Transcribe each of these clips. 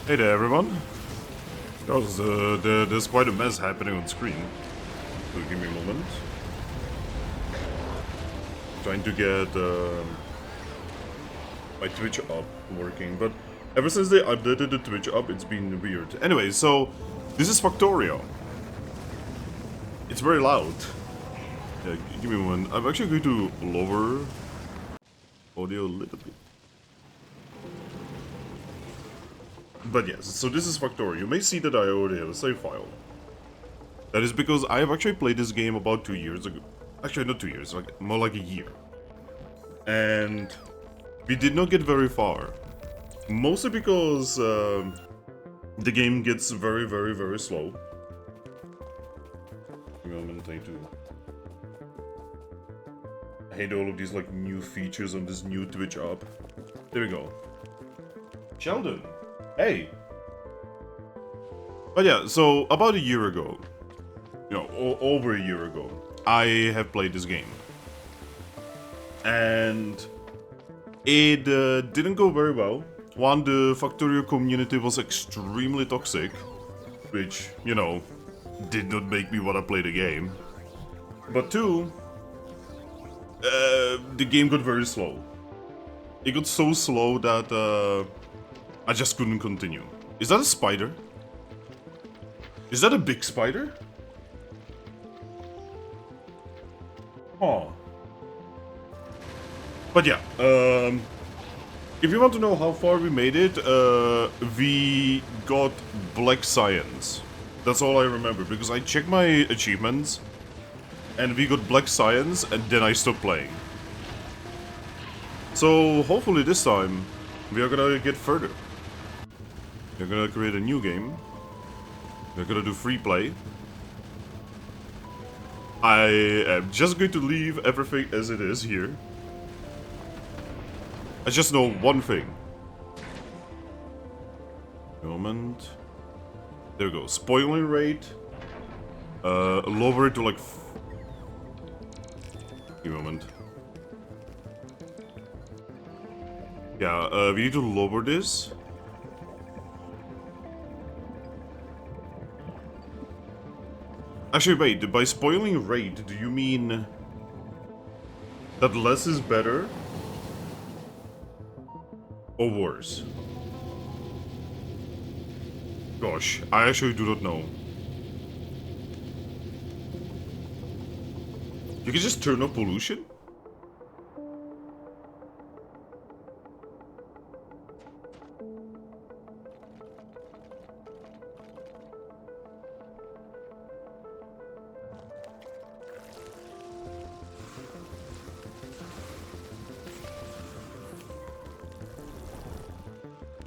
Hey there, everyone. There's quite a mess happening on screen. So give me a moment. Trying to get my Twitch up working, but ever since they updated the Twitch up, it's been weird. Anyway, so this is Factorio. It's very loud. Yeah, give me a moment. I'm actually going to lower audio a little bit. But yes, so this is Factorio. You may see that I already have a save file. That is because I have actually played this game about 2 years ago. Actually, not 2 years, like more like a year. And we did not get very far. Mostly because the game gets very, very, very slow. I hate all of these like new features on this new Twitch app. There we go. Sheldon, hey. But yeah, so about a year ago, over a year ago, I have played this game. And it didn't go very well. One, the Factorio community was extremely toxic, which, did not make me want to play the game. But two, the game got very slow. It got so slow that I just couldn't continue. Is that a spider? Is that a big spider? Oh. But yeah, if you want to know how far we made it, we got Black Science. That's all I remember, because I checked my achievements, and we got Black Science, and then I stopped playing. So hopefully this time, we are gonna get further. We're gonna create a new game. We're gonna do free play. I am just going to leave everything as it is here. I just know one thing. Moment. There we go. Spoiling rate. Lower it to like... Give me a moment. Yeah, we need to lower this. Actually, wait. By spoiling rate, do you mean that less is better? Or worse? Gosh, I actually do not know. You can just turn off pollution?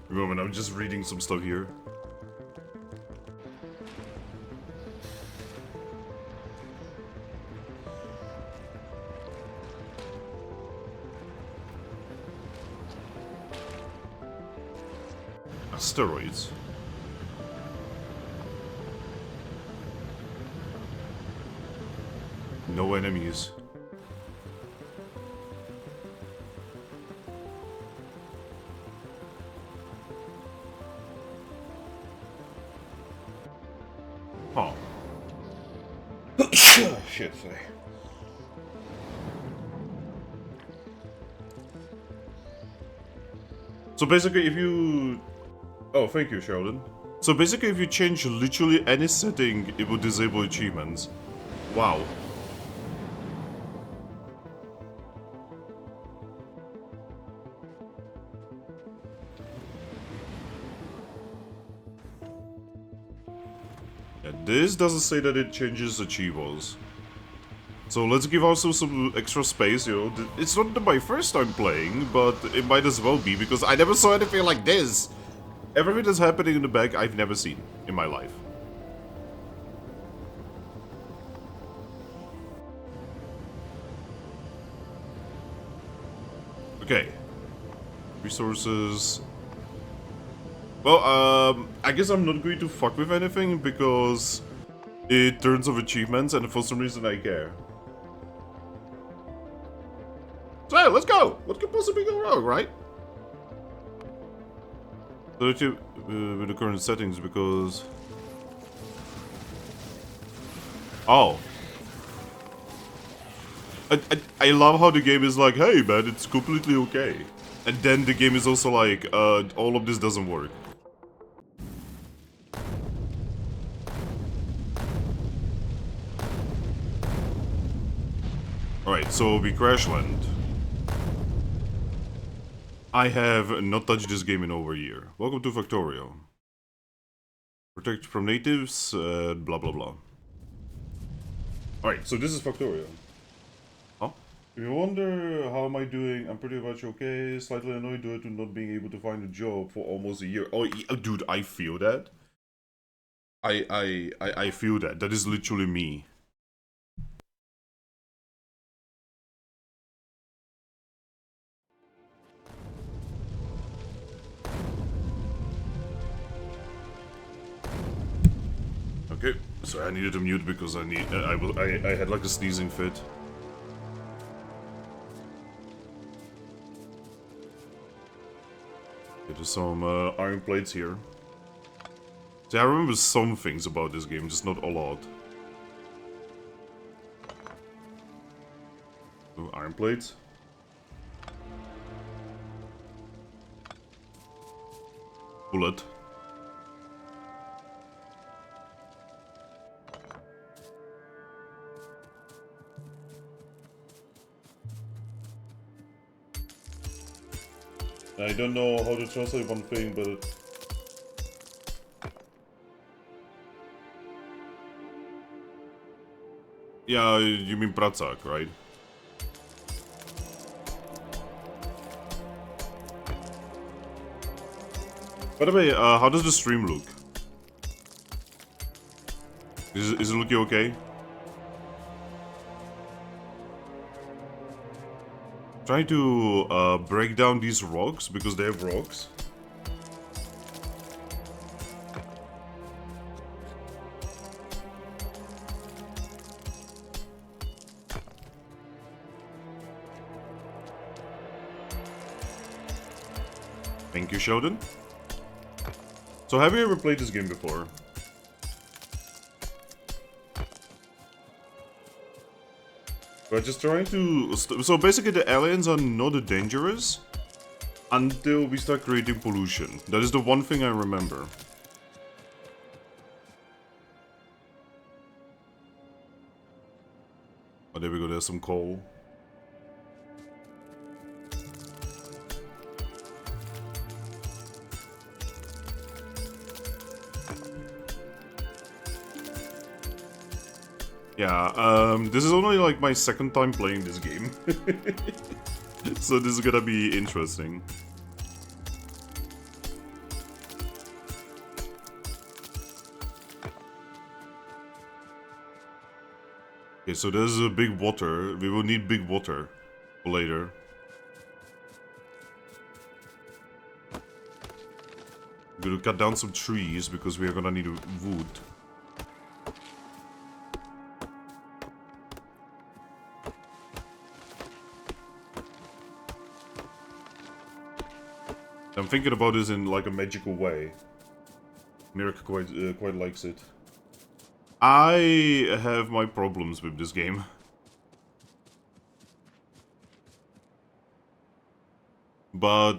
Moment, I'm just reading some stuff here. Asteroids. No enemies. Oh. Shit, sorry. So basically, if you... Oh, thank you, Sheldon. So basically, if you change literally any setting, it will disable achievements. Wow. Yeah, this doesn't say that it changes achievos. So let's give ourselves some extra space, It's not my first time playing, but it might as well be, because I never saw anything like this. Everything that's happening in the back, I've never seen in my life. Okay. Resources. Well, I guess I'm not going to fuck with anything, because it turns off achievements, and for some reason I care. So, let's go! What could possibly go wrong, right? 32 with the current settings because... Oh. I love how the game is like, hey man, it's completely okay. And then the game is also like, all of this doesn't work. Alright, so we crash land. I have not touched this game in over a year. Welcome to Factorio. Protect from natives, blah blah blah. Alright, so this is Factorio. Huh? If you wonder how am I doing, I'm pretty much okay. Slightly annoyed due to not being able to find a job for almost a year. Oh, dude, I feel that. I feel that. That is literally me. Okay, so I needed to mute because I had like a sneezing fit. Okay, there's some iron plates here. See, I remember some things about this game, just not a lot. Ooh, iron plates. Bullet. I don't know how to translate one thing, but... Yeah, you mean Pratzak, right? By the way, how does the stream look? Is it looking okay? Trying to break down these rocks because they have rocks. Thank you, Sheldon. So have you ever played this game before? We're just trying to... So basically the aliens are not dangerous until we start creating pollution. That is the one thing I remember. Oh, there we go, there's some coal. Yeah, this is only like my second time playing this game. So this is gonna be interesting. Okay, so there's a big water. We will need big water for later. I'm gonna cut down some trees because we are gonna need wood. I'm thinking about this in like a magical way. Mirk quite likes it. I have my problems with this game. But,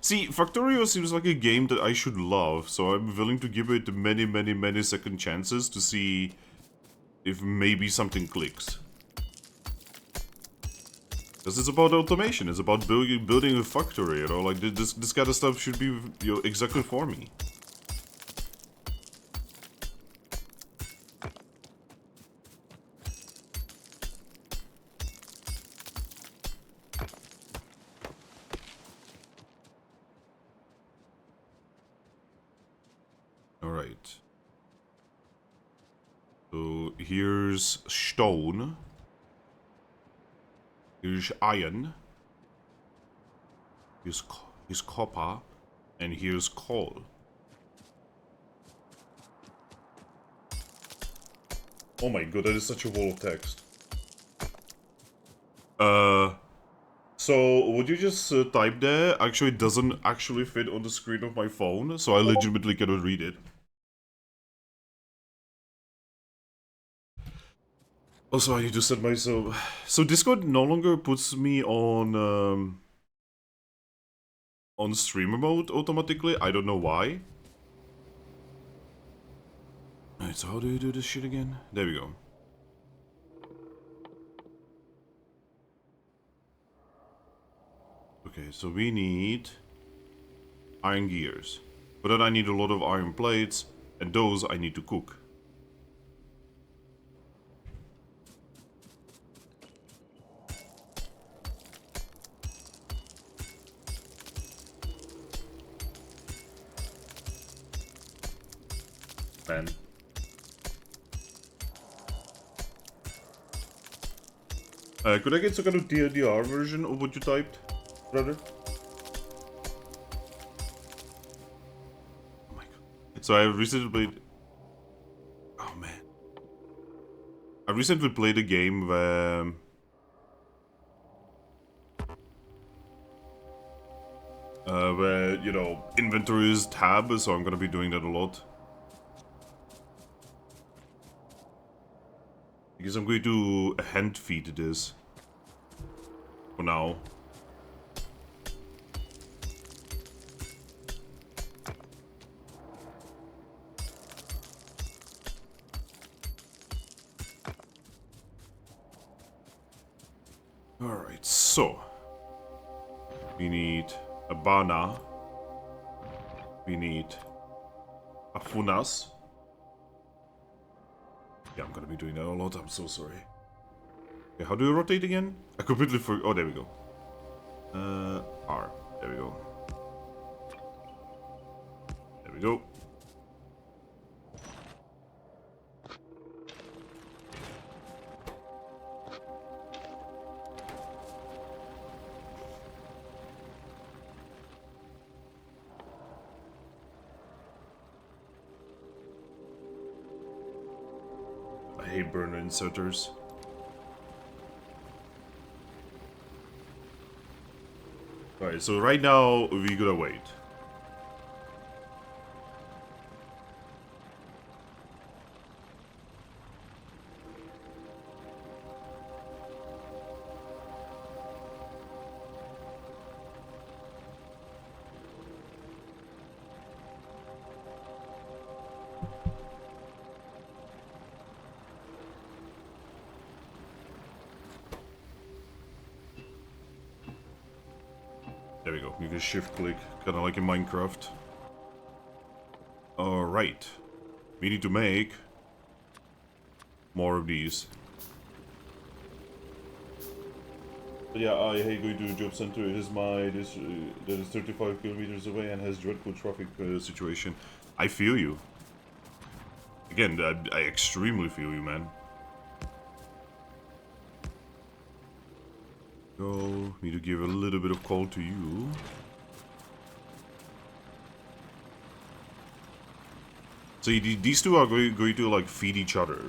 see, Factorio seems like a game that I should love, so I'm willing to give it many second chances to see if maybe something clicks. Because it's about automation, it's about building a factory, you know, like this kind of stuff should be, you know, exactly for me. Alright. So here's stone. Here's iron. Here's copper. And here's coal. Oh my god, that is such a wall of text. So what you just typed there actually doesn't actually fit on the screen of my phone, so I legitimately cannot read it. Also, I need to set myself... So Discord no longer puts me on streamer mode automatically. I don't know why. Alright, so how do you do this shit again? There we go. Okay, so we need iron gears. But then I need a lot of iron plates, and those I need to cook. Man. Could I get some kind of DLDR version of what you typed, brother? Oh my god. So I recently played... Oh man. I recently played a game where, you know, inventory is tab, so I'm gonna be doing that a lot. Because I'm going to hand feed this. For now. Alright, so. We need a bana. We need a funas. Yeah, I'm gonna be doing that a lot, I'm so sorry. Okay, how do you rotate again? I completely forgot. Oh, there we go. R. There we go. There we go. I hate burner inserters. Alright, so right now we gotta wait. There we go. You can shift click, kinda like in Minecraft. Alright. We need to make more of these. But yeah, I hate going to a job center. It is that is 35 kilometers away and has dreadful traffic situation. I feel you. Again, I extremely feel you, man. Go. Need to give a little bit of coal to you. So these two are going to like feed each other.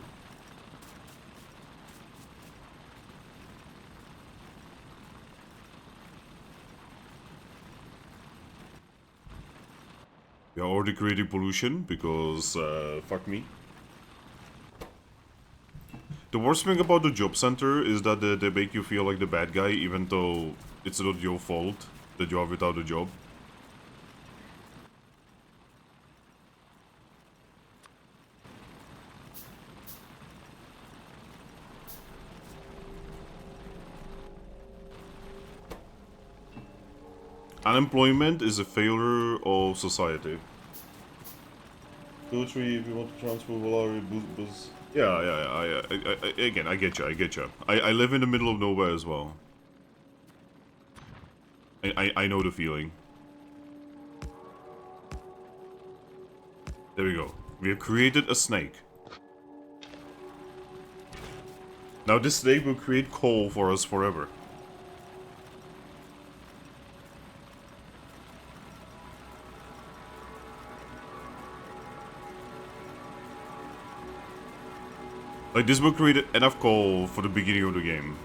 We are already creating pollution because fuck me. The worst thing about the job center is that they make you feel like the bad guy, even though it's not your fault that you are without a job. Unemployment is a failure of society. 2, 3, if you want to transfer Valari, boost. Yeah, again, I get you. I live in the middle of nowhere as well. I know the feeling. There we go. We have created a snake. Now this snake will create coal for us forever. Like, this will create enough coal for the beginning of the game.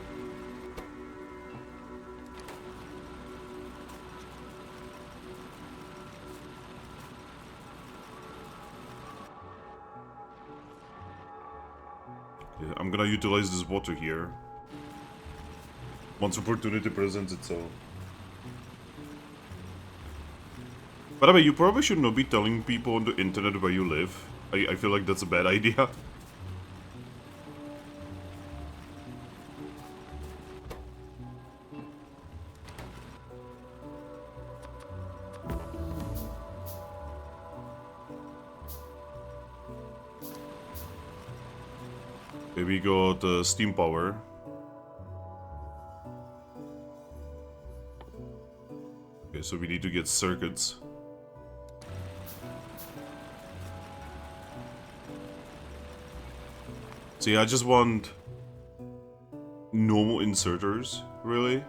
Okay, I'm gonna utilize this water here. Once opportunity presents itself. By the way, you probably should not be telling people on the internet where you live. I feel like that's a bad idea. Okay, we got steam power. Okay, so we need to get circuits. See, I just want normal inserters, really.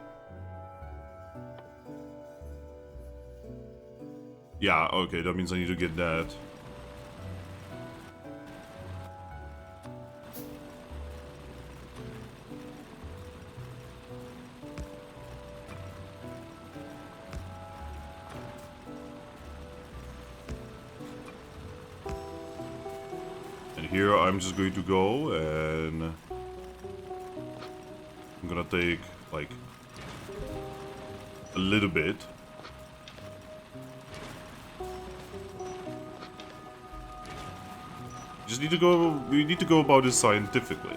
Yeah, okay, that means I need to get that. And here I'm just going to go and I'm gonna take like a little bit. Just need to go. We need to go about this scientifically.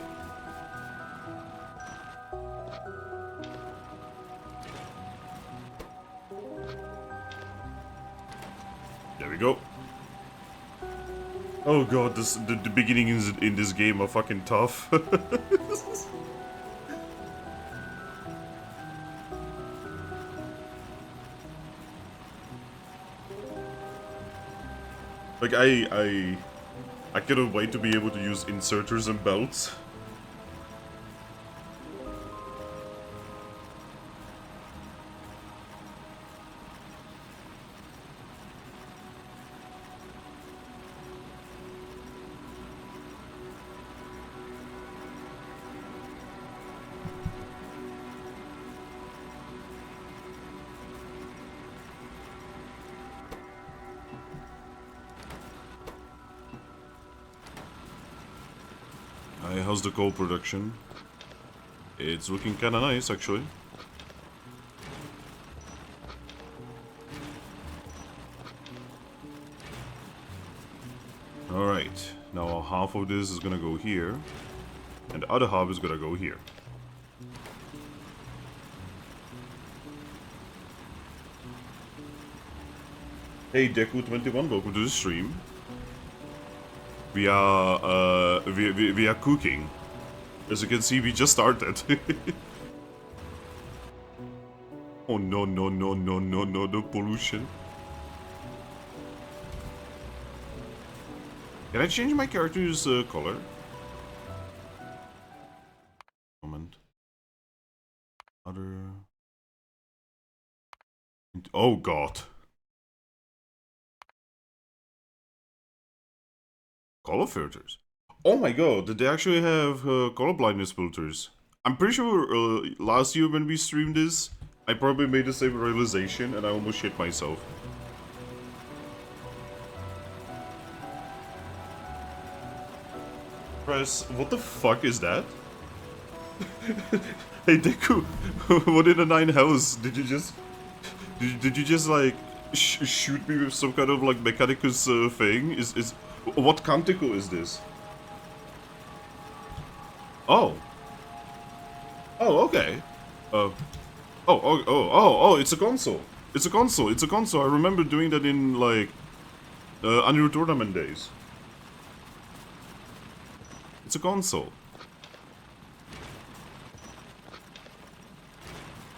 There we go. Oh god, the beginnings in this game are fucking tough. Like I cannot wait to be able to use inserters and belts. How's the coal production? It's looking kinda nice, actually. Alright, now half of this is gonna go here, and the other half is gonna go here. Hey Deku21, welcome to the stream. We are cooking. As you can see, we just started. Oh no, no pollution. Can I change my character's color? Moment. Other. Oh god. Color filters. Oh my god, did they actually have color blindness filters? I'm pretty sure last year when we streamed this, I probably made the same realization and I almost shit myself. Press, what the fuck is that? Hey Deku, what in the nine hells? Did you just... Did you just like shoot me with some kind of like mechanicus thing? What canticle is this? Oh. Oh, okay. Oh, it's a console. It's a console. It's a console. I remember doing that in like Unreal Tournament days. It's a console.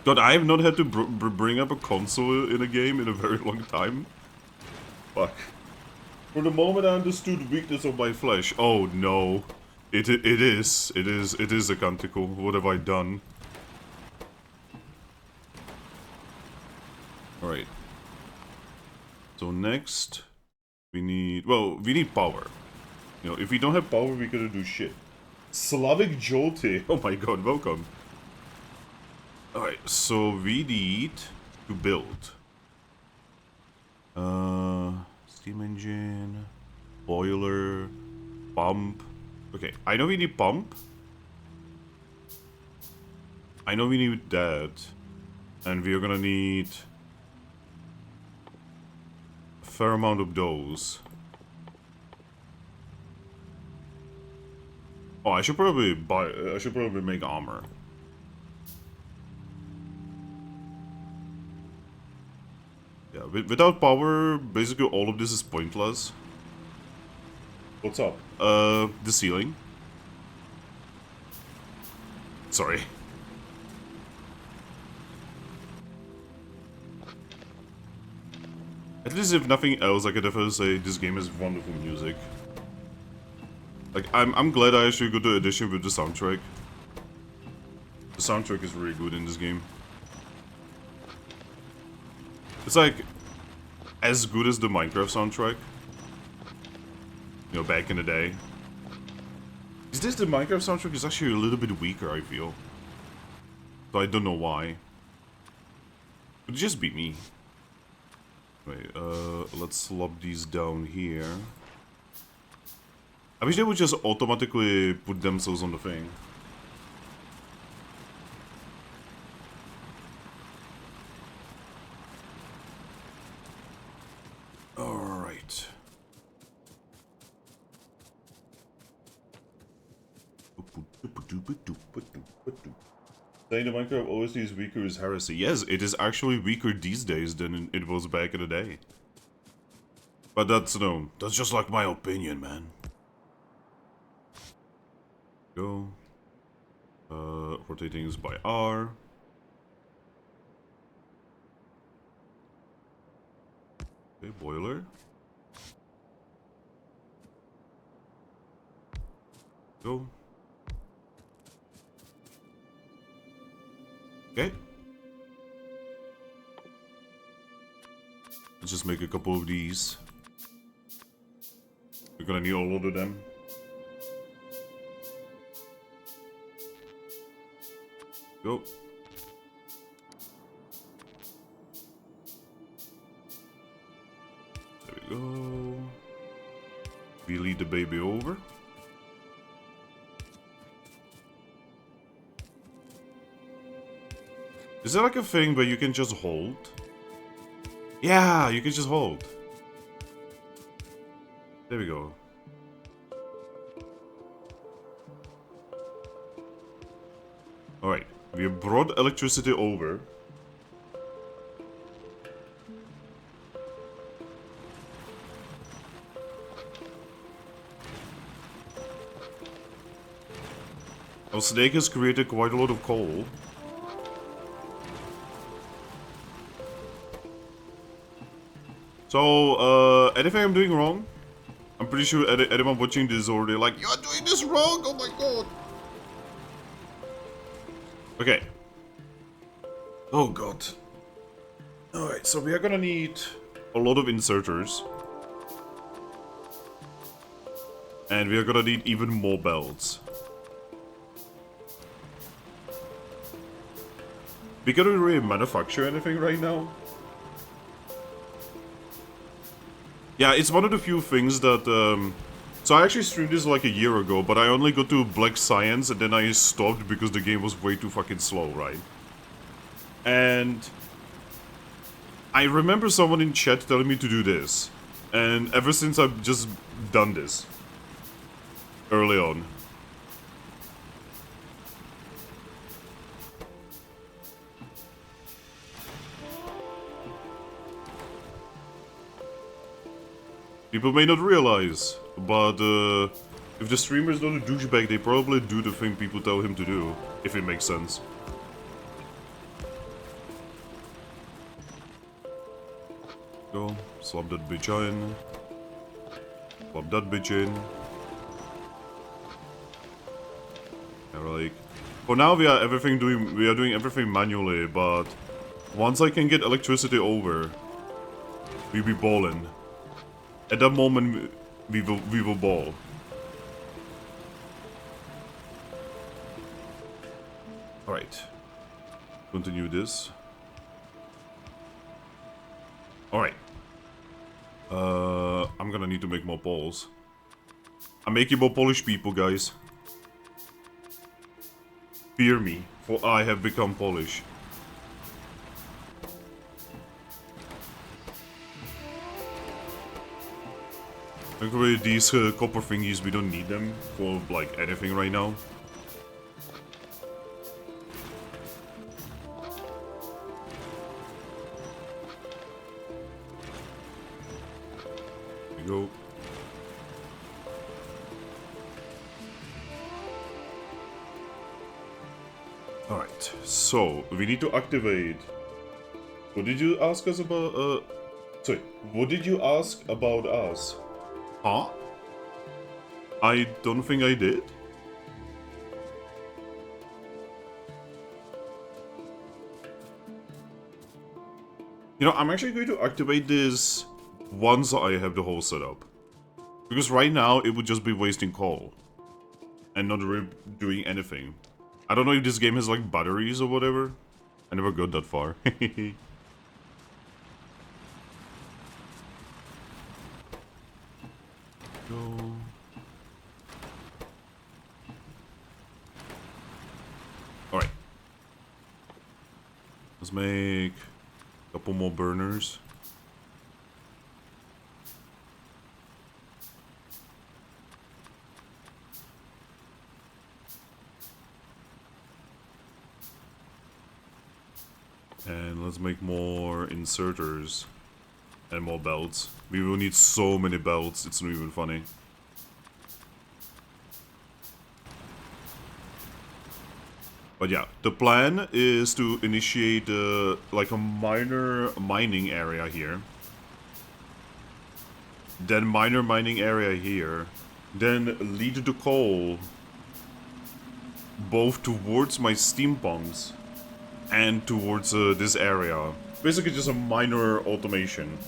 God, I have not had to bring up a console in a game in a very long time. Fuck. For the moment I understood the weakness of my flesh. Oh no. It is a canticle. What have I done? Alright. So next, we need power. You know, if we don't have power, we gotta do shit. Slavic Jolte. Oh my god, welcome. Alright, so we need to build. Steam engine, boiler, pump, Okay, I know we need pump. I know we need that. And we are gonna need a fair amount of those. Oh, I should probably make armor. Yeah, without power, basically all of this is pointless. What's up? The ceiling. Sorry. At least if nothing else, I could definitely say this game has wonderful music. Like, I'm glad I actually got the edition with the soundtrack. The soundtrack is really good in this game. It's like as good as the Minecraft soundtrack. You know, back in the day. Is this the Minecraft soundtrack is actually a little bit weaker, I feel. So I don't know why. Could just be me. Wait, let's lob these down here. I wish they would just automatically put themselves on the thing. Alright. Saying the Minecraft OST is weaker is heresy. Yes, it is actually weaker these days than it was back in the day. But that's, no, that's just like my opinion, man. Go. Rotating is by R. Okay, boiler. Go. Okay. Let's just make a couple of these. We're gonna need a lot of them. Go. There we go. We lead the baby over. Is there like a thing where you can just hold? Yeah, you can just hold. There we go. Alright, we have brought electricity over. Our snake has created quite a lot of coal. So, anything I'm doing wrong? I'm pretty sure anyone watching this is already like, you're doing this wrong, oh my god. Okay. Oh god. Alright, so we are gonna need a lot of inserters. And we are gonna need even more belts. We cannot really manufacture anything right now. Yeah, it's one of the few things that, so I actually streamed this like a year ago, but I only got to Black Science and then I stopped because the game was way too fucking slow, right? And I remember someone in chat telling me to do this. And ever since I've just done this. Early on. People may not realize, but if the streamer is not a douchebag, they probably do the thing people tell him to do, if it makes sense. Go, slap that bitch in. Slap that bitch in. Yeah, like, for now we are doing everything manually, but once I can get electricity over, we be ballin'. At that moment, we will ball. Alright. Continue this. Alright. I'm gonna need to make more balls. I'm making more Polish people, guys. Fear me, for I have become Polish. Actually, these copper thingies, we don't need them for, like, anything right now. There we go. Alright, so, we need to activate... What did you ask us about, Sorry, what did you ask about us? Huh? I don't think I did. You know, I'm actually going to activate this once I have the whole setup. Because right now, it would just be wasting coal. And not really doing anything. I don't know if this game has, like, batteries or whatever. I never got that far. Go. Alright. Let's make a couple more burners. And let's make more inserters and more belts. We will need so many belts, it's not even funny. But yeah, the plan is to initiate like a minor mining area here. Then minor mining area here. Then lead the coal both towards my steam pumps and towards this area. Basically just a minor automation.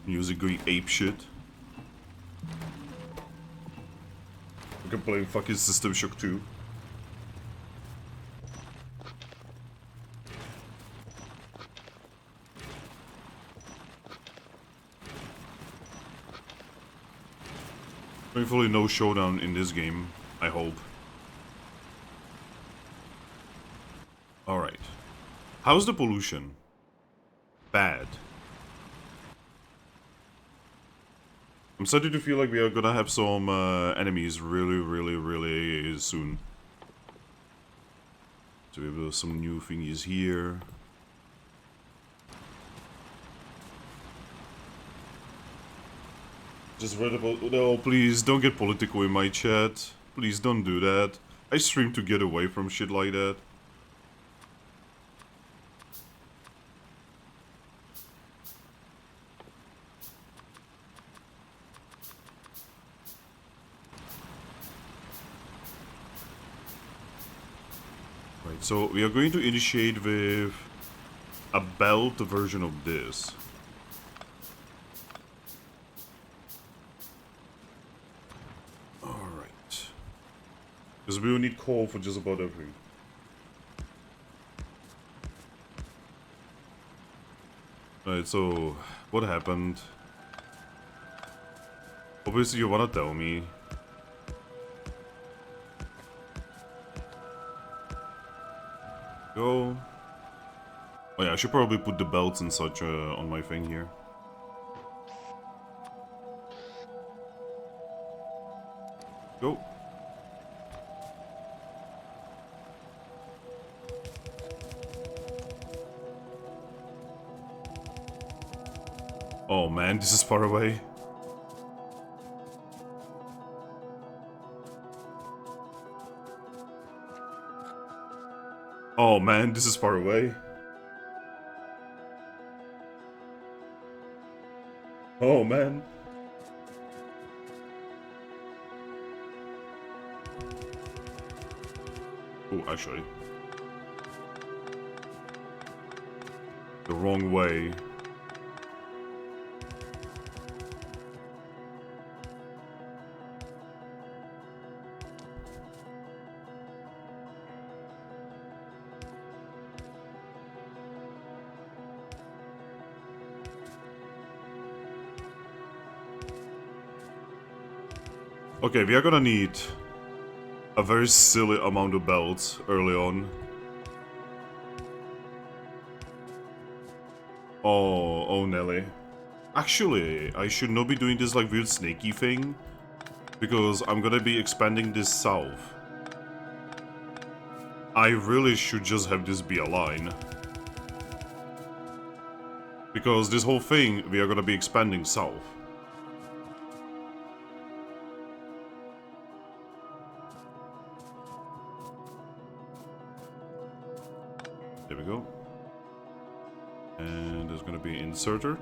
Music going ape shit. We can play fucking System Shock 2. Thankfully no showdown in this game, I hope. Alright. How's the pollution? Bad. I'm starting to feel like we are gonna have some enemies really soon. So we have some new thingies here. Just read about... No, please, don't get political in my chat. Please don't do that. I stream to get away from shit like that. Right, so we are going to initiate with a belt version of this. Alright. Because we will need coal for just about everything. Right, so what happened? Obviously you wanna tell me. Go. Oh yeah, I should probably put the belts and such on my thing here. Go. Oh man, this is far away. Oh man, this is far away. Oh man. Oh, actually. The wrong way. Okay, we are gonna need a very silly amount of belts early on. Oh Nelly. Actually, I should not be doing this like weird snaky thing, because I'm gonna be expanding this south. I really should just have this be a line. Because this whole thing, we are gonna be expanding south. There we go. And there's gonna be inserter.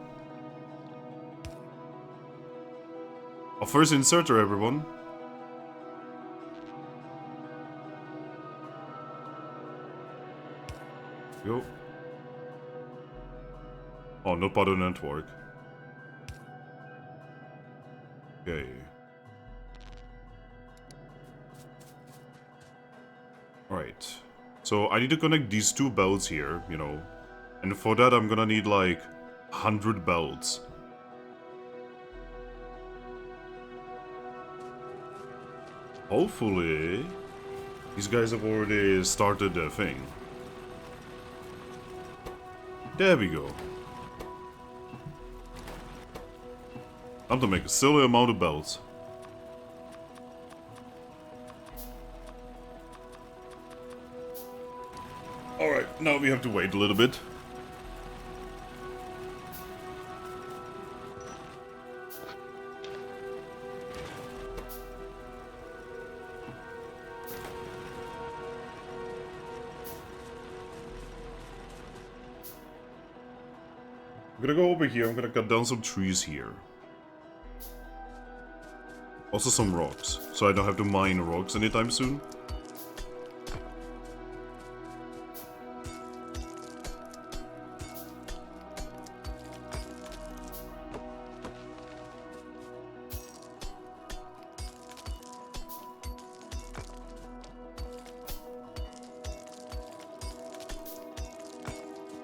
Our first inserter, everyone. Go. Oh, not part of the network. Okay. Alright. So I need to connect these two belts here, you know. And for that I'm gonna need like 100 belts. Hopefully, these guys have already started their thing. There we go. Time to make a silly amount of belts. Alright, now we have to wait a little bit. I'm gonna go over here, I'm gonna cut down some trees here. Also some rocks, so I don't have to mine rocks anytime soon.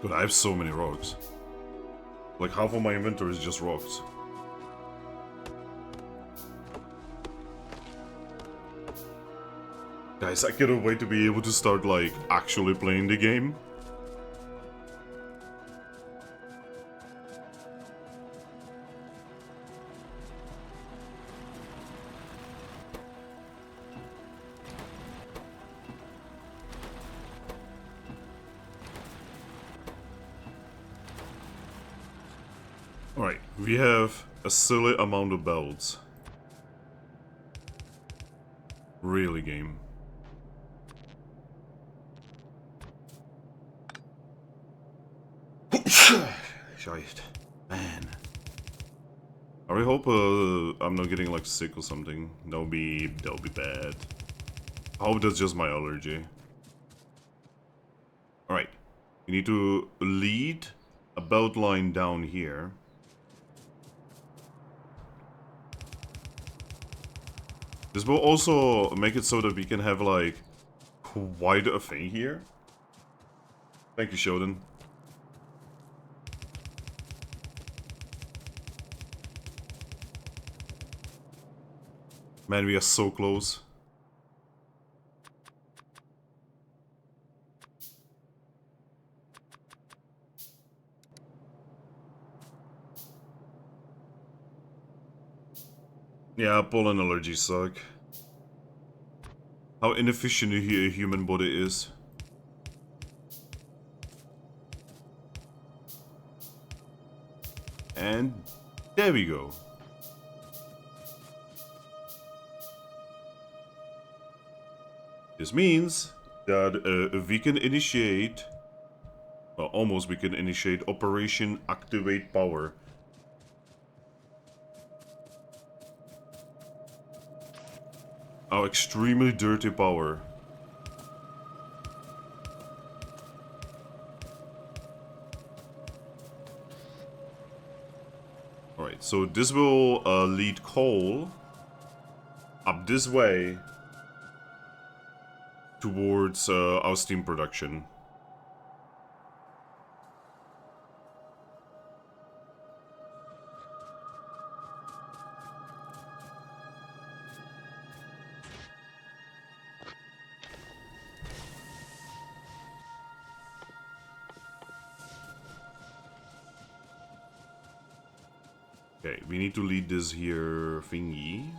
Dude, I have so many rocks. Like half of my inventory is just rocks. Guys, I cannot wait to be able to start like actually playing the game. Alright, we have a silly amount of belts. Really, game. Shite. Man. I really hope I'm not getting like sick or something. That'll be bad. I hope that's just my allergy. Alright. We need to lead a belt line down here. This will also make it so that we can have like quite a thing here. Thank you, Shodan. Man, we are so close. Yeah, pollen allergies suck. How inefficient a human body is. And there we go. This means that we can initiate, well, almost we can initiate Operation Activate Power. Our extremely dirty power. Alright, so this will lead coal up this way towards our steam production. Okay, we need to lead this here thingy.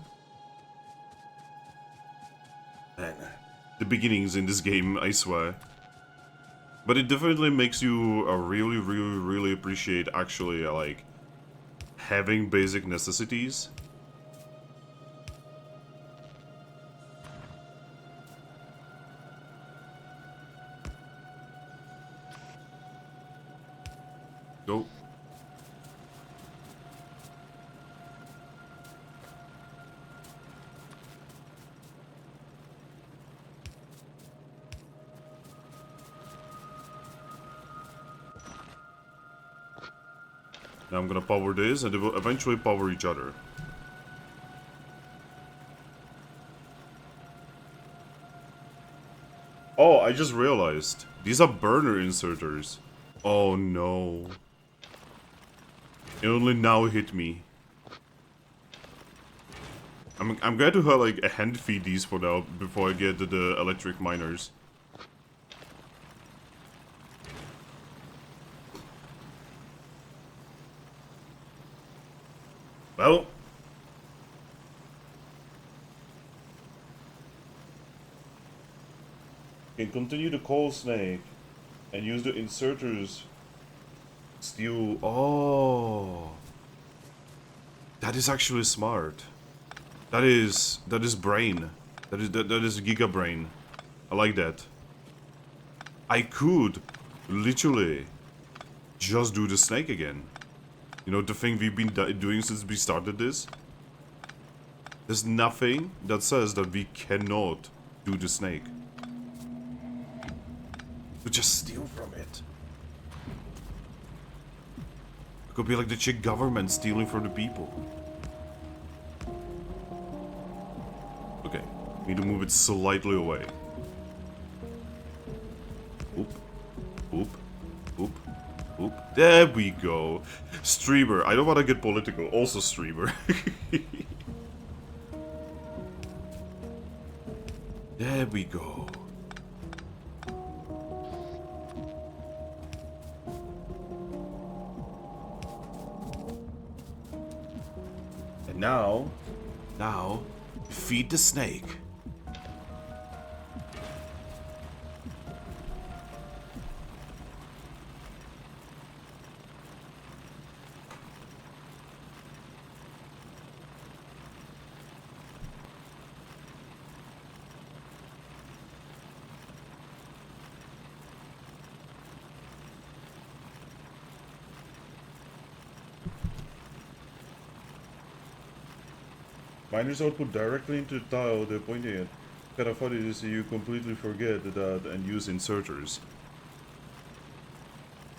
Man, the beginnings in this game, I swear. But it definitely makes you really appreciate actually, like, having basic necessities. Go. Now I'm gonna power this, and they will eventually power each other. Oh, I just realized. These are burner inserters. Oh no. It only now hit me. I'm going to like hand feed these for now before I get to the electric miners. Well, can continue the coal snake and use the inserters. Steal. Oh, that is actually smart. That is brain. That is giga brain. I like that. I could literally just do the snake again. You know, the thing we've been doing since we started this. There's nothing that says that we cannot do the snake. We just steal from it. It could be like the Czech government stealing from the people. Okay, need to move it slightly away. Oop, oop, oop, oop. There we go. Streamer. I don't want to get political. Also streamer. There we go. And now, feed the snake. Miners output directly into the tile they're pointing at. Kind of funny to see you completely forget that and use inserters.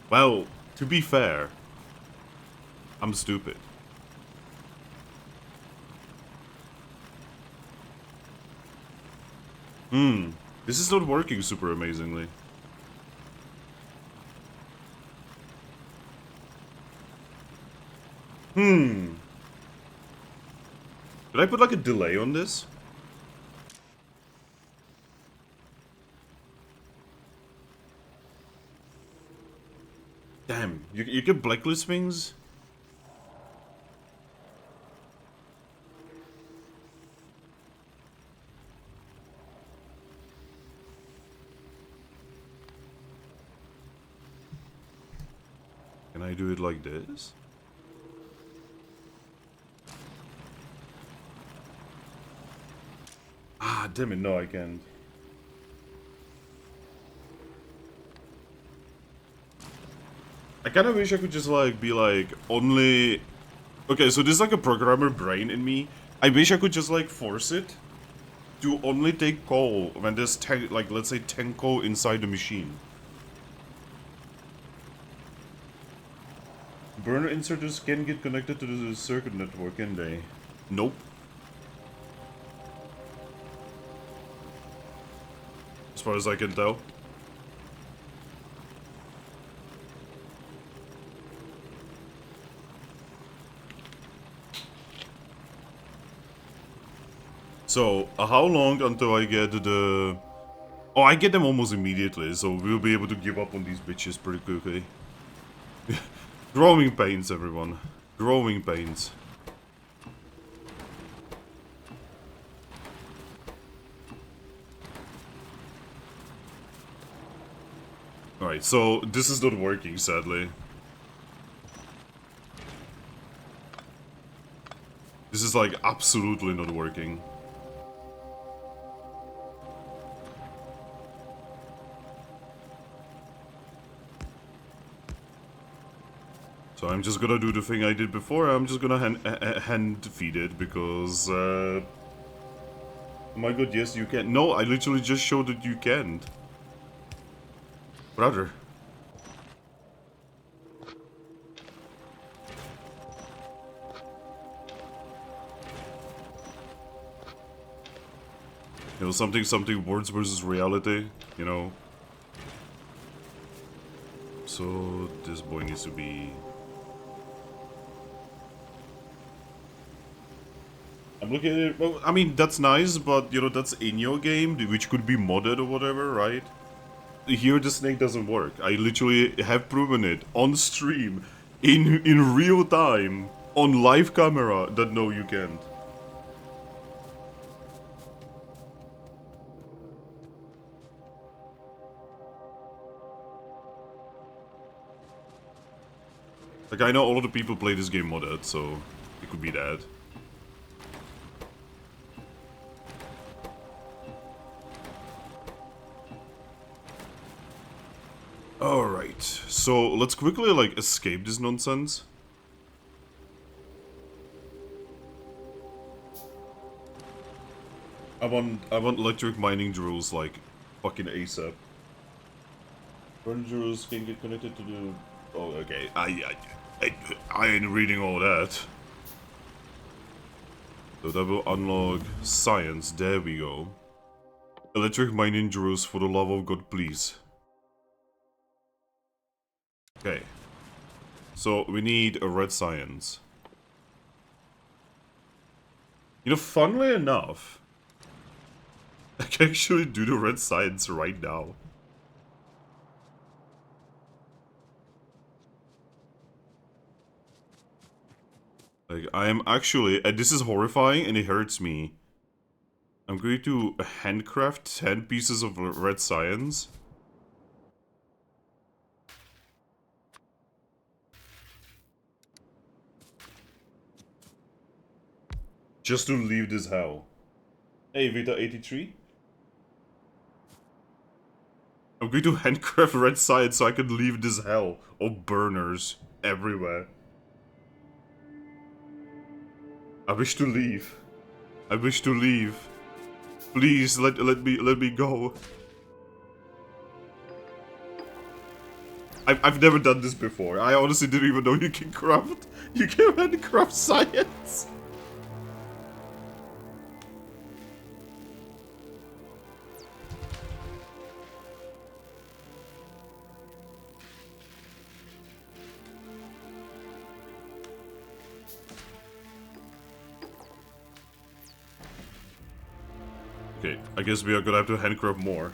Well, to be fair, I'm stupid. This is not working super amazingly. Did I put like a delay on this? Damn, you can blacklist things? Can I do it like this? Ah, damn it, no I can't. I kind of wish I could just like be like only... Okay, so there's like a programmer brain in me. I wish I could just like force it to only take coal when there's 10, like let's say 10 coal inside the machine. Burner inserters can get connected to the circuit network, can they? Nope. As far as I can tell. So, how long until I get the... Oh, I get them almost immediately, so we'll be able to give up on these bitches pretty quickly. Growing pains, everyone. Growing pains. Alright, so this is not working, sadly. This is like absolutely not working. So I'm just gonna do the thing I did before. I'm just gonna hand feed it because oh my god, yes you can. No, I literally just showed that you can't. Brother. You know, something words versus reality, you know. So this boy needs to be... I'm looking at it, well, I mean, that's nice, but, you know, that's in your game, which could be modded or whatever, right? Here the snake doesn't work. I literally have proven it on stream, in real time, on live camera, that no, you can't. Like, I know all of the people play this game modded, so it could be that. Alright, so let's quickly, like, escape this nonsense. I want electric mining drills, like, fucking ASAP. Burn drills can get connected to the... Oh, okay, I ain't reading all that. So that will unlock science, there we go. Electric mining drills, for the love of God, please. Okay. So, we need a red science. You know, funnily enough, I can actually do the red science right now. Like, I am actually, and this is horrifying and it hurts me. I'm going to handcraft 10 pieces of red science. Just to leave this hell. Hey, Vita83? I'm going to handcraft red science so I can leave this hell of burners everywhere. I wish to leave. I wish to leave. Please let me go. I've never done this before. I honestly didn't even know you can handcraft science. Okay, I guess we are gonna have to handcraft more.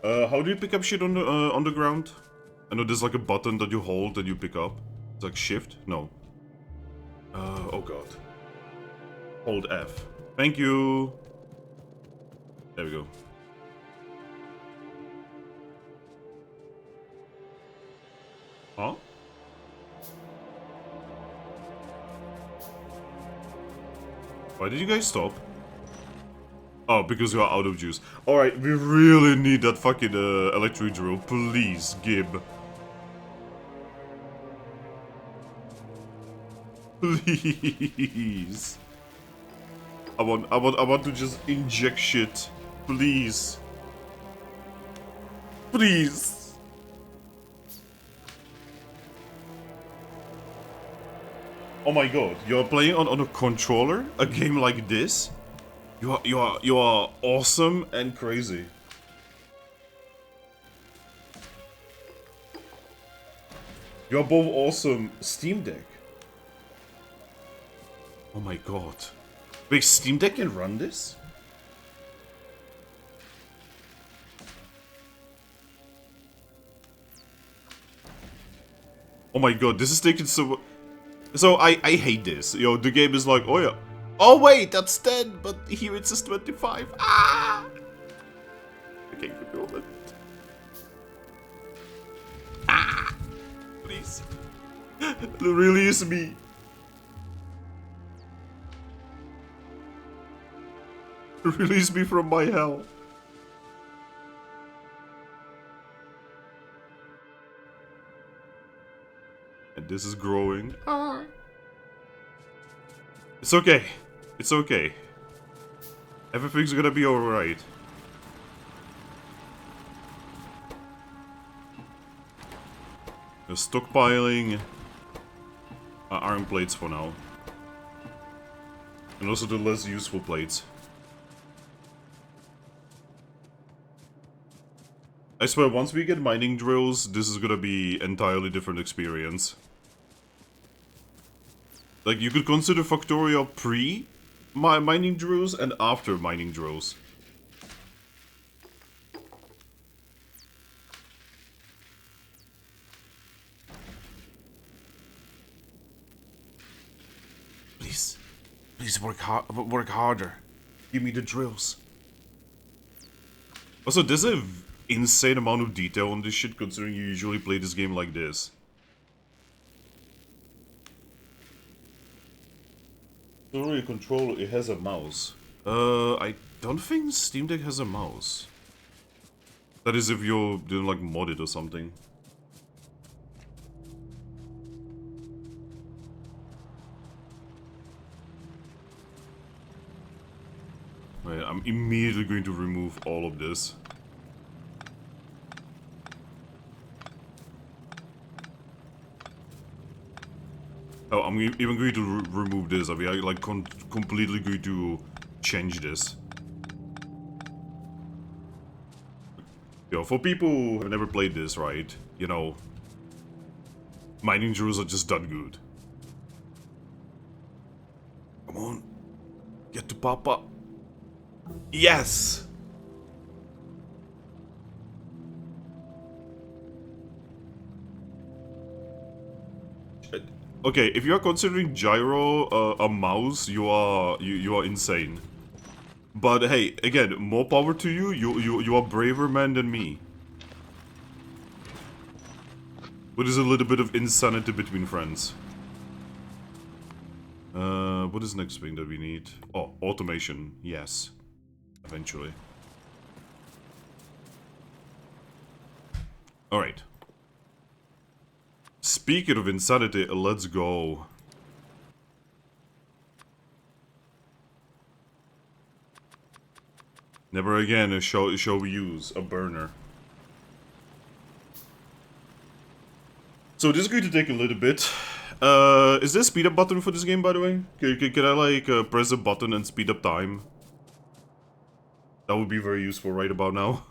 How do you pick up shit on the ground? I know there's like a button that you hold that you pick up. It's like shift? No. Oh god. Hold F. Thank you! There we go. Huh? Why did you guys stop? Oh, because you are out of juice. Alright, we really need that fucking electric drill. Please, Gib. Please. I want to just inject shit. Please. Please. Oh my god, you're playing on a controller? A game like this? You are awesome and crazy. You are both awesome. Steam Deck. Oh my god. Wait, Steam Deck can run this? Oh my god, this is taking so... So, I hate this. Yo, the game is like, oh yeah. Oh wait, that's 10, but here it says 25. Ah! I can't control it. Ah! Please. Release me. Release me from my hell. And this is growing. Ah. It's okay. It's okay. Everything's gonna be alright. Stockpiling iron plates for now. And also the less useful plates. I swear, once we get mining drills, this is gonna be entirely different experience. Like, you could consider Factorio pre-mining drills and after mining drills. Please. Please work harder. Give me the drills. Also, there's an insane amount of detail on this shit, considering you usually play this game like this. Factorio controller, it has a mouse. I don't think Steam Deck has a mouse. That is if you didn't like mod it or something. Wait, I'm immediately going to remove all of this. Oh, I'm even going to remove this. I mean, I like completely going to change this. Yo, for people who have never played this, right? You know, mining drills are just done good. Come on, get to Papa. Yes. Okay, if you are considering gyro a mouse, you are insane. But hey, again, more power to you. You are braver man than me. But there's a little bit of insanity between friends. What is the next thing that we need? Oh, automation. Yes, eventually. All right. Speaking of insanity, let's go. Never again shall we use a burner. So this is going to take a little bit. Is there a speed up button for this game, by the way? Can I like press a button and speed up time? That would be very useful right about now.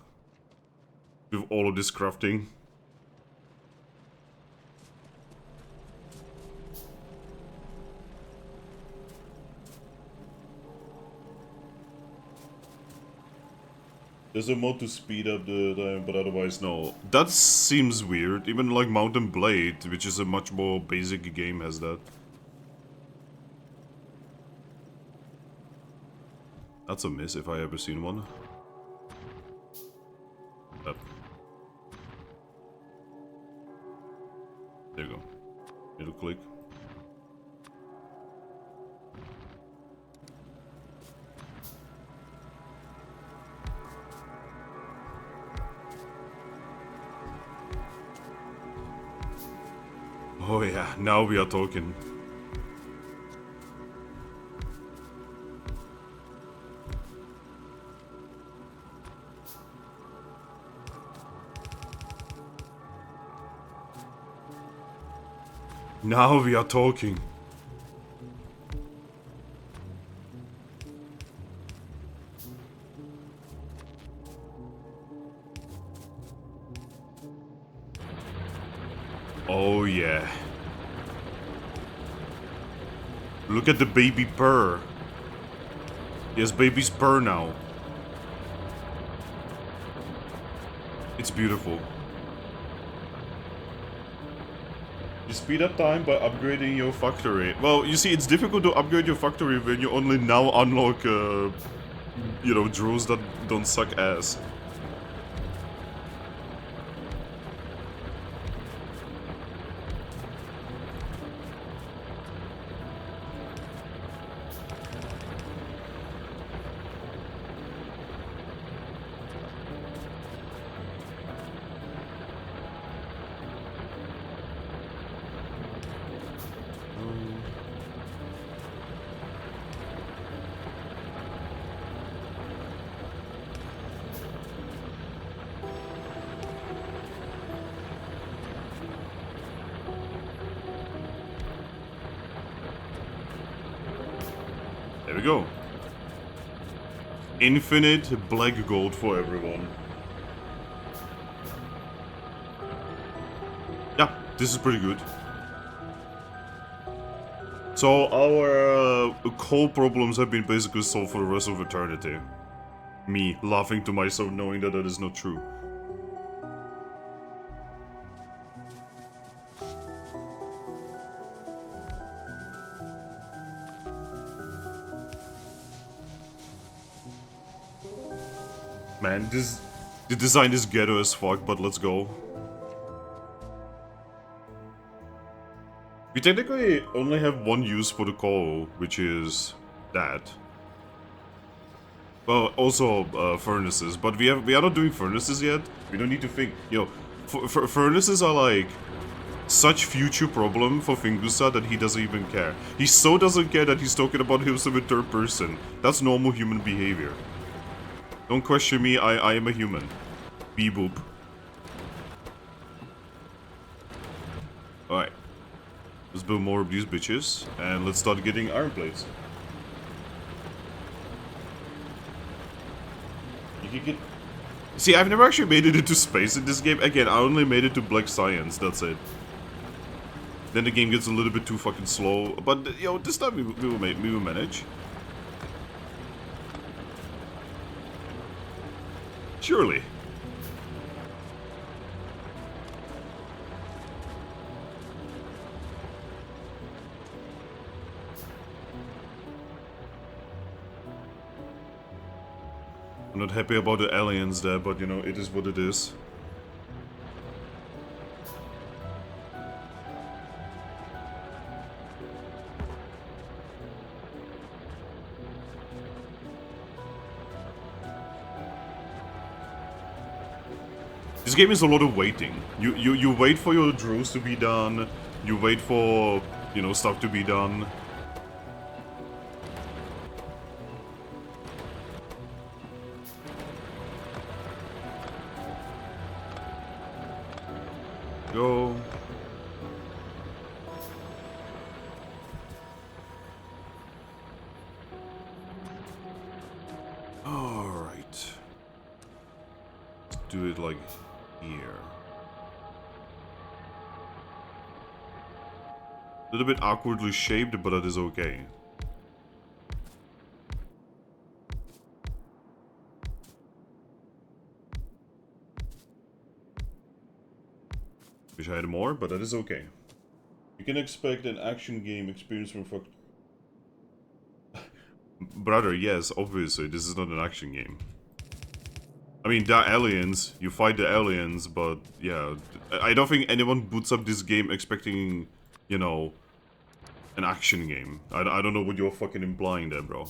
With all of this crafting. There's a mod to speed up the time, but otherwise no. That seems weird. Even like Mountain Blade, which is a much more basic game, has that. That's a miss if I ever seen one. Yep. There you go. Little click. Oh yeah, now we are talking. Now we are talking. Oh yeah. Look at the baby purr. He has baby's purr now. It's beautiful. You speed up time by upgrading your factory. Well, you see, it's difficult to upgrade your factory when you only now unlock, you know, drones that don't suck ass. There we go. Infinite black gold for everyone. Yeah, this is pretty good. So our coal problems have been basically solved for the rest of eternity. Me laughing to myself knowing that that is not true. Man, the design is ghetto as fuck, but let's go. We technically only have one use for the coal, which is that. Well, also furnaces, but we are not doing furnaces yet. We don't need to think. You know, furnaces are like such future problem for Fingusa that he doesn't even care. He so doesn't care that he's talking about himself in third person. That's normal human behavior. Don't question me. I am a human. Beep boop. All right. Let's build more of these bitches, and let's start getting iron plates. You can get... See, I've never actually made it into space in this game. Again, I only made it to black science, that's it. Then the game gets a little bit too fucking slow, but, you know, this time we will manage. Surely. I'm not happy about the aliens there, but you know, it is what it is. This game is a lot of waiting. You wait for your drones to be done, you wait for, you know, stuff to be done. Go. Alright. Let's do it like here. A little bit awkwardly shaped, but that is okay. Wish I had more, but that is okay. You can expect an action game experience from Factorio. Brother, yes, obviously, this is not an action game. I mean, they're aliens, you fight the aliens, but yeah, I don't think anyone boots up this game expecting, you know, an action game. I don't know what you're fucking implying there, bro.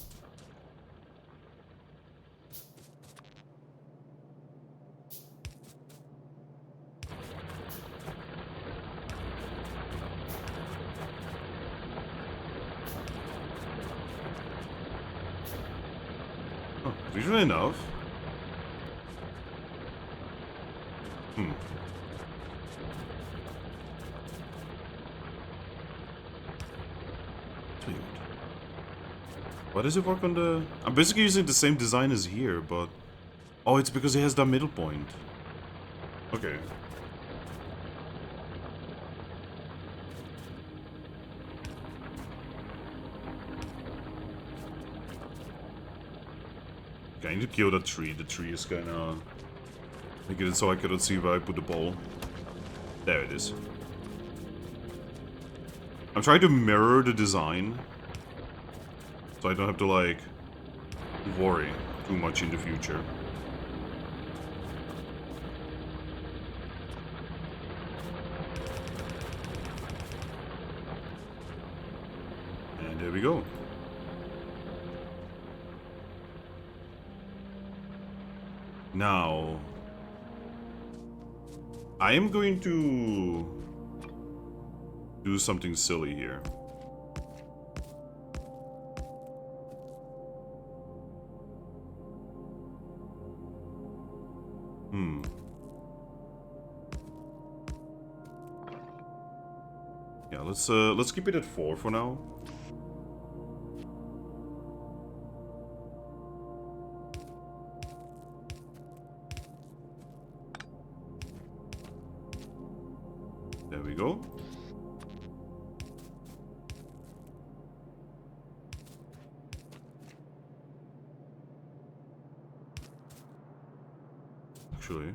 Oh, visually enough. Dude. Why does it work on the... I'm basically using the same design as here, but... Oh, it's because it has that middle point. Okay. Okay, I need to kill that tree. The tree is kinda... making it so I cannot see where I put the ball. There it is. I'm trying to mirror the design, so I don't have to, like, worry too much in the future. And there we go. Now, I am going to do something silly here. Yeah, let's keep it at 4 for now. There we go. Actually,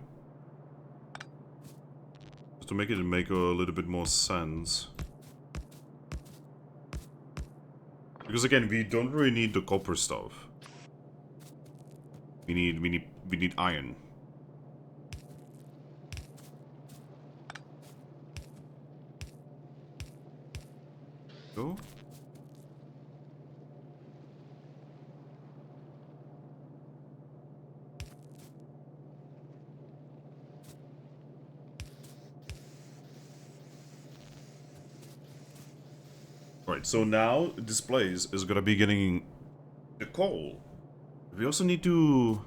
just to make it make a little bit more sense. Because again, we don't really need the copper stuff. We need iron. Go. Right, so now this place is gonna be getting the coal. We also need to...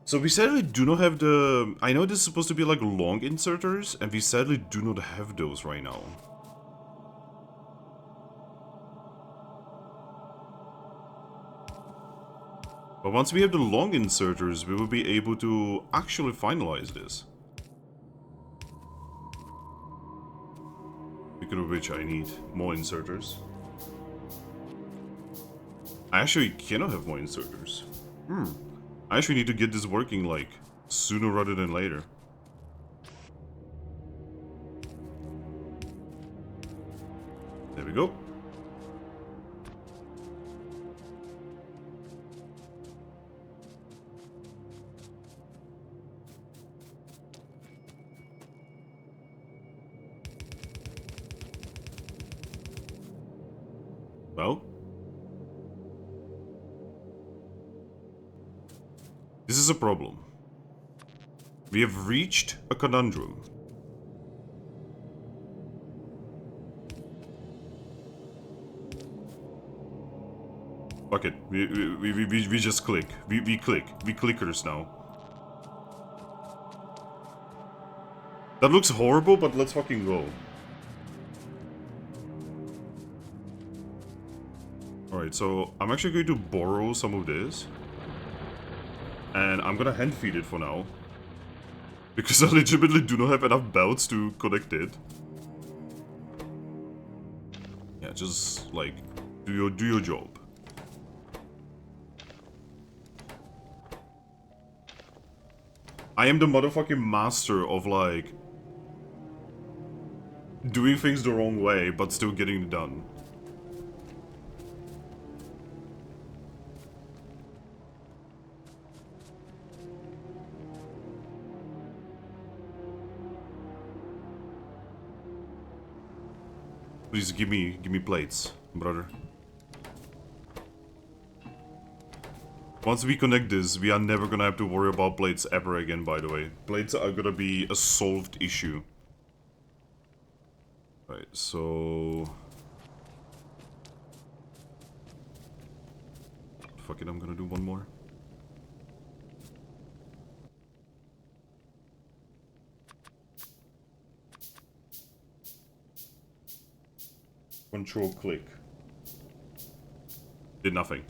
So we sadly do not have the... I know this is supposed to be like long inserters, and we sadly do not have those right now. But once we have the long inserters, we will be able to actually finalize this. Speaking of which, I need more inserters. I actually cannot have more inserters. I actually need to get this working, like, sooner rather than later. There we go. Well, this is a problem. We have reached a conundrum. Fuck it. We just click. We click. We clickers now. That looks horrible, but let's fucking go. Alright, so I'm actually going to borrow some of this. And I'm gonna hand feed it for now. Because I legitimately do not have enough belts to connect it. Yeah, just, like, do your job. I am the motherfucking master of, like, doing things the wrong way, but still getting it done. Please give me plates, brother. Once we connect this, we are never gonna have to worry about plates ever again, by the way. Plates are gonna be a solved issue. Right, so... Fuck it, I'm gonna do one more. Control click. Did nothing.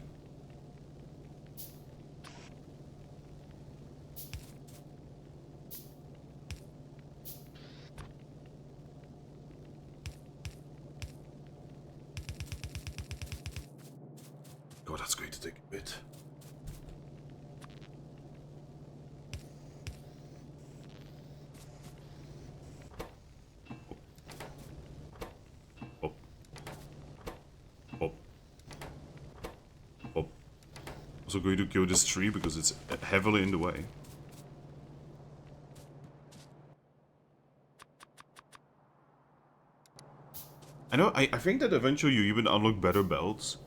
God, that's going to take a bit. also going to kill this tree because it's heavily in the way. I know, I think that eventually you even unlock better belts.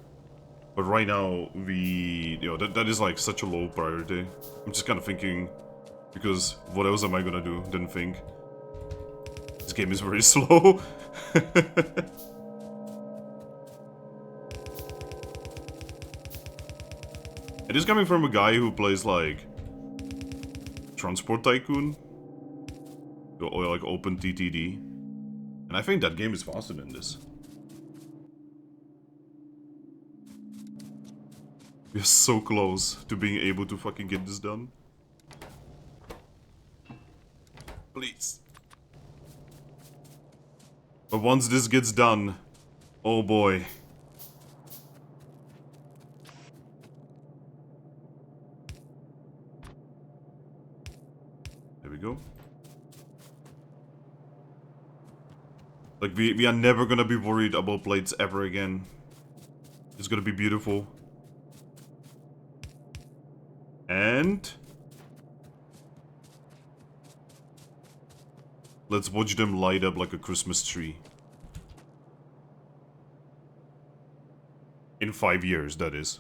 But right now, that is like such a low priority. I'm just kind of thinking, because what else am I gonna do than think? This game is very slow. It is coming from a guy who plays like Transport Tycoon, or like Open TTD, and I think that game is faster than this. We're so close to being able to fucking get this done. Please. But once this gets done, oh boy. There we go. Like, we are never gonna be worried about plates ever again. It's gonna be beautiful. And... let's watch them light up like a Christmas tree. In 5 years, that is.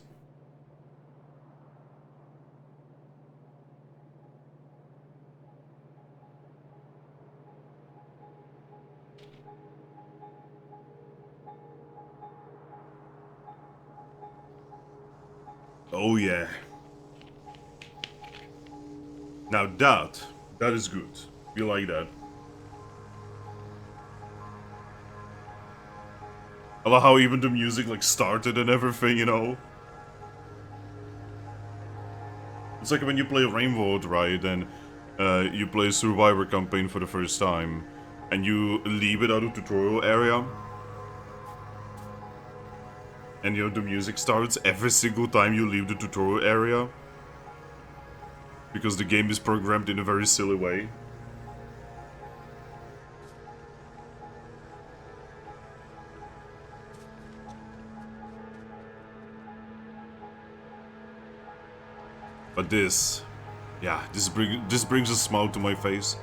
Oh yeah. Now that is good. We like that. I love how even the music like started and everything, you know? It's like when you play Rainbow, right, and you play Survivor campaign for the first time, and you leave it out of the tutorial area, and you know the music starts every single time you leave the tutorial area, because the game is programmed in a very silly way. But this, yeah, this brings a smile to my face.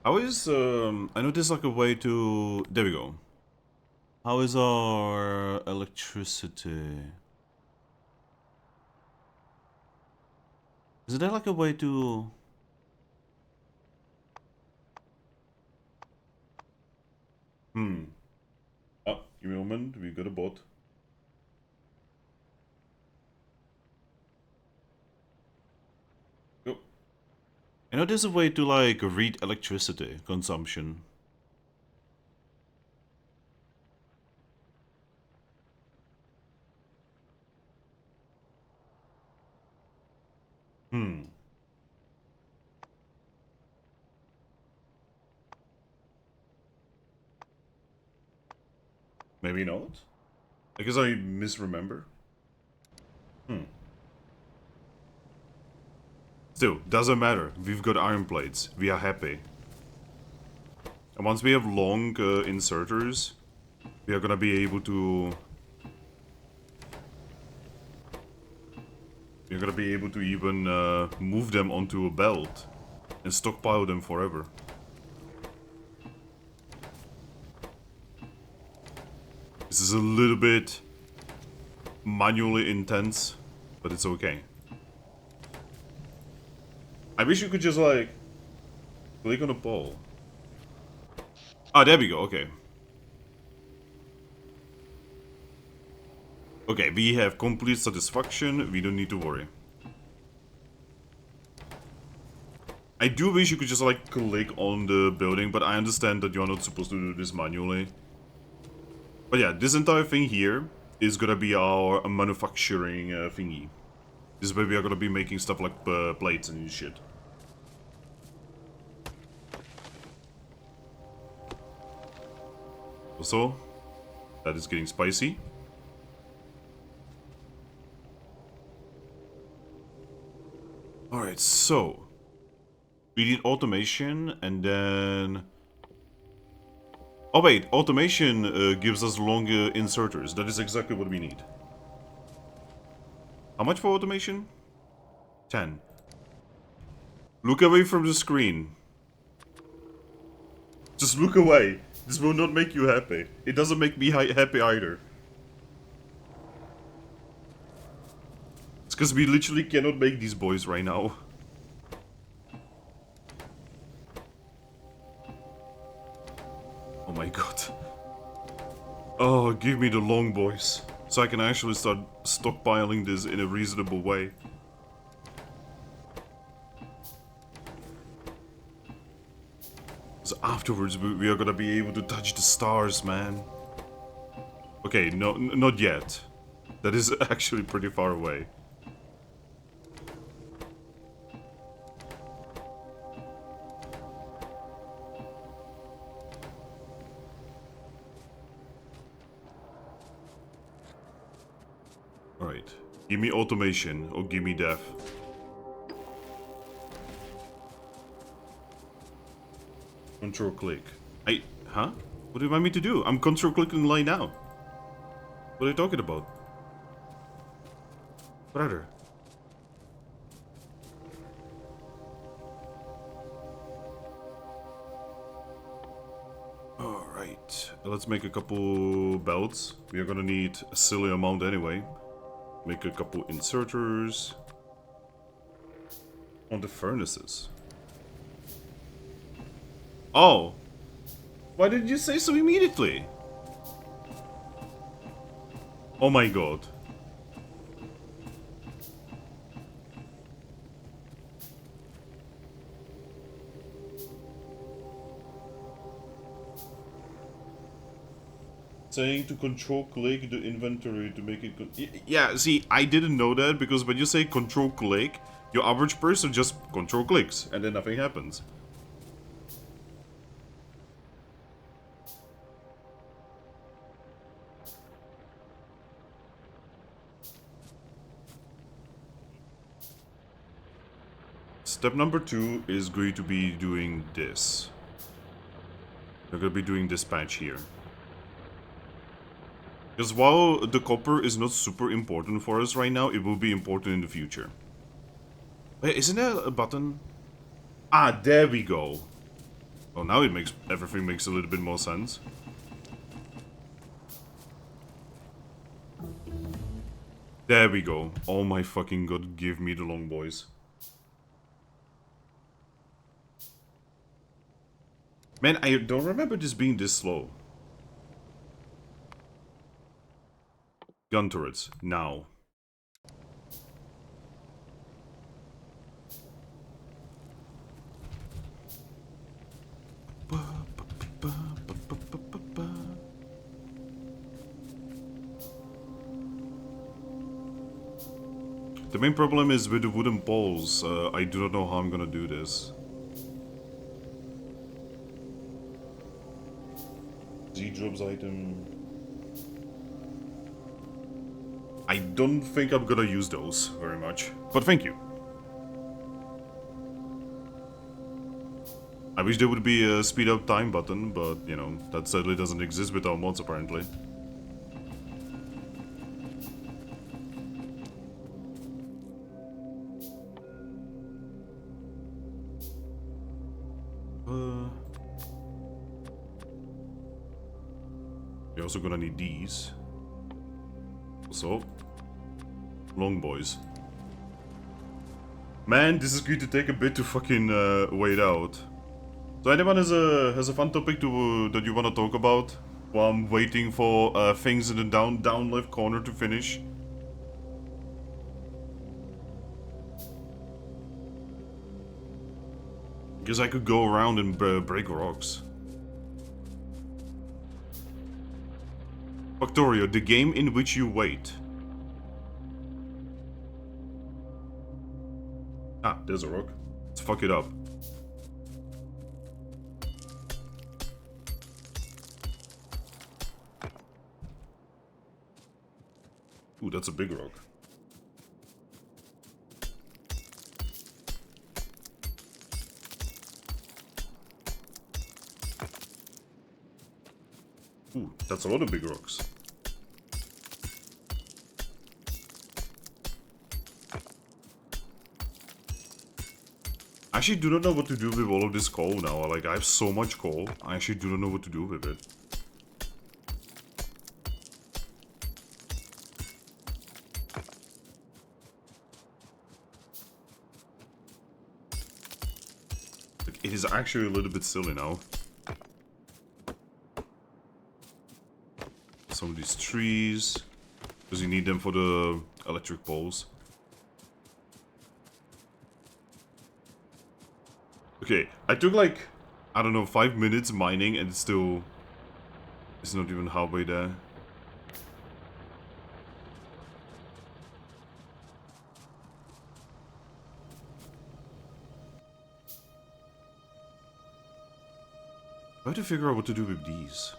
How is I know there's like a way to, there we go. How is our electricity? Is there like a way to... Ah, give me a moment, we got a bot. Go. I know there's a way to like read electricity consumption. Maybe not? I guess I misremember. Still, doesn't matter. We've got iron plates. We are happy. And once we have long inserters, we are gonna be able to... We're gonna be able to even move them onto a belt and stockpile them forever. This is a little bit manually intense, but it's okay. I wish you could just like click on a ball. Ah, there we go, okay. Okay, we have complete satisfaction, we don't need to worry. I do wish you could just like click on the building, but I understand that you're not supposed to do this manually. But yeah, this entire thing here is gonna be our manufacturing thingy. This is where we are gonna be making stuff like plates and shit. Also, that is getting spicy. Alright, so we need automation and then... Oh wait, automation gives us longer inserters. That is exactly what we need. How much for automation? 10. Look away from the screen. Just look away. This will not make you happy. It doesn't make me happy either. It's because we literally cannot make these boys right now. Oh my god. Oh, give me the long boys. So I can actually start stockpiling this in a reasonable way. So afterwards we are gonna be able to touch the stars, man. Okay, no, not yet. That is actually pretty far away. Alright. Give me automation or give me death. Control click. Huh? What do you want me to do? I'm control clicking right now. What are you talking about? Brother. Alright. Let's make a couple belts. We are gonna need a silly amount anyway. Make a couple inserters. On the furnaces. Oh! Why didn't you say so immediately? Oh my god. Saying to control click the inventory to make it... Yeah, see, I didn't know that because when you say control click, your average person just control clicks and then nothing happens. Step number 2 is going to be doing this. We're going to be doing dispatch here. Because while the copper is not super important for us right now, it will be important in the future. Wait, isn't there a button? Ah, there we go. Oh, now it makes everything makes a little bit more sense. There we go. Oh my fucking god, give me the long boys. Man, I don't remember this being this slow. Gun turrets, now. The main problem is with the wooden poles. I do not know how I'm gonna do this. Z-drops item. I don't think I'm gonna use those very much, but thank you. I wish there would be a speed up time button, but you know, that sadly doesn't exist with our mods apparently. We're also gonna need these. So, long boys. Man, this is going to take a bit to fucking wait out. So anyone has a fun topic to that you want to talk about while I'm waiting for things in the down left corner to finish? Guess I could go around and break rocks. Factorio, the game in which you wait. Ah, there's a rock. Let's fuck it up. Ooh, that's a big rock. Ooh, that's a lot of big rocks. I actually do not know what to do with all of this coal now. Like, I have so much coal. I actually do not know what to do with it. Like, it is actually a little bit silly now. Some of these trees. Because you need them for the electric poles. Okay, I took like, I don't know, 5 minutes mining and it's still... It's not even halfway there. I have to figure out what to do with these.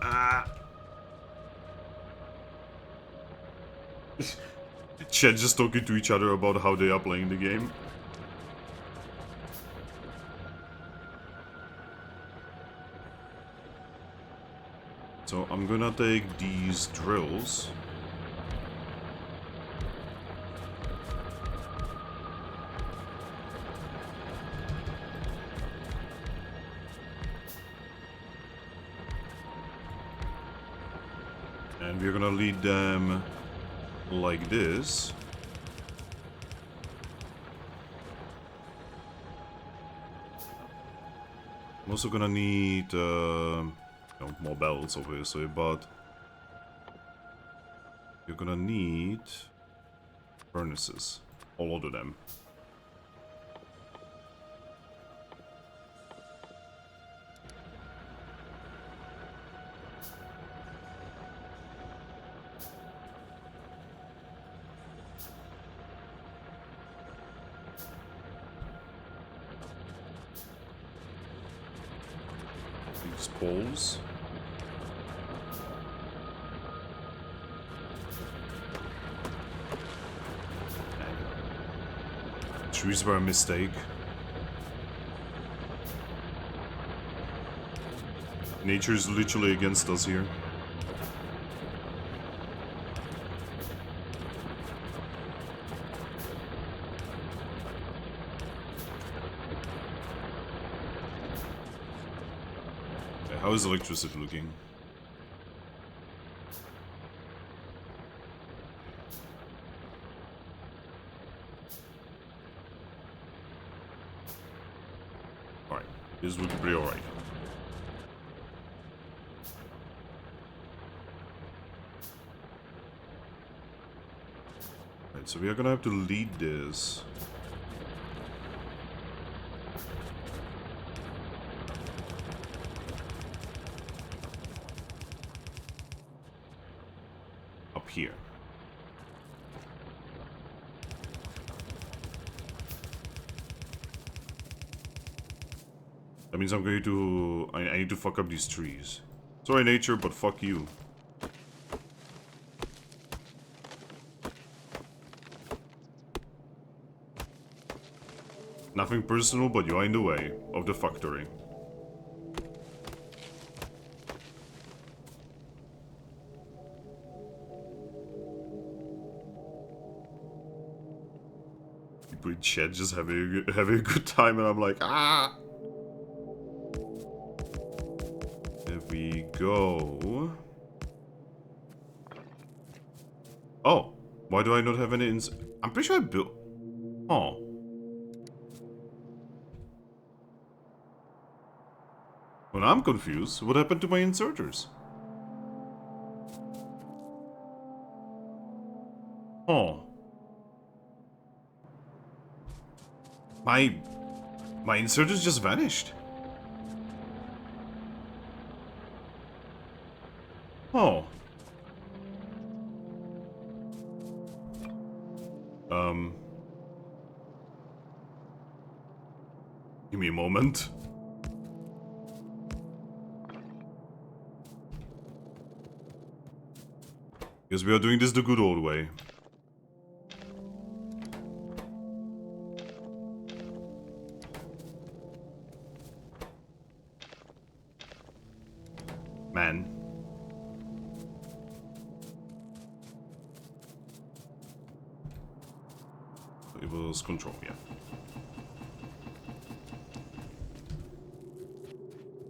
Ah! Chat just talking to each other about how they are playing the game. So I'm gonna take these drills. And we're gonna lead them like this. I'm also gonna need more belts, obviously, but you're gonna need furnaces, all of them. These poles. Trees were a mistake. Nature is literally against us here. Okay, how is electricity looking? Alright, this is looking pretty alright. Right, so we are gonna have to lead this. Up here. That means I'm going to... I need to fuck up these trees. Sorry, nature, but fuck you. Nothing personal, but you are in the way of the factory. People in chat just having a good time, and I'm like, ah! There we go. Oh, why do I not have any I'm pretty sure I built... Oh. Well, I'm confused. What happened to my inserters? Oh. My inserters just vanished. Give me a moment. Because we are doing this the good old way. Man. It was control, yeah.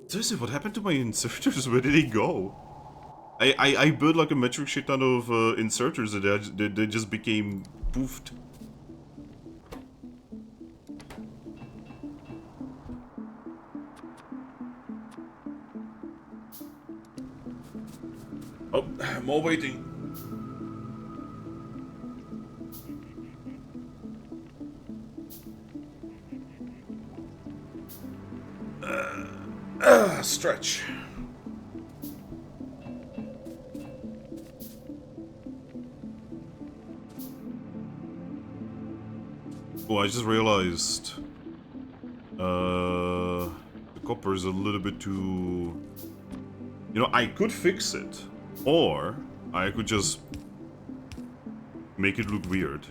Seriously, what happened to my inserters? Where did they go? I built like a metric shit ton of inserters and they just became poofed. Oh, more waiting. Stretch. Oh, I just realized the copper is a little bit too... You know, I could fix it, or I could just make it look weird.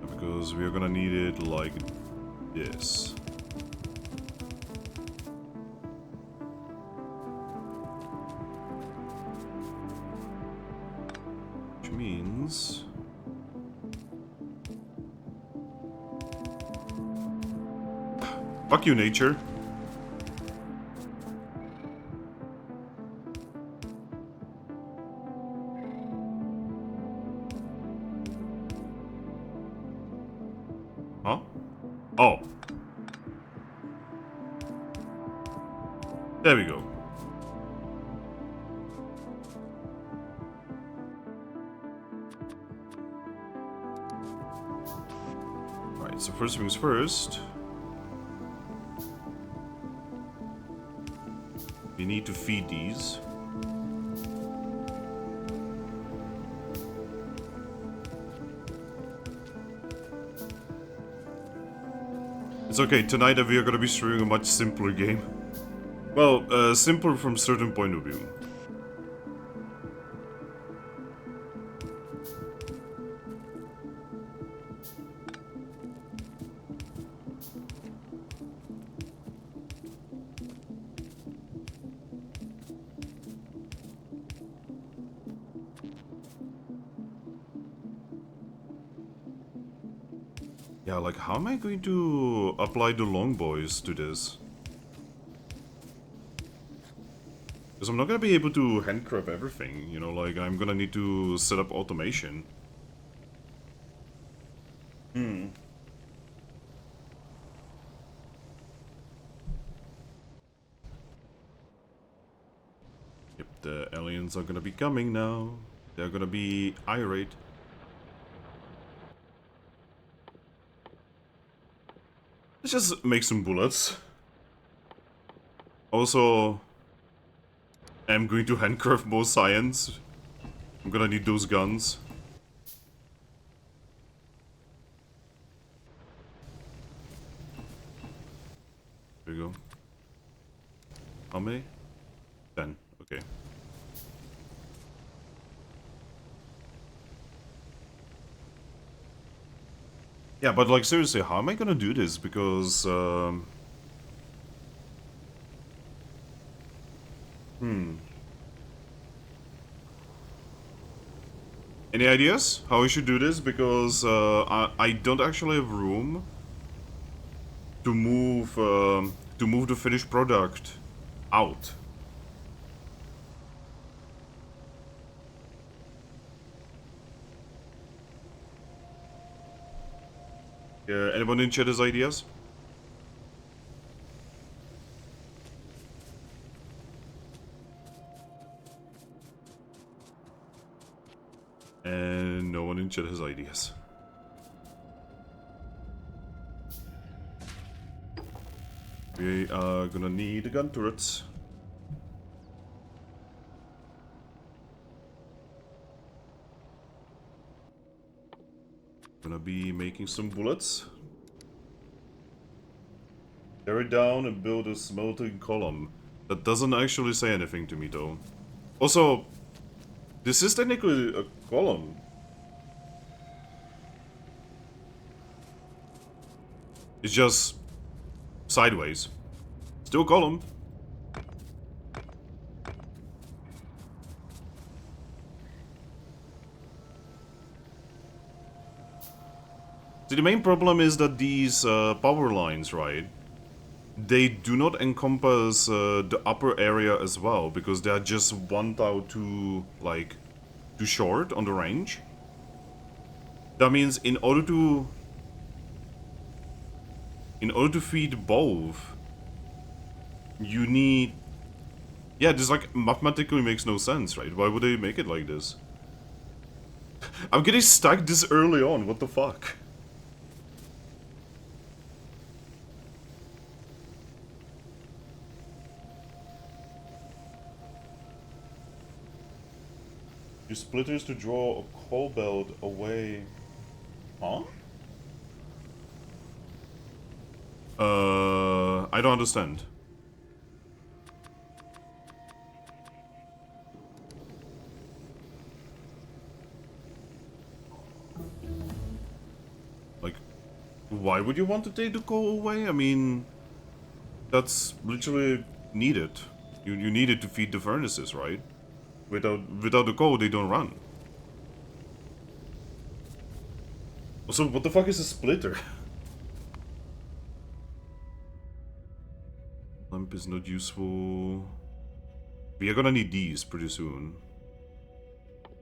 Because we are gonna need it like this. Which means... Fuck you, nature. Huh? Oh. There we go. Alright, so first things first. We need to feed these. It's okay, tonight we are gonna be streaming a much simpler game. Well, simpler from certain point of view. Yeah, like, how am I going to apply the long boys to this? Because I'm not gonna be able to handcraft everything, you know, like, I'm gonna need to set up automation. Yep, the aliens are gonna be coming now. They're gonna be irate. Let's just make some bullets. Also, I'm going to handcraft more science. I'm gonna need those guns. There we go. How many? 10. Okay. Yeah, but like seriously, how am I gonna do this? Because Any ideas how I should do this? Because I don't actually have room to move the finished product out. Anyone in chat has ideas? And no one in chat has ideas. We are gonna need gun turrets. Gonna be making some bullets. Tear it down and build a smelting column. That doesn't actually say anything to me though. Also, this is technically a column. It's just sideways. Still a column. See, the main problem is that these power lines, right? They do not encompass the upper area as well, because they are just one tile too, like, too short on the range. That means in order to feed both, you need... Yeah, this like mathematically makes no sense, right? Why would they make it like this? I'm getting stuck this early on, what the fuck? Use splitters to draw a coal belt away. Huh? I don't understand. Like, why would you want to take the coal away? I mean, that's literally needed. You need it to feed the furnaces, right? Without the coal, they don't run. Also, what the fuck is a splitter? Lamp is not useful. We are gonna need these pretty soon.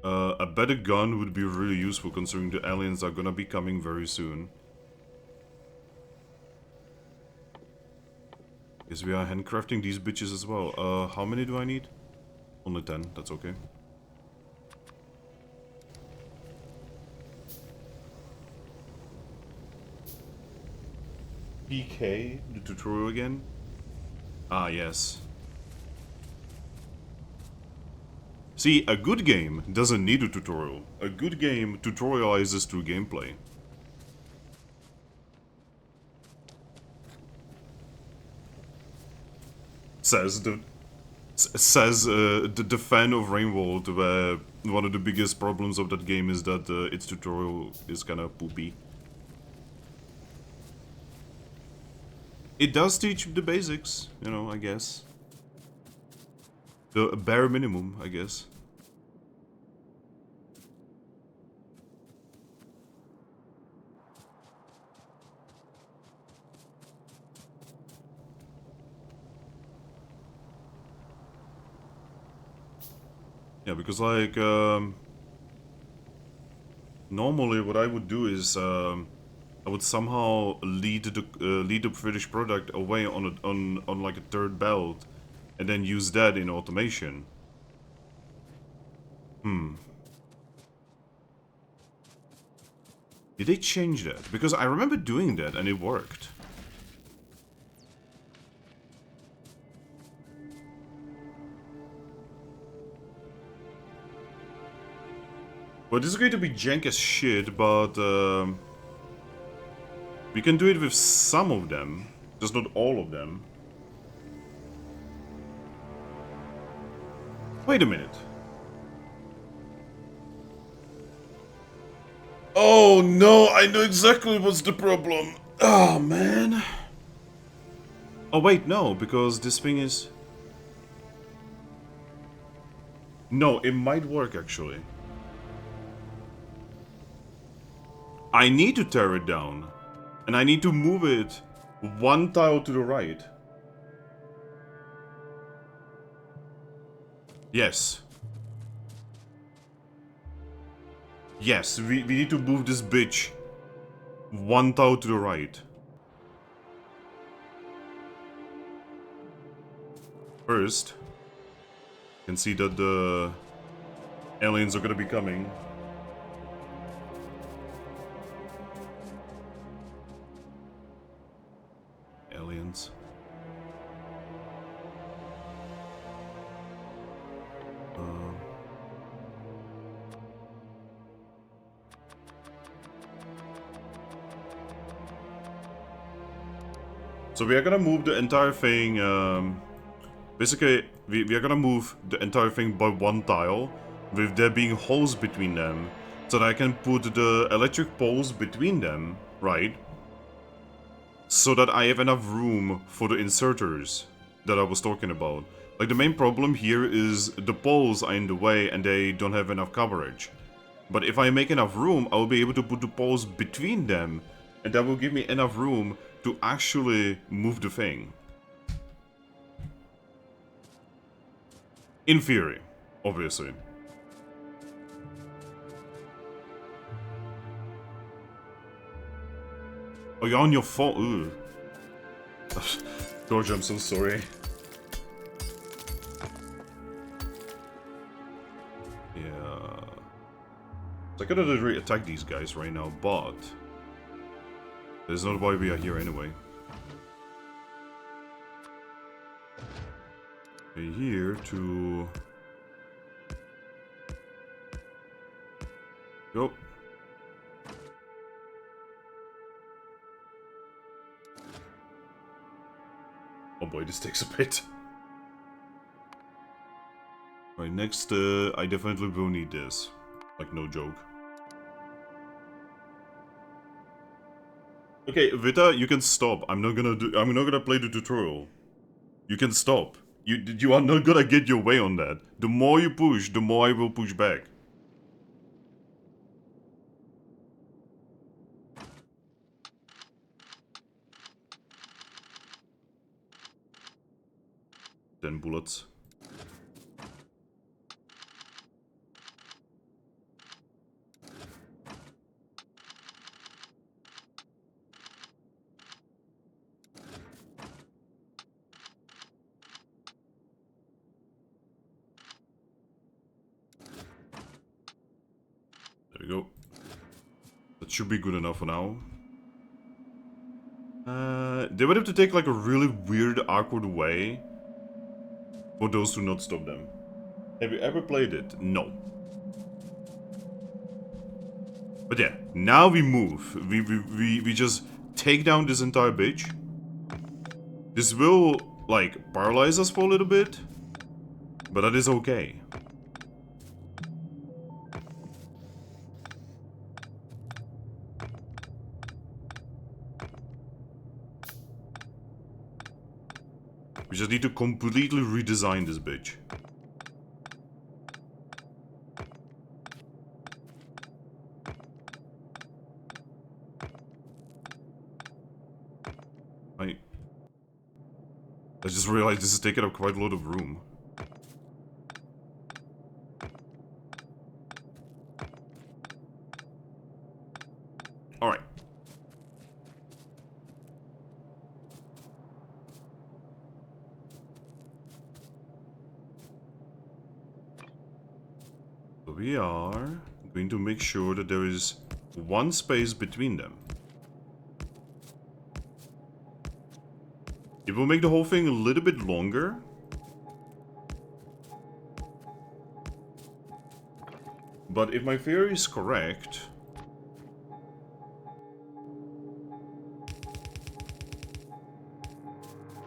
A better gun would be really useful considering the aliens are gonna be coming very soon. Guess we are handcrafting these bitches as well. How many do I need? Only 10, that's okay. PK, the tutorial again? Ah, yes. See, a good game doesn't need a tutorial. A good game tutorializes through gameplay. Says the fan of Rainworld, where one of the biggest problems of that game is that its tutorial is kind of poopy. It does teach the basics, you know, I guess. The bare minimum, I guess. Yeah, because like normally what I would do is I would somehow lead the finished product away on like a third belt, and then use that in automation. Did they change that? Because I remember doing that and it worked. Well, this is going to be jank as shit, but we can do it with some of them, just not all of them. Wait a minute. Oh no, I know exactly what's the problem. Oh man. Oh wait, no, because this thing is... No, it might work actually. I need to tear it down. And I need to move it one tile to the right. Yes. Yes, we need to move this bitch one tile to the right. First, you can see that the aliens are gonna be coming. Aliens. Um, 1, So we are gonna move the entire thing, basically, we are gonna move the entire thing by one tile, with there being holes between them, so that I can put the electric poles between them, right? So that I have enough room for the inserters that I was talking about. Like, the main problem here is the poles are in the way and they don't have enough coverage. But if I make enough room, I will be able to put the poles between them, and that will give me enough room to actually move the thing. In theory, obviously. Oh, you're on your phone? Ugh. George, I'm so sorry. Yeah. So I could really attack these guys right now, but there's not why we are here anyway. We're here to go. Oh boy, this takes a bit. Right, next, I definitely will need this. Like, no joke. Okay, Vita, you can stop. I'm not gonna play the tutorial. You can stop. You are not gonna get your way on that. The more you push, the more I will push back. Ten bullets. There we go. That should be good enough for now. They would have to take like a really weird, awkward way for those to not stop them. Have you ever played it? No. But yeah, now we move. We just take down this entire bitch. This will, like, paralyze us for a little bit, but that is okay. We just need to completely redesign this bitch. I just realized this is taking up quite a lot of room. Alright. So we are going to make sure that there is one space between them. It will make the whole thing a little bit longer. But if my theory is correct...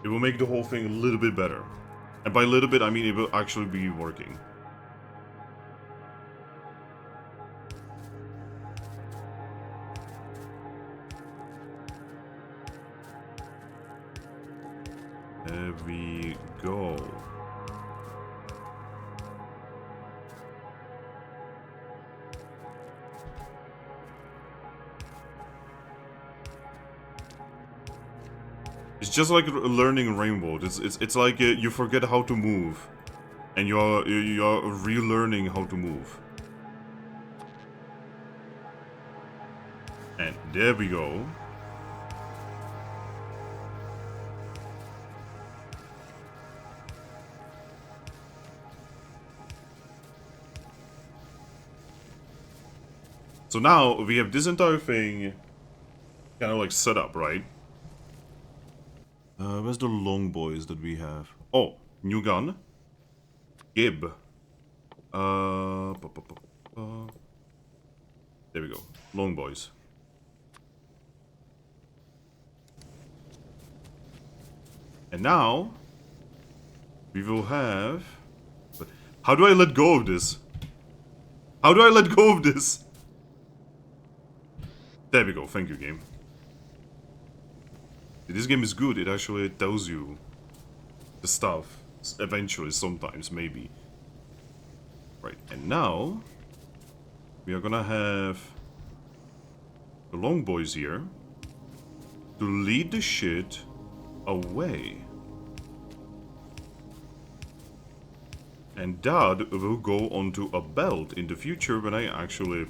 it will make the whole thing a little bit better. And by little bit, I mean it will actually be working. There we go. It's just like learning Rainbow. It's like you forget how to move, and you're relearning how to move. And there we go. So now we have this entire thing kind of like set up, right? Where's the long boys that we have? Oh, new gun. Gib. There we go. Long boys. And now we will have... But how do I let go of this? How do I let go of this? There we go. Thank you, game. This game is good. It actually tells you the stuff. Eventually, sometimes, maybe. Right, and now we are gonna have the long boys here to lead the shit away. And that will go onto a belt in the future when I actually,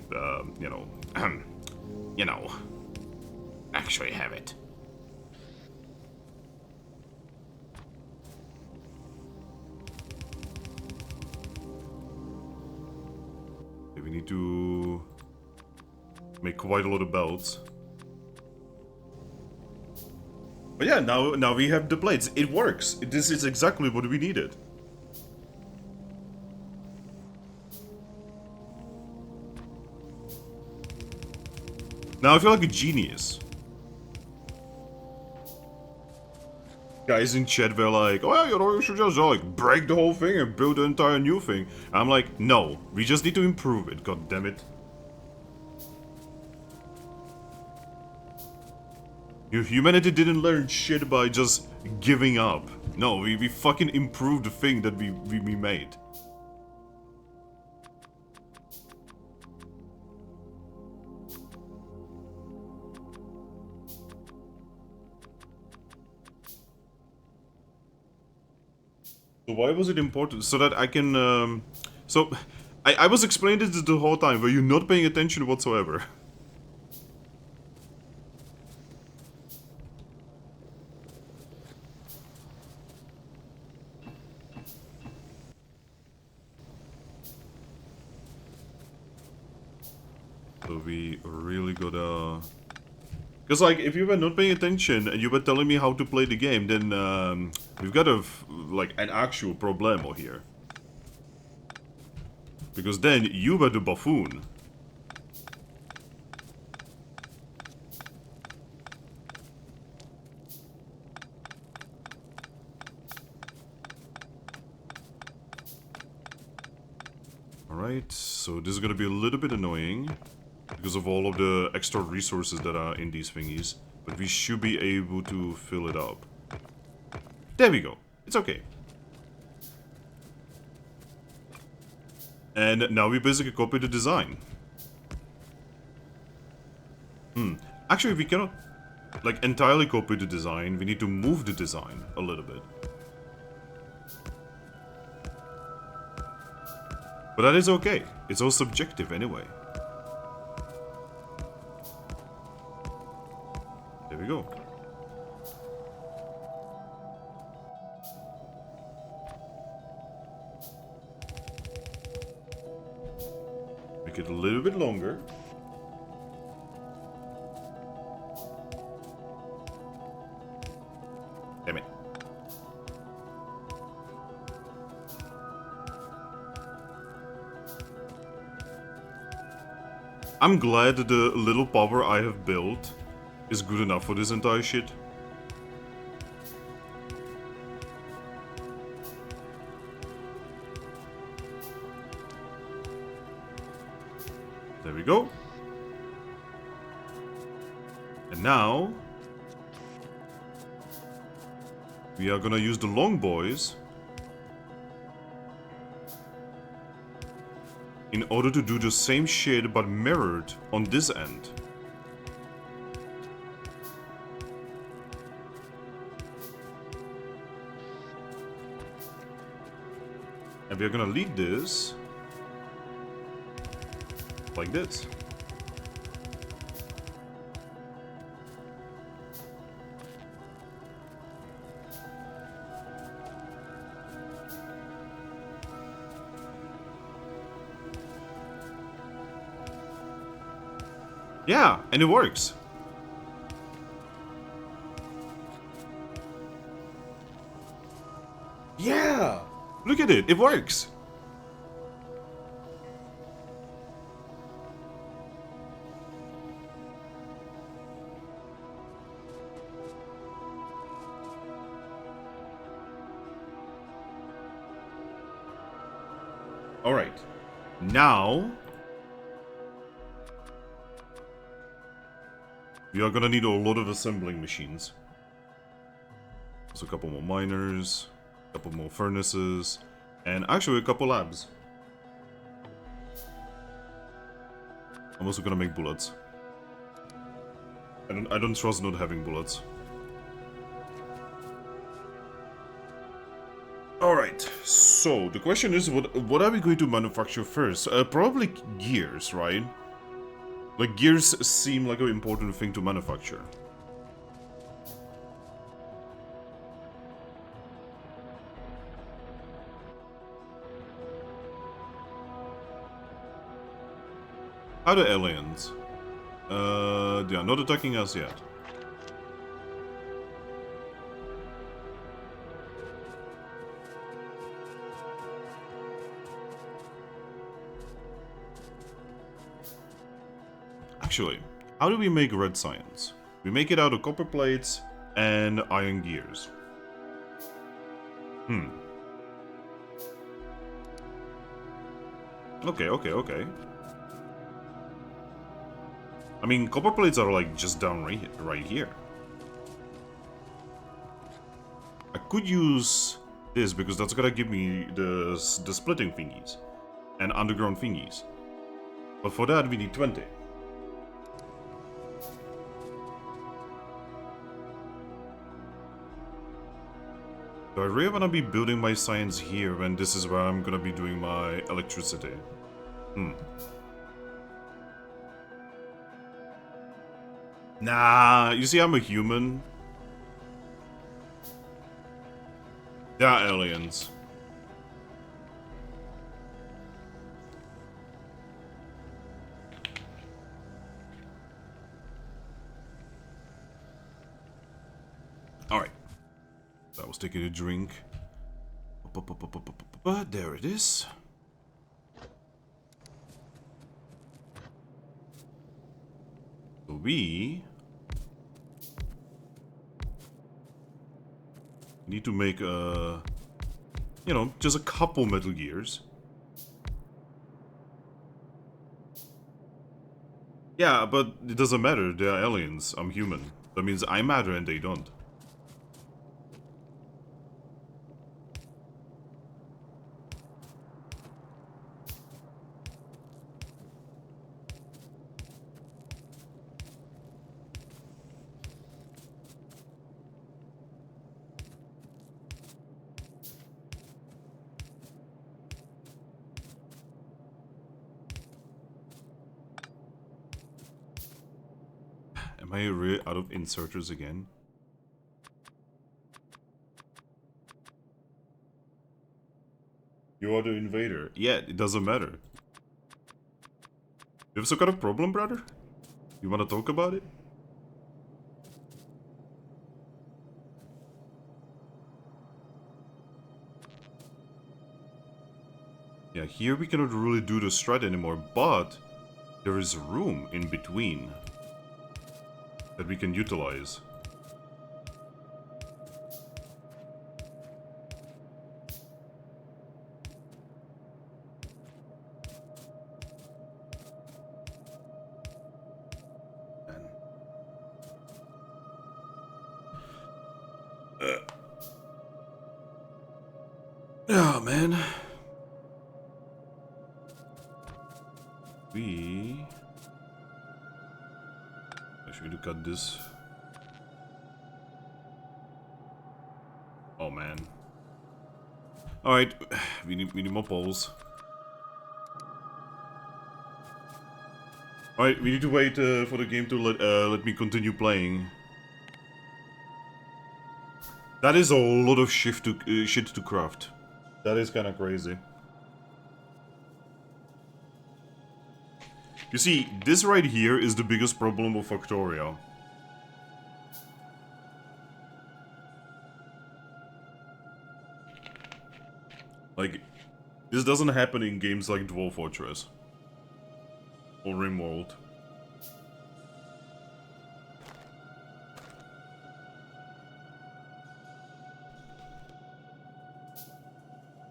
actually have it. Okay, we need to make quite a lot of belts. But yeah, now we have the plates. It works. This is exactly what we needed. Now I feel like a genius. Guys in chat were like, well, you should just like break the whole thing and build an entire new thing. I'm like, no, we just need to improve it, god damn it. Humanity didn't learn shit by just giving up. No, we fucking improved the thing that we made. So why was it important? So that I can, So, I was explaining this the whole time, were you not paying attention whatsoever? So we really gotta... Because, like, if you were not paying attention and you were telling me how to play the game, then, we've got like, an actual problemo here. Because then, you were the buffoon. Alright, so this is gonna be a little bit annoying. Because of all of the extra resources that are in these thingies. But we should be able to fill it up. There we go. It's okay. And now we basically copy the design. Actually, we cannot, like, entirely copy the design. We need to move the design a little bit. But that is okay. It's all subjective anyway. There we go. Make it a little bit longer. Damn it. I'm glad that the little power I have built is good enough for this entire shit. There we go. And now we are gonna use the long boys in order to do the same shit but mirrored on this end. And we're gonna lead this like this. Yeah, and it works. Yeah! Look at it, it works! Alright. Now... we are gonna need a lot of assembling machines. So a couple more miners, a couple more furnaces, and actually a couple labs. I'm also gonna make bullets. I don't trust not having bullets. Alright, so the question is, what are we going to manufacture first? Probably gears, right? Like, gears seem like an important thing to manufacture. How are the aliens? They are not attacking us yet. Actually, how do we make red science? We make it out of copper plates and iron gears. Okay. I mean, copper plates are like just down right here. I could use this because that's gonna give me the splitting thingies and underground thingies. But for that we need 20. Do I really wanna be building my science here when this is where I'm gonna be doing my electricity? Nah, you see, I'm a human. They are aliens. Alright. I was taking a drink. There it is. We need to make a, you know, just a couple Metal Gears. Yeah, but it doesn't matter. They're aliens. I'm human. That means I matter and they don't. Am I really out of inserters again? You are the invader. Yeah, it doesn't matter. You have some kind of problem, brother? You want to talk about it? Yeah, here we cannot really do the strut anymore, but there is room in between that we can utilize. Oh, man. We actually need to cut this. Oh, man. Alright, we need more poles. Alright, we need to wait for the game to let me continue playing. That is a lot of shit to craft. That is kind of crazy. You see, this right here is the biggest problem with Factorio. Like, this doesn't happen in games like Dwarf Fortress or RimWorld.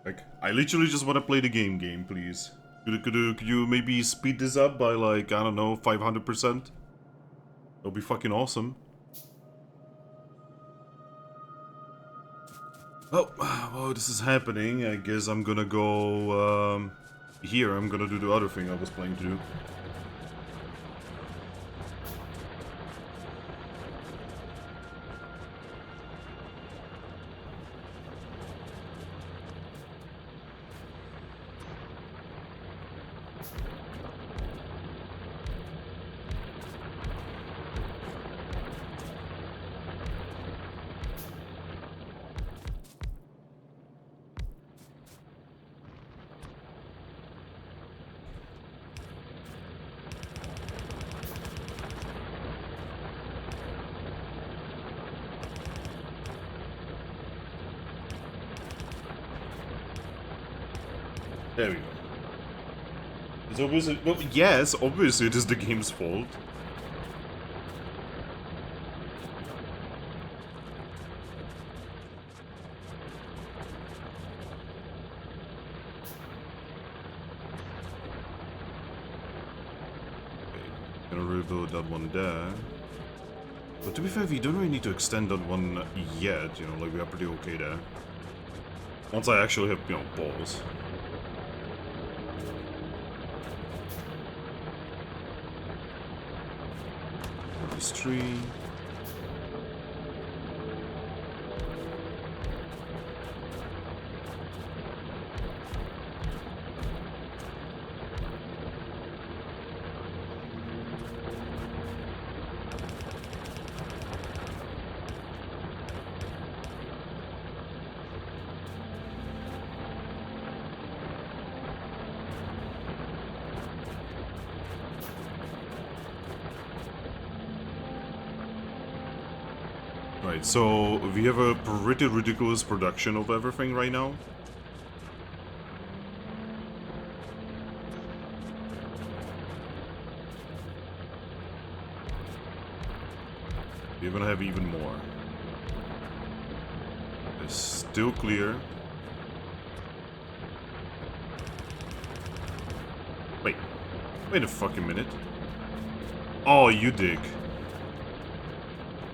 Like, I literally just want to play the game, please. Could you maybe speed this up by like, I don't know, 500%? That'll be fucking awesome. Oh, well, this is happening. I guess I'm gonna go here. I'm gonna do the other thing I was planning to do. There we go. It's obviously... Well, yes, obviously it is the game's fault. Okay, gonna rebuild that one there. But to be fair, we don't really need to extend that one yet, you know, like we are pretty okay there. Once I actually have, you know, balls. This tree. Right, so we have a pretty ridiculous production of everything right now. We're gonna have even more. It's still clear. Wait a fucking minute. Oh, you dig.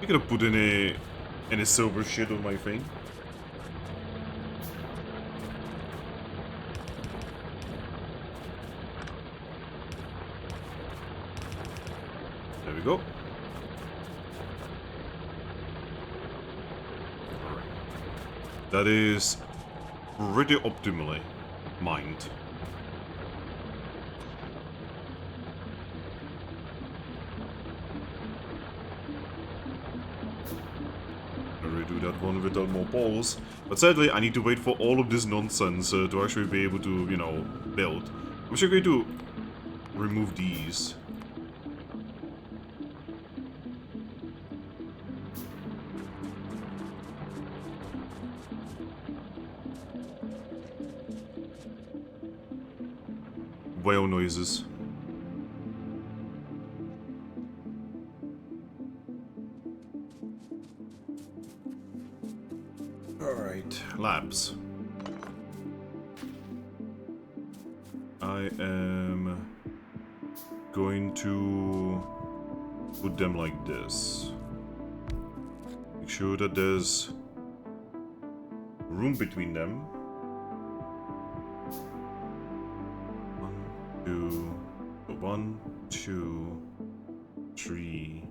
You could have put any silver shit on my thing. There we go. Alright. That is pretty optimally mined. Do that one without more balls. But sadly, I need to wait for all of this nonsense to actually be able to, you know, build. I'm actually going to remove these. Whale noises. Alright, labs. I am going to put them like this. Make sure that there's room between them. 1, 2, 3.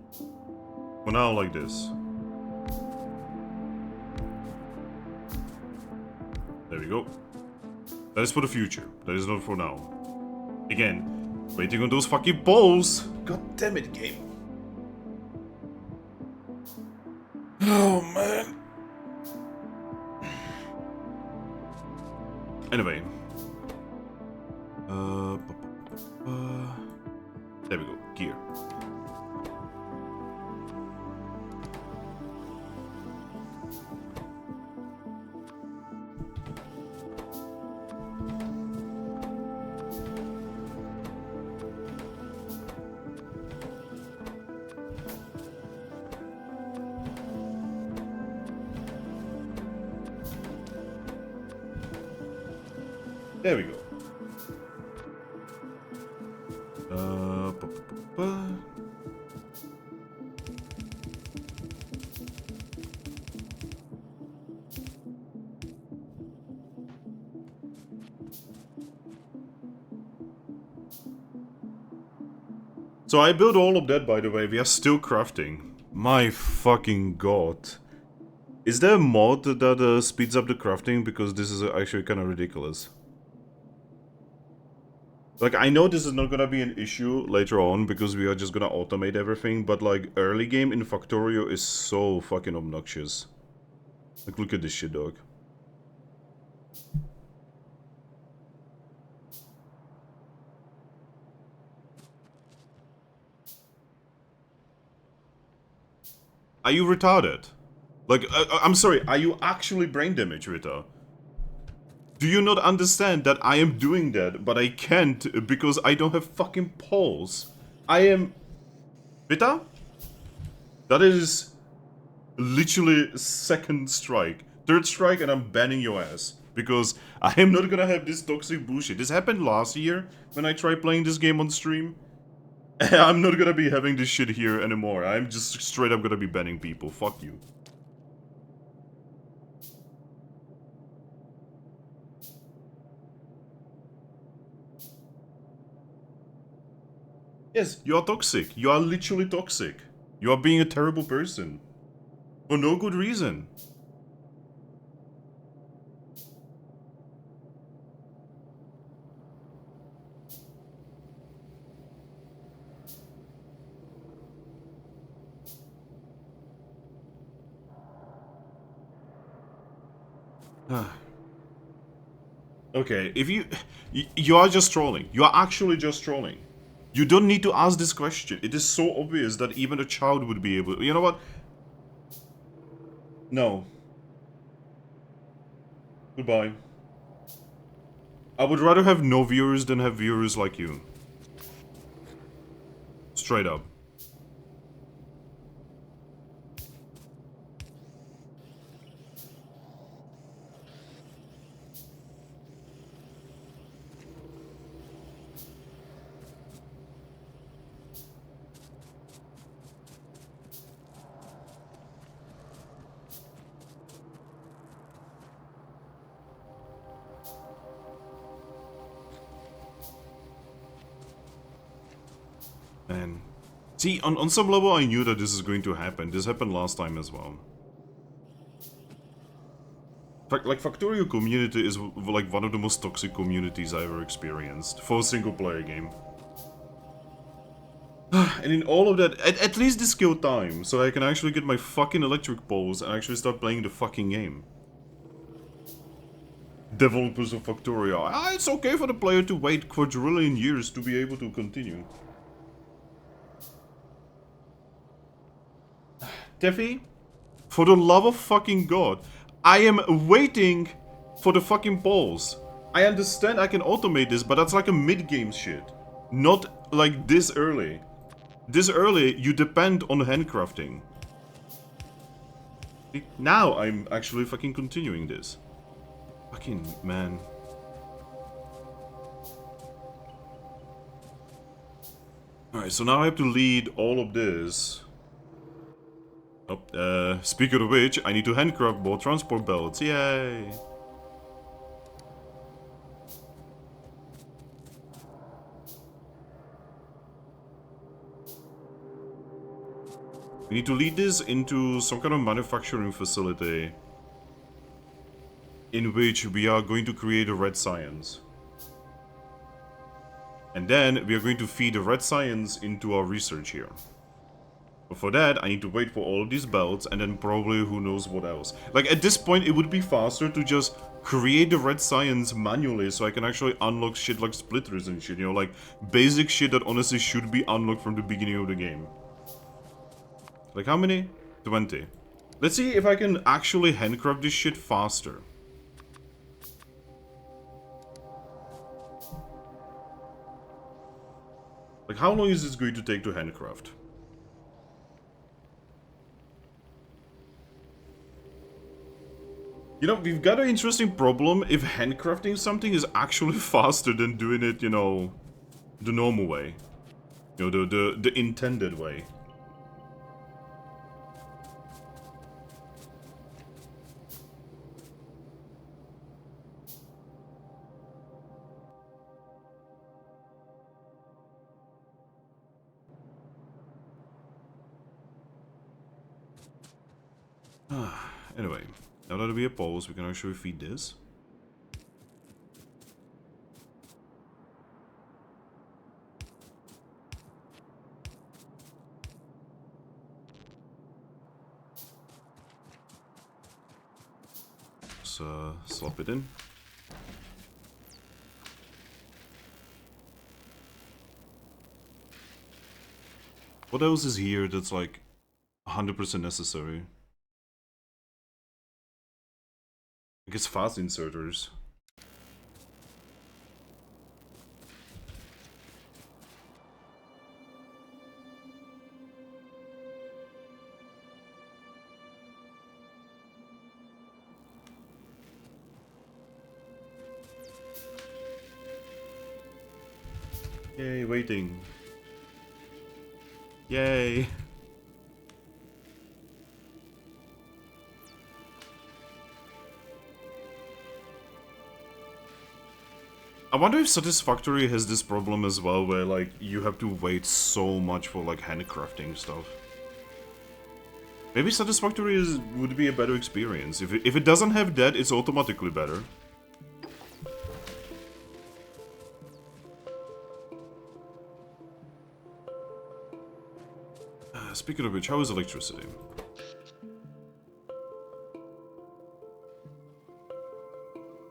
For now, like this. There we go. That is for the future. That is not for now. Again, waiting on those fucking balls. God damn it, game. Oh, man. Anyway. There we go. Gear. There we go. Pa, pa, pa, pa. So I built all of that, by the way. We are still crafting. My fucking god. Is there a mod that speeds up the crafting? Because this is actually kind of ridiculous. Like, I know this is not gonna be an issue later on because we are just gonna automate everything, but like, early game in Factorio is so fucking obnoxious. Like, look at this shit, dog. Are you retarded? Like, I'm sorry, are you actually brain damaged, Rita? Do you not understand that I am doing that, but I can't because I don't have fucking balls? I am... Rita? That is literally second strike. Third strike and I'm banning your ass. Because I am not gonna have this toxic bullshit. This happened last year when I tried playing this game on stream. I'm not gonna be having this shit here anymore. I'm just straight up gonna be banning people. Fuck you. Yes, you are toxic. You are literally toxic. You are being a terrible person. For no good reason. Okay, if you are just trolling. You are actually just trolling. You don't need to ask this question. It is so obvious that even a child would be able... You know what? No. Goodbye. I would rather have no viewers than have viewers like you. Straight up. Man. See, on some level I knew that this is going to happen. This happened last time as well. Like, Factorio community is like one of the most toxic communities I ever experienced for a single player game. And in all of that, at least this killed time, so I can actually get my fucking electric poles and actually start playing the fucking game. Developers of Factorio. Ah, it's okay for the player to wait quadrillion years to be able to continue. Teffy, for the love of fucking god, I am waiting for the fucking balls. I understand I can automate this, but that's like a mid-game shit. Not like this early. This early, you depend on handcrafting. Now I'm actually fucking continuing this. Fucking man. Alright, so now I have to lead all of this. Oh, speaking of which, I need to handcraft more transport belts. Yay! We need to lead this into some kind of manufacturing facility in which we are going to create a red science. And then we are going to feed the red science into our research here. But for that, I need to wait for all of these belts and then probably who knows what else. Like, at this point, it would be faster to just create the red science manually so I can actually unlock shit like splitters and shit, you know, like basic shit that honestly should be unlocked from the beginning of the game. Like, how many? 20. Let's see if I can actually handcraft this shit faster. Like, how long is this going to take to handcraft? You know, we've got an interesting problem if handcrafting something is actually faster than doing it, you know, the normal way. You know, the intended way. Anyway, now that we have poles, we can actually feed this. Let's slop it in. What else is here that's like 100% necessary? I guess fast inserters. Yay, waiting. Yay. I wonder if Satisfactory has this problem as well, where like you have to wait so much for like handcrafting stuff. Maybe Satisfactory would be a better experience. If it doesn't have that, it's automatically better. Speaking of which, how is electricity?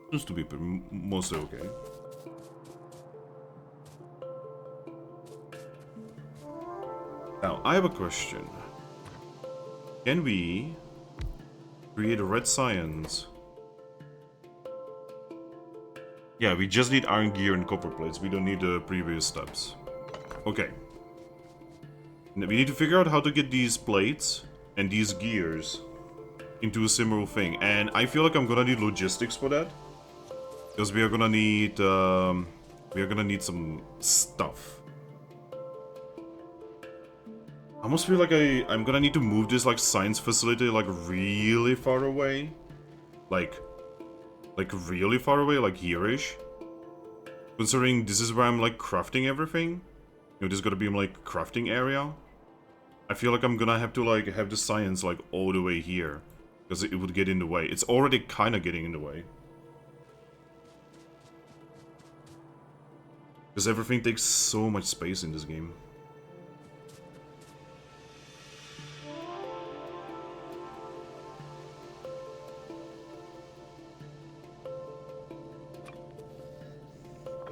Seems to be mostly okay. Now, I have a question. Can we create a red science? Yeah, we just need iron gear and copper plates. We don't need the previous steps. Okay. Now, we need to figure out how to get these plates and these gears into a similar thing. And I feel like I'm gonna need logistics for that. Because we are gonna need some stuff. I almost feel like I'm gonna need to move this like science facility like really far away. Like really far away, like here-ish. Considering this is where I'm like crafting everything. You know, this is gonna be my like crafting area. I feel like I'm gonna have to like have the science like all the way here. Because it would get in the way. It's already kinda getting in the way. Because everything takes so much space in this game.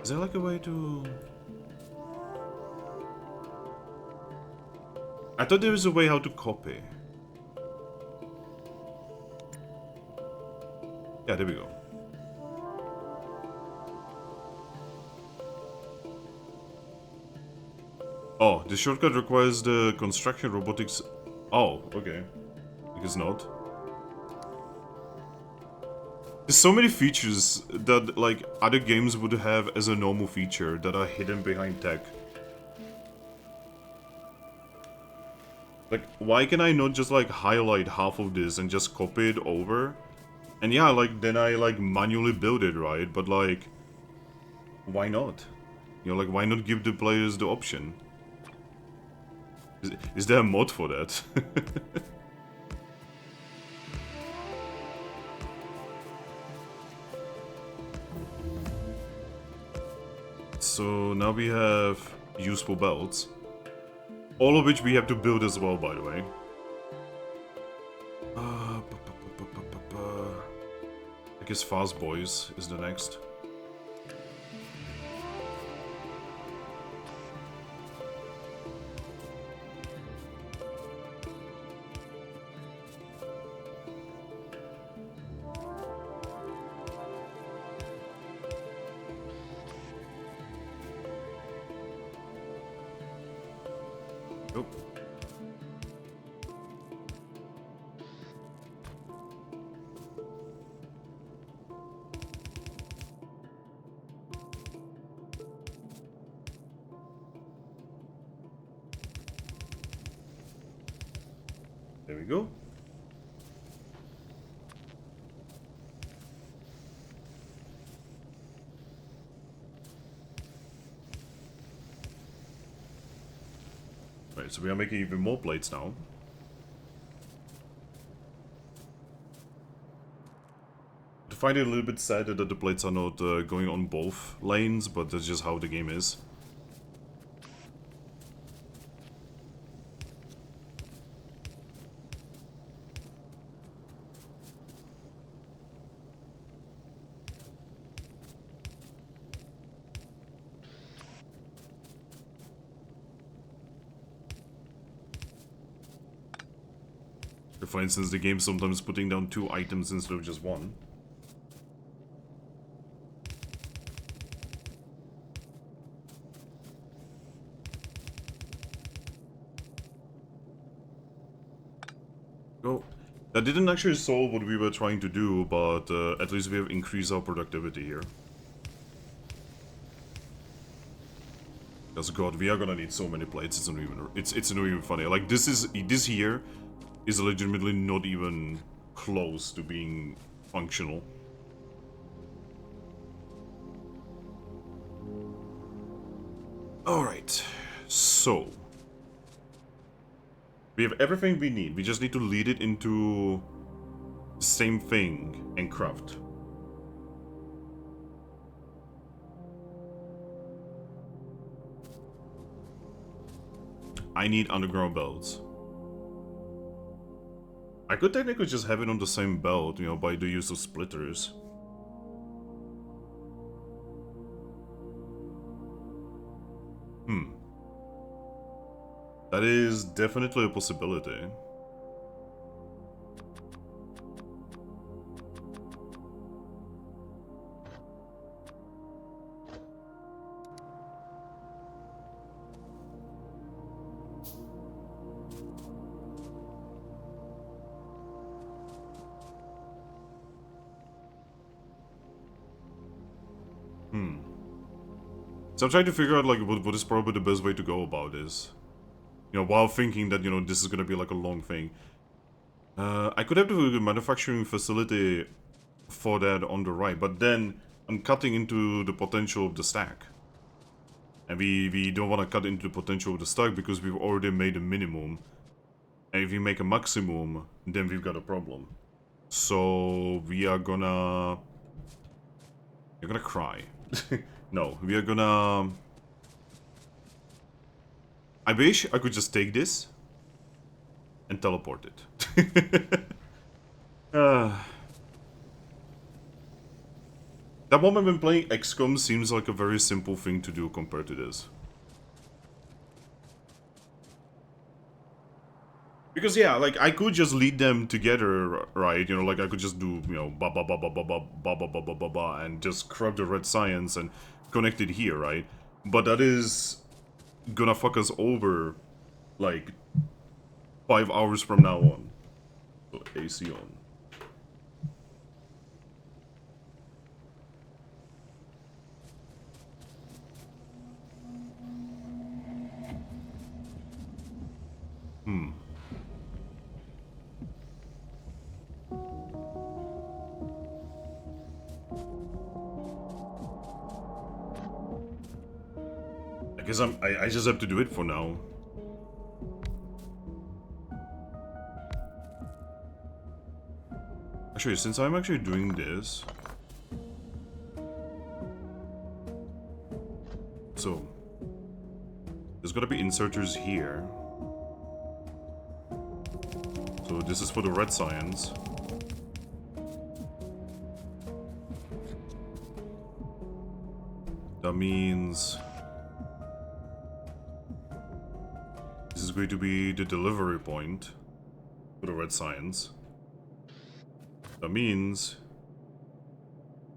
Is there like a way to... I thought there was a way how to copy. Yeah, there we go. Oh, the shortcut requires the construction robotics... Oh, okay. I guess not. There's so many features that, like, other games would have as a normal feature that are hidden behind tech. Like, why can I not just, like, highlight half of this and just copy it over? And yeah, like, then I, like, manually build it, right? But, like, why not? You know, like, why not give the players the option? Is there a mod for that? So now we have useful belts. All of which we have to build as well, by the way. I guess Fast Boys is the next. Nope. There we go. Right, so we are making even more plates now. I find it a little bit sad that the plates are not going on both lanes, but that's just how the game is. For instance, the game sometimes putting down 2 items instead of just 1. Well, that didn't actually solve what we were trying to do, but at least we have increased our productivity here. Because God, we are gonna need so many plates. It's not even. It's not even funny. Like this here is legitimately not even close to being functional. All right, so we have everything we need. We just need to lead it into the same thing and craft. I need underground belts. I could technically just have it on the same belt, you know, by the use of splitters. That is definitely a possibility. So I'm trying to figure out, like, what is probably the best way to go about this. You know, while thinking that, you know, this is gonna be, like, a long thing. I could have the manufacturing facility for that on the right, but then I'm cutting into the potential of the stack. And we don't want to cut into the potential of the stack because we've already made a minimum. And if we make a maximum, then we've got a problem. So we are gonna... You're gonna cry. No, we are gonna... I wish I could just take this and teleport it. That moment when playing XCOM seems like a very simple thing to do compared to this. Because yeah, like I could just lead them together, right? You know, like I could just do, you know, ba ba ba ba ba ba ba ba ba ba ba ba and just grab the red science and connect it here, right? But that is gonna fuck us over like 5 hours from now on. So AC on. I guess I just have to do it for now. Actually, since I'm actually doing this... So... There's gotta be inserters here. So this is for the red science. That means... This is going to be the delivery point for the red science. That means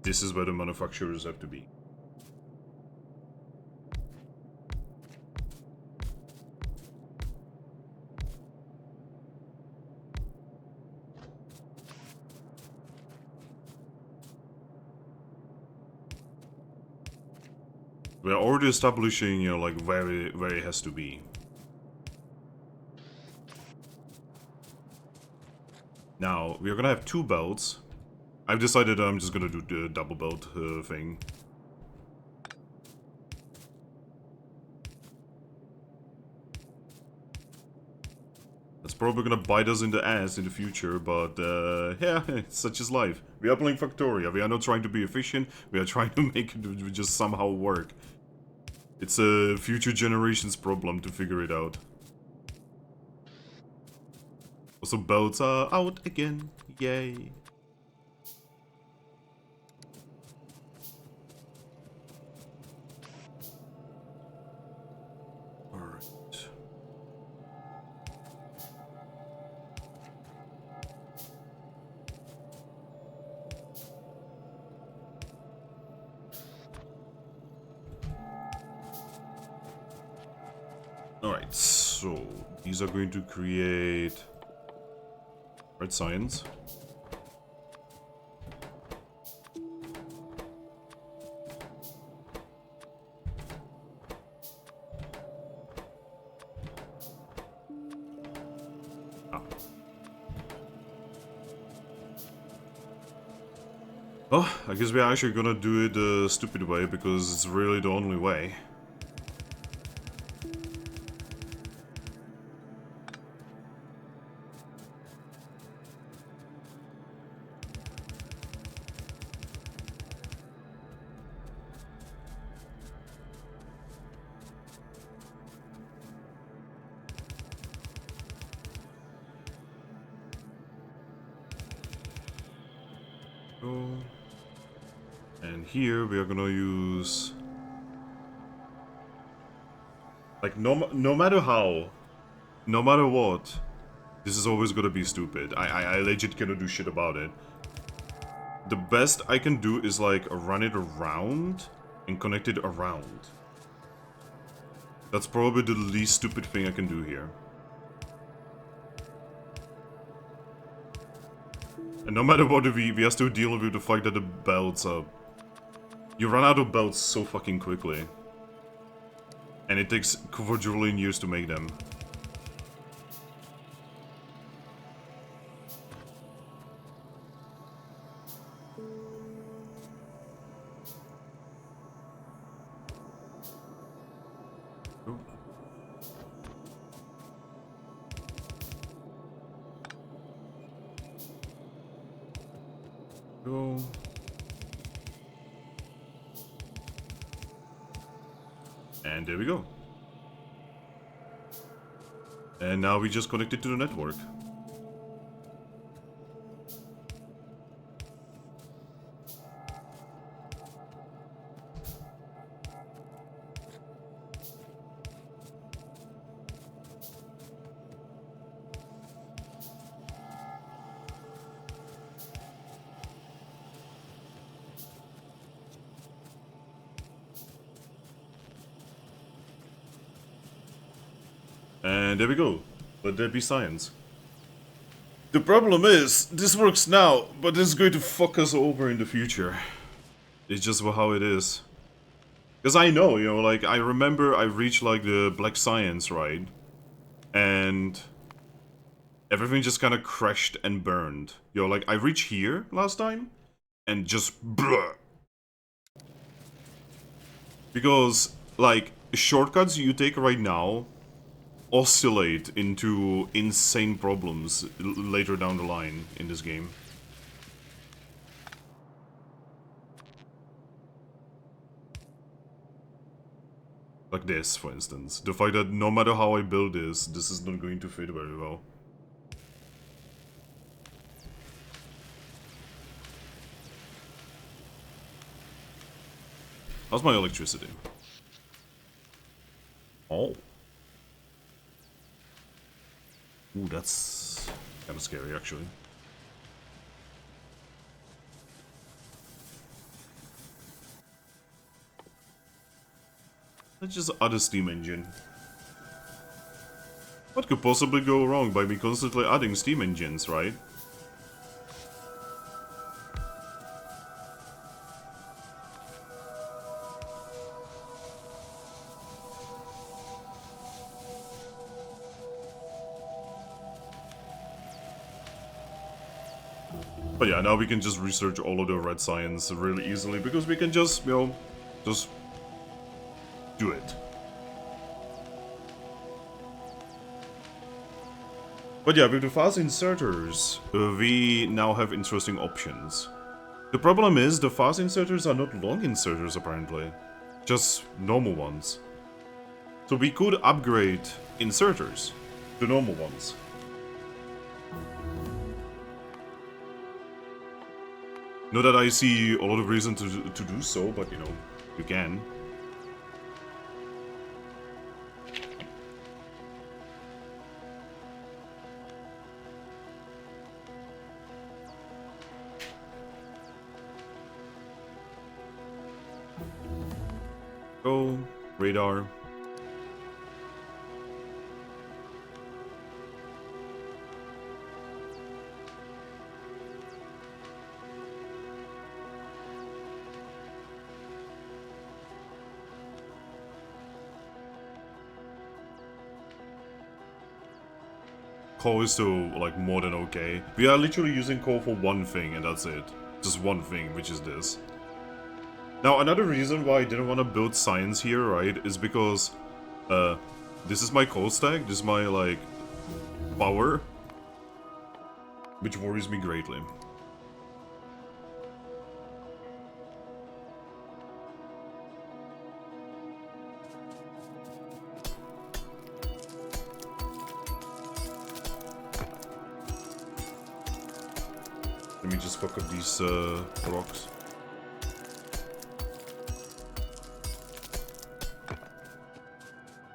this is where the manufacturers have to be. We're already establishing, you know, like where it has to be. Now, we're gonna have 2 belts. I've decided I'm just gonna do the double belt thing. That's probably gonna bite us in the ass in the future, but yeah, such is life. We are playing Factorio. We are not trying to be efficient. We are trying to make it just somehow work. It's a future generation's problem to figure it out. Also, belts are out again. Yay. Alright. Alright, so these are going to create art science. Oh, I guess we're actually gonna do it the stupid way because it's really the only way. And here we are gonna use... Like, no matter how, no matter what, this is always gonna be stupid. I legit cannot do shit about it. The best I can do is, like, run it around and connect it around. That's probably the least stupid thing I can do here. And no matter what, we are still dealing with the fact that the belts are... You run out of belts so fucking quickly. And it takes quadrillion years to make them. Oh. Go. And there we go. And now we just connect it to the network. And there we go. Let there be science. The problem is, this works now, but this is going to fuck us over in the future. It's just how it is. Because I know, you know, like, I remember I reached, like, the black science, right? And everything just kind of crashed and burned. You know, like, I reached here last time, and just bruh. Because, like, shortcuts you take right now oscillate into insane problems later down the line in this game. Like this, for instance. The fact that no matter how I build this, this is not going to fit very well. How's my electricity? Oh. Ooh, that's kind of scary, actually. Let's just add a steam engine. What could possibly go wrong by me constantly adding steam engines, right? But yeah, now we can just research all of the red science really easily because we can just, you know, just do it. But yeah, with the fast inserters, we now have interesting options. The problem is the fast inserters are not long inserters apparently, just normal ones. So we could upgrade inserters, the normal ones. Not that I see a lot of reason to do so, but you know, you can. Go, radar. Core is still, like, more than okay. We are literally using core for one thing, and that's it. Just one thing, which is this. Now, another reason why I didn't want to build science here, right, is because, this is my core stack, this is my, like, power, which worries me greatly. Let me just fuck up these rocks.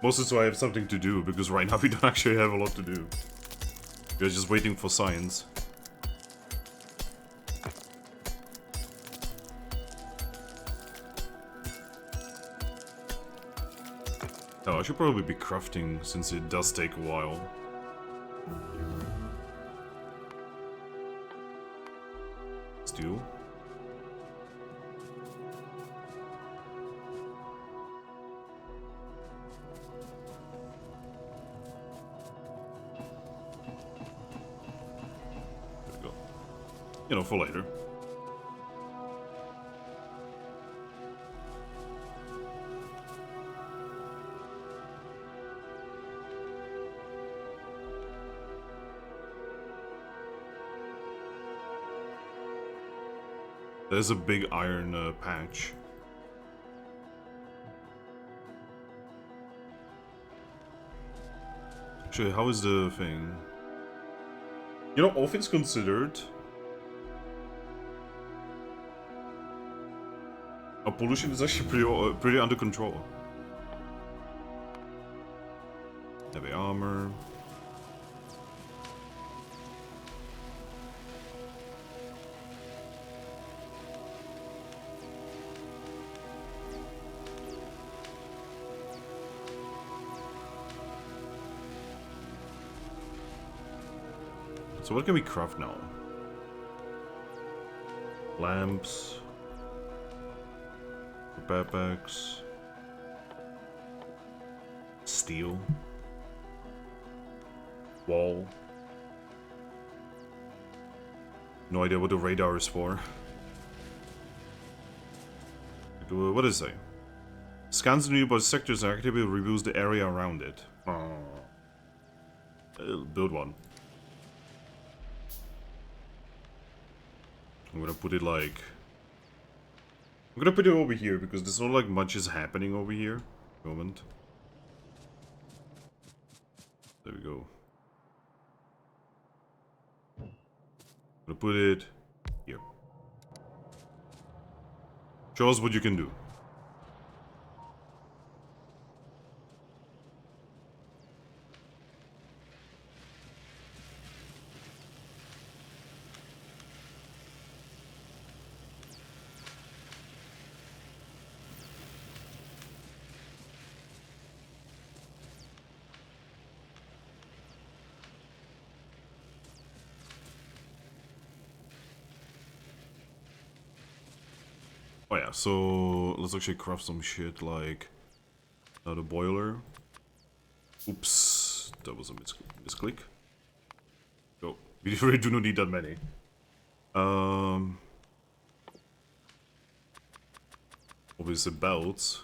Mostly so I have something to do, because right now we don't actually have a lot to do. We're just waiting for science. Oh, I should probably be crafting, since it does take a while. Steel. There we go. You know, for later. There's a big iron patch. Actually, how is the thing? You know, all things considered, our pollution is actually pretty under control. Heavy armor. So what can we craft now? Lamps. Backpacks. Steel. Wall. No idea what the radar is for. What does it say? Scans the nearby sectors and actively reviews the area around it. Oh. Build one. I'm gonna put it like... I'm gonna put it over here because there's not like much is happening over here. Moment. There we go. I'm gonna put it here. Show us what you can do. Oh yeah, so let's actually craft some shit like the boiler. Oops, that was a misclick. Oh, we really do not need that many. Um, obviously belts.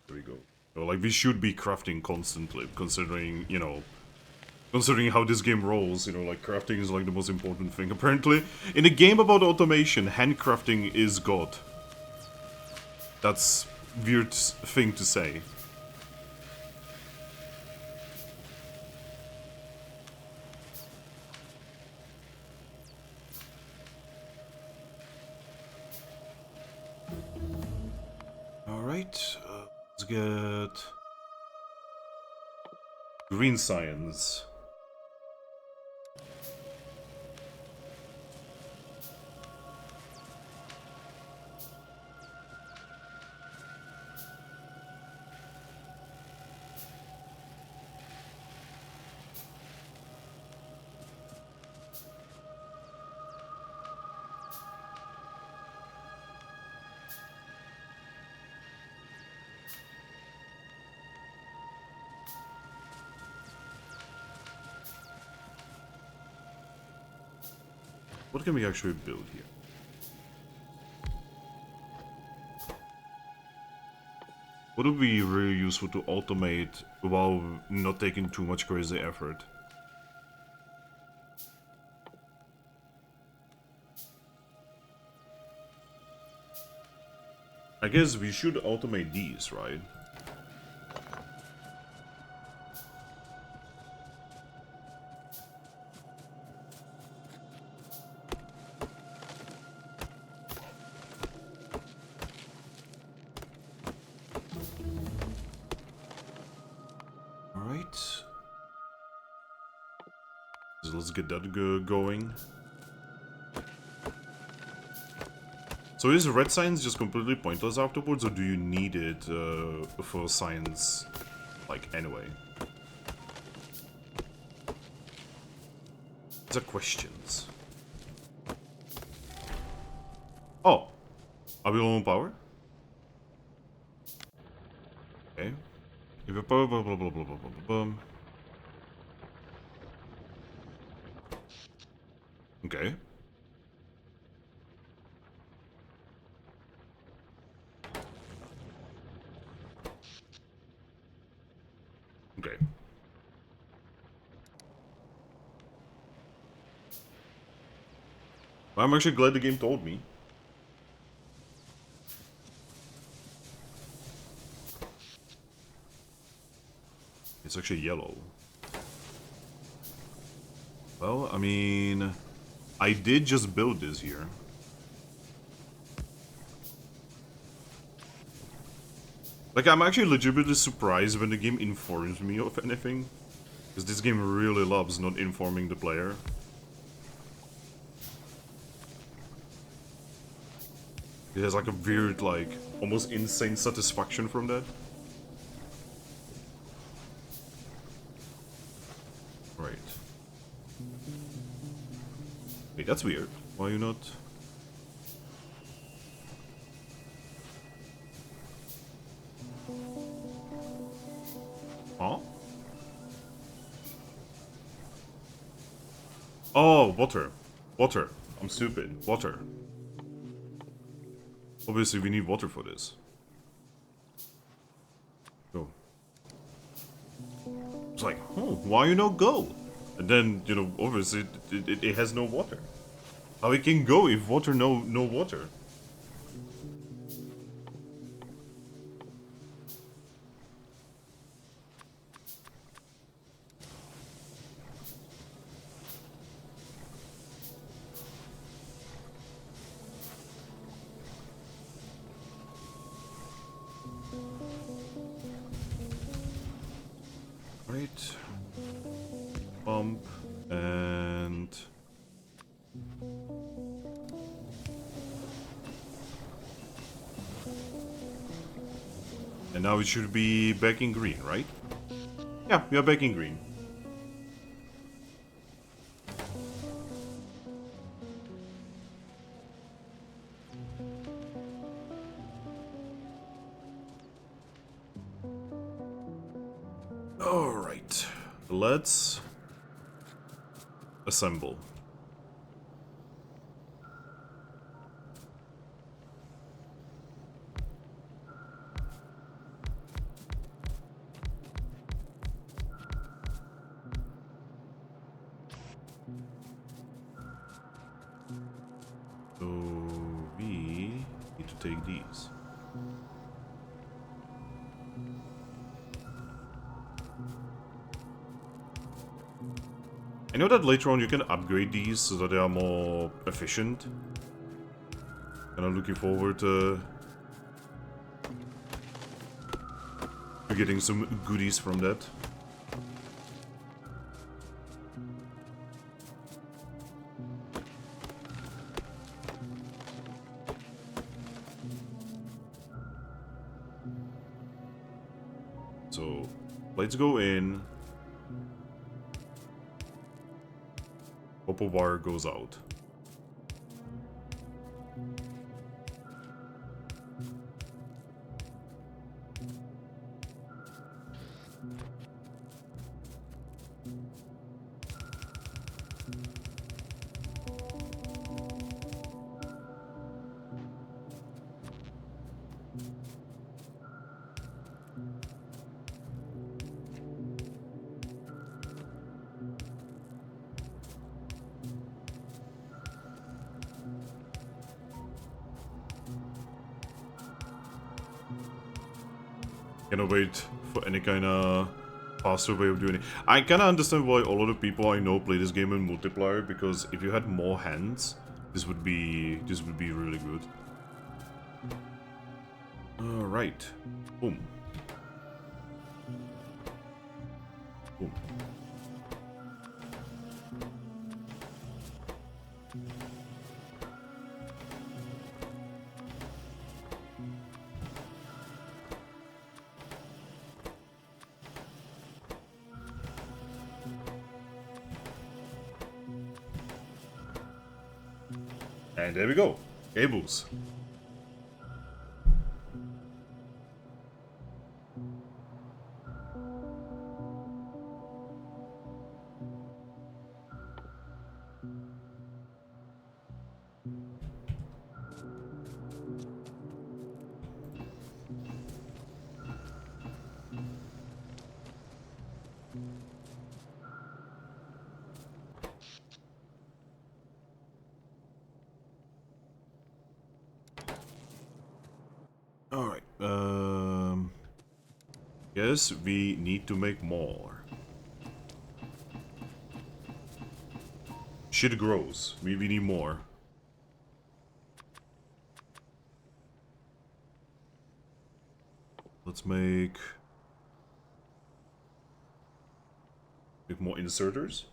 There we go. So, like, we should be crafting constantly, considering, you know, considering how this game rolls, you know, like, crafting is, like, the most important thing. Apparently, in a game about automation, handcrafting is God. That's weird thing to say. Alright, let's get... green science. What can we actually build here? What would be really useful to automate while not taking too much crazy effort? I guess we should automate these, right? Alright. So let's get that going. So is red science just completely pointless afterwards, or do you need it for science, like, anyway? These are questions. Oh! Are we low on power? Okay. If a power, blah blah blah blah blah blah blah blah. Okay. Okay. I'm actually glad the game told me. It's actually yellow. Well, I mean... I did just build this here. Like, I'm actually legitimately surprised when the game informs me of anything. Because this game really loves not informing the player. It has like a weird, like, almost insane satisfaction from that. Right. Wait, that's weird. Why are you not... Huh? Oh, water. Water. I'm stupid. Water. Obviously, we need water for this. Go. It's like, oh, why you not go? And then, you know, obviously, it has no water. How it can go if water no water? Right. Pump and... And now it should be back in green, right? Yeah, we are back in green. let's assemble. So we need to take these. I know that later on you can upgrade these so that they are more efficient. And I'm looking forward to getting some goodies from that. So, let's go in. Copper wire goes out. Cannot wait for any kind of faster way of doing it. I kind of understand why a lot of people I know play this game in multiplayer, because if you had more hands, this would be really good. All right, boom, boom. And there we go, cables. All right. Yes, we need to make more. Shit grows. We need more. Let's make more inserters.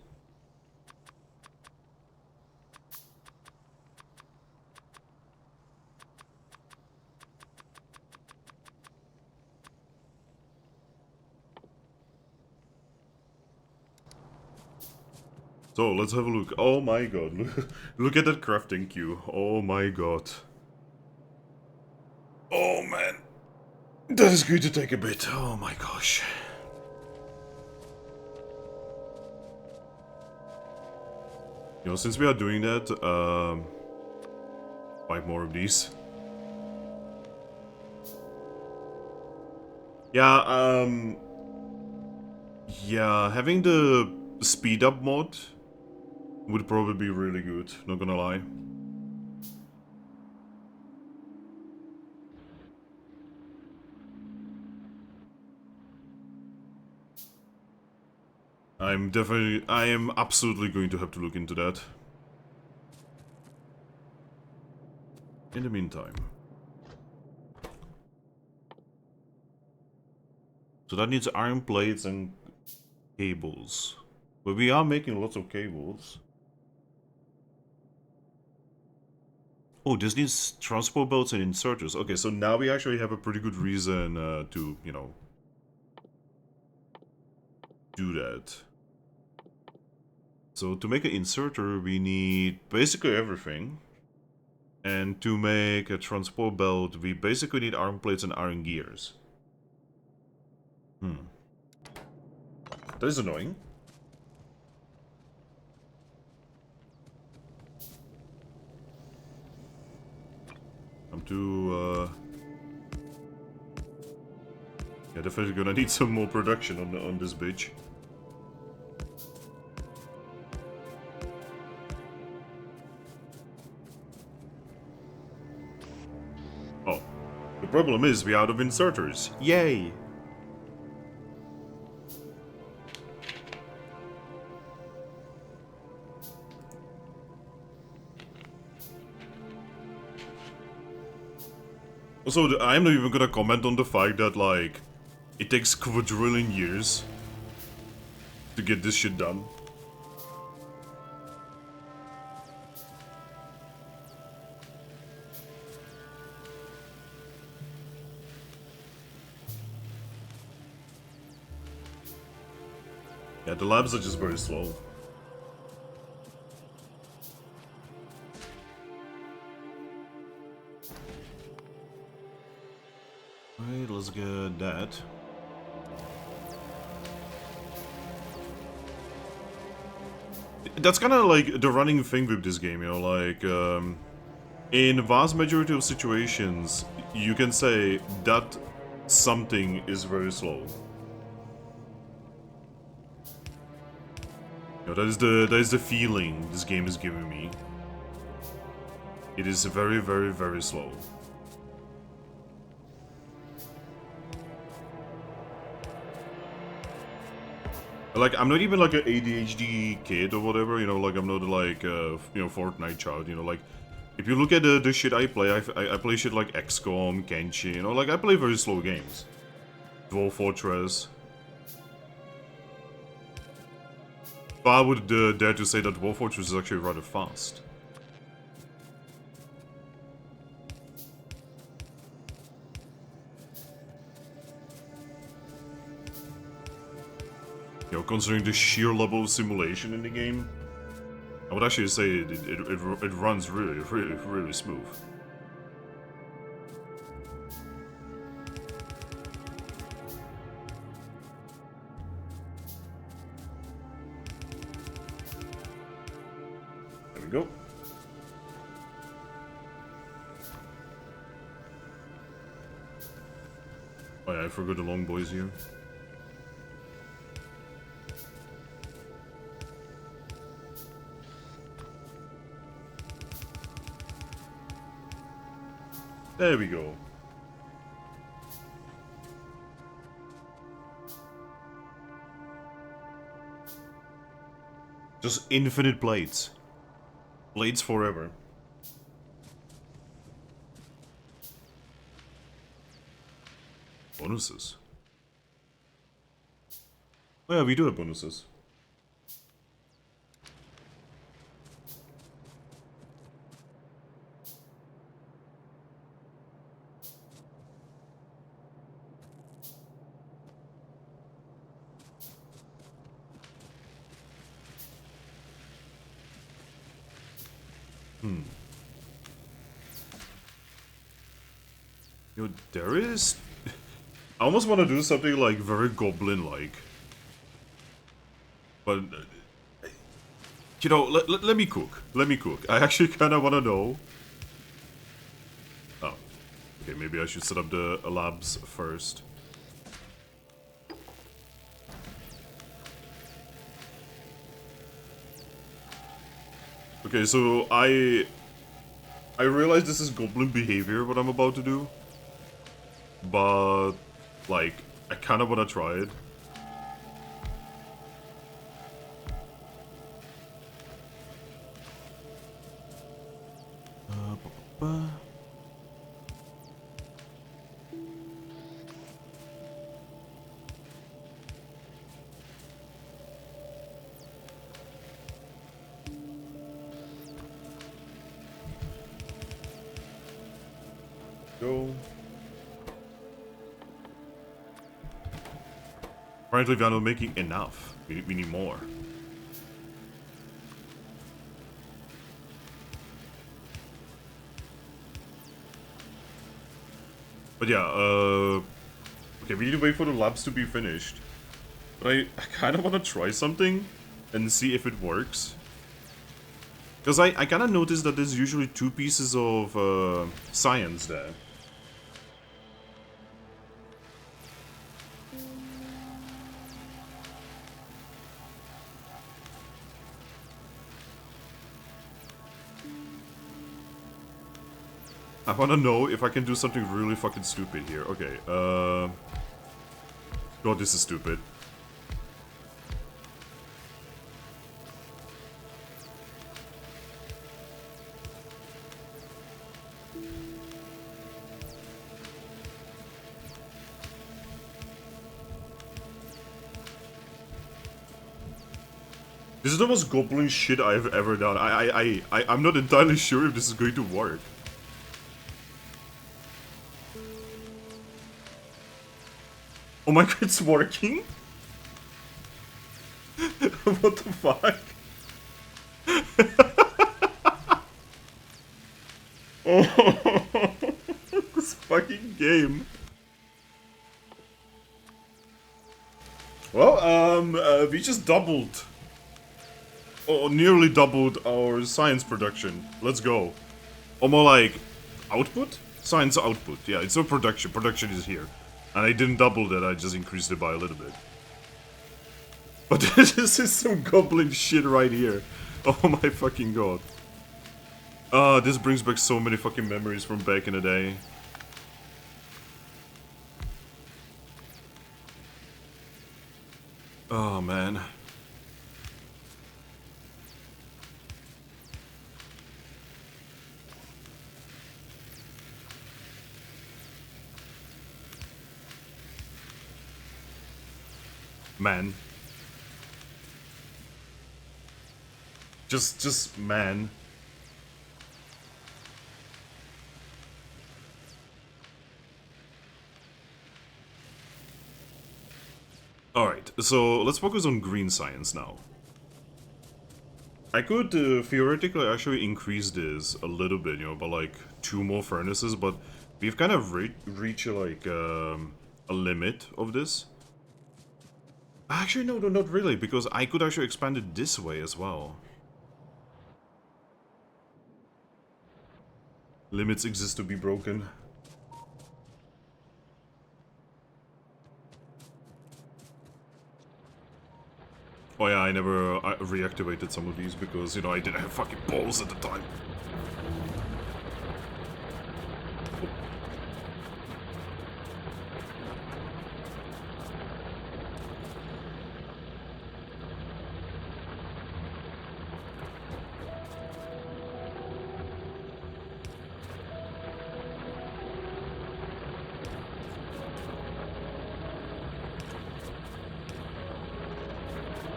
So let's have a look. Oh my god, look at that crafting queue. Oh my god. Oh man, that is going to take a bit. Oh my gosh. You know, since we are doing that, 5 more of these. Yeah, yeah, having the speed up mod would probably be really good, not gonna lie. I am absolutely going to have to look into that. In the meantime. So that needs iron plates and cables. But we are making lots of cables. Oh, this needs transport boats and inserters. Okay, so now we actually have a pretty good reason to, you know, do that. So to make an inserter, we need basically everything. And to make a transport belt, we basically need iron plates and iron gears. That is annoying. I'm too, yeah, definitely gonna need some more production on this bitch. Oh. The problem is we're out of inserters. Yay! Also, I'm not even gonna comment on the fact that, like, it takes quadrillion years to get this shit done. Yeah, the labs are just very slow. Alright, let's get that. That's kind of like the running thing with this game, you know, like, in a vast majority of situations, you can say that something is very slow. You know, that is the feeling this game is giving me. It is very, very, very slow. Like, I'm not even like an ADHD kid or whatever, you know, like, I'm not like, you know, Fortnite child, you know, like, if you look at the shit I play, I play shit like XCOM, Kenshi, you know, like, I play very slow games. Dwarf Fortress. But I would dare to say that Dwarf Fortress is actually rather fast. You know, considering the sheer level of simulation in the game, I would actually say it runs really, really, really smooth. There we go. Oh yeah, I forgot the long boys here. There we go. Just infinite blades. Blades forever. Bonuses. Oh yeah, we do have bonuses. You know, there is... I almost want to do something like very goblin-like. But... you know, let me cook. Let me cook. I actually kind of want to know... Oh. Okay, maybe I should set up the labs first. Okay, so I realize this is goblin behavior, what I'm about to do. But, like, I kind of want to try it. Go. Apparently we are not making enough. We need more. But yeah, okay, we need to wait for the labs to be finished. But I kind of want to try something and see if it works. Because I kind of noticed that there's usually 2 pieces of science there. I want to know if I can do something really fucking stupid here. Okay, God, this is stupid. This is the most goblin shit I've ever done. I'm not entirely sure if this is going to work. Oh my god, it's working? What the fuck? Oh, this fucking game. Well, we just doubled. Or nearly doubled our science production. Let's go. Or more like, output? Science output. Yeah, it's not production. Production is here. And I didn't double that, I just increased it by a little bit. But this is some goblin shit right here. Oh my fucking god. This brings back so many fucking memories from back in the day. Oh man. Man. Just man. Alright, so let's focus on green science now. I could theoretically actually increase this a little bit, you know, by like 2 more furnaces, but we've kind of reached like a limit of this. Actually, no, not really, because I could actually expand it this way as well. Limits exist to be broken. Oh yeah, I never reactivated some of these because, you know, I didn't have fucking balls at the time.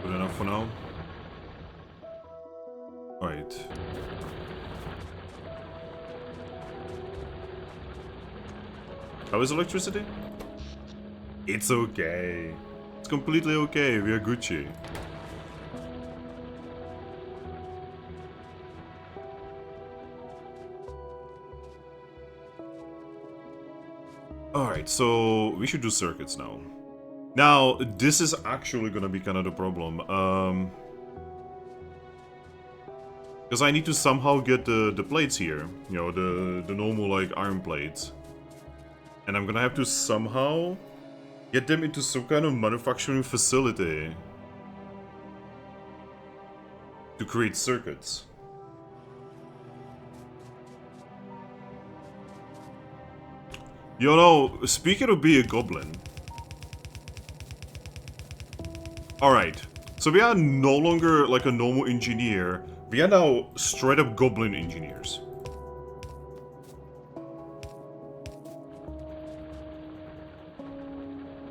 Good enough for now. Alright. How is electricity? It's okay. It's completely okay, we are Gucci. Alright, so we should do circuits now. Now, this is actually gonna be kind of the problem. Because I need to somehow get the plates here. You know, the normal, like, iron plates. And I'm gonna have to somehow get them into some kind of manufacturing facility to create circuits. You know, speaking of being a goblin. Alright, so we are no longer like a normal engineer. We are now straight up goblin engineers.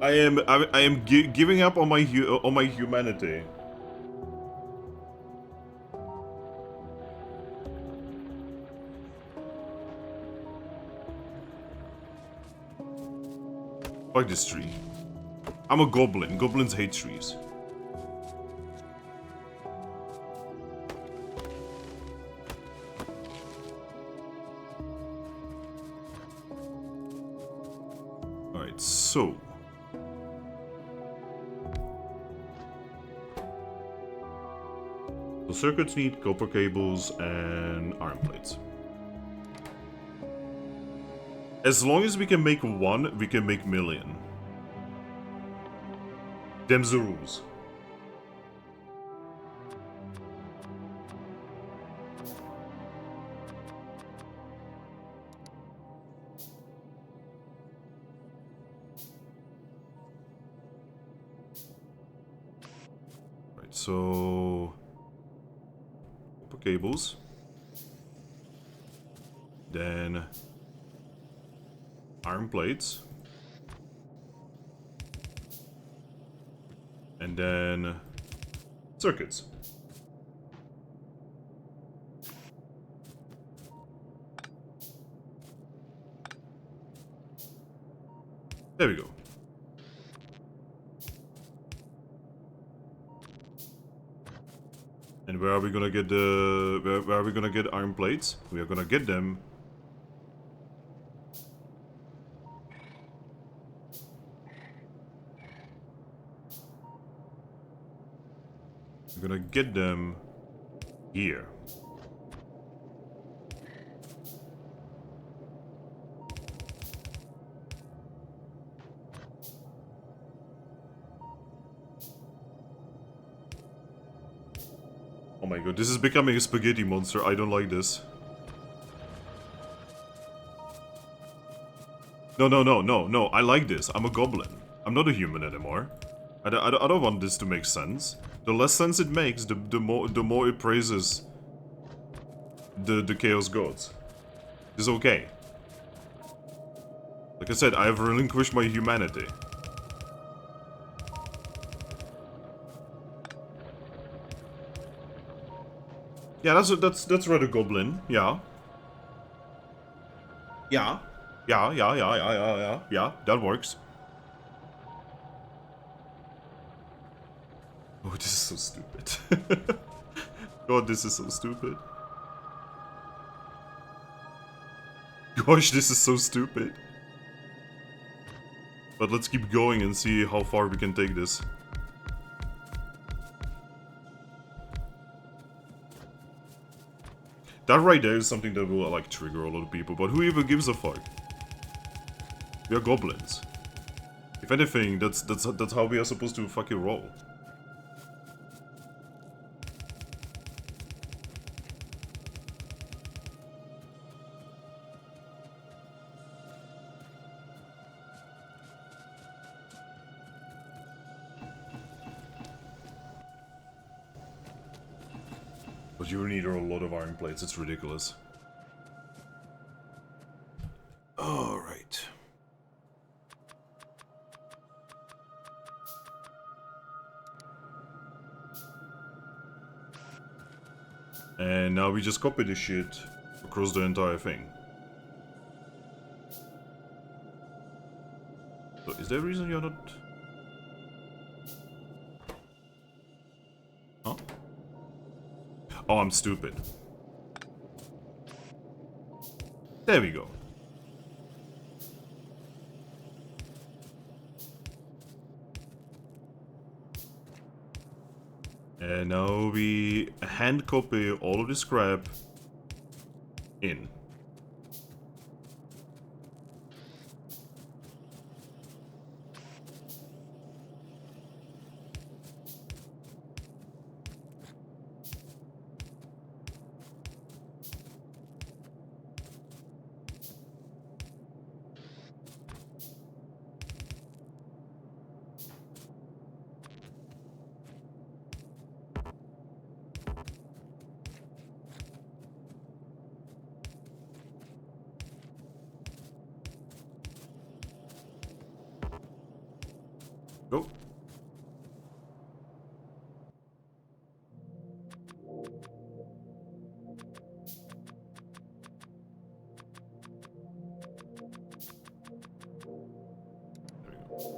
I am giving up on my humanity. Fuck this tree. I'm a goblin. Goblins hate trees. Alright, so... The circuits need copper cables and iron plates. As long as we can make one, we can make million. Them's the rules. Right, so copper cables. Then iron plates. And then circuits. There we go. And where are we gonna get the... Where are we gonna get iron plates? We are gonna get them... We're gonna get them... here. Oh my god, this is becoming a spaghetti monster. I don't like this. No, no, no, no, no. I like this. I'm a goblin. I'm not a human anymore. I don't want this to make sense. The less sense it makes, the more it praises the Chaos Gods. It's okay. Like I said, I have relinquished my humanity. Yeah, that's rather goblin. Yeah. Yeah. Yeah. That works. Oh, this is so stupid. God, this is so stupid. Gosh, this is so stupid. But let's keep going and see how far we can take this. That right there is something that will, like, trigger a lot of people, but who even gives a fuck? We are goblins. If anything, that's how we are supposed to fucking roll. But you need a lot of iron plates, it's ridiculous. Alright. And now we just copy this shit across the entire thing. So is there a reason you're not... Huh? Oh, I'm stupid. There we go. And now we hand copy all of this crap in. Go.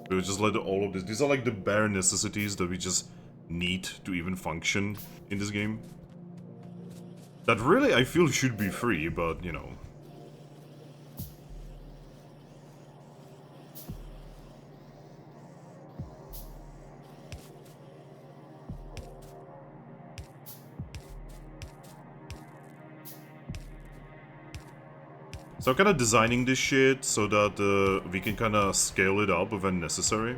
We just let all of this. These are like the bare necessities that we just need to even function in this game. That really I feel should be free, but you know. So I'm kind of designing this shit so that we can kind of scale it up when necessary.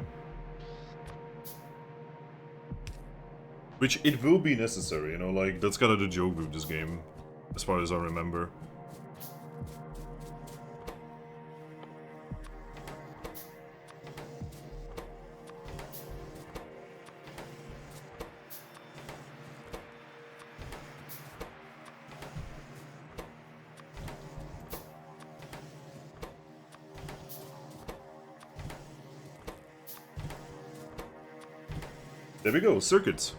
Which it will be necessary, you know, like, that's kind of the joke with this game, as far as I remember. There we go, circuits.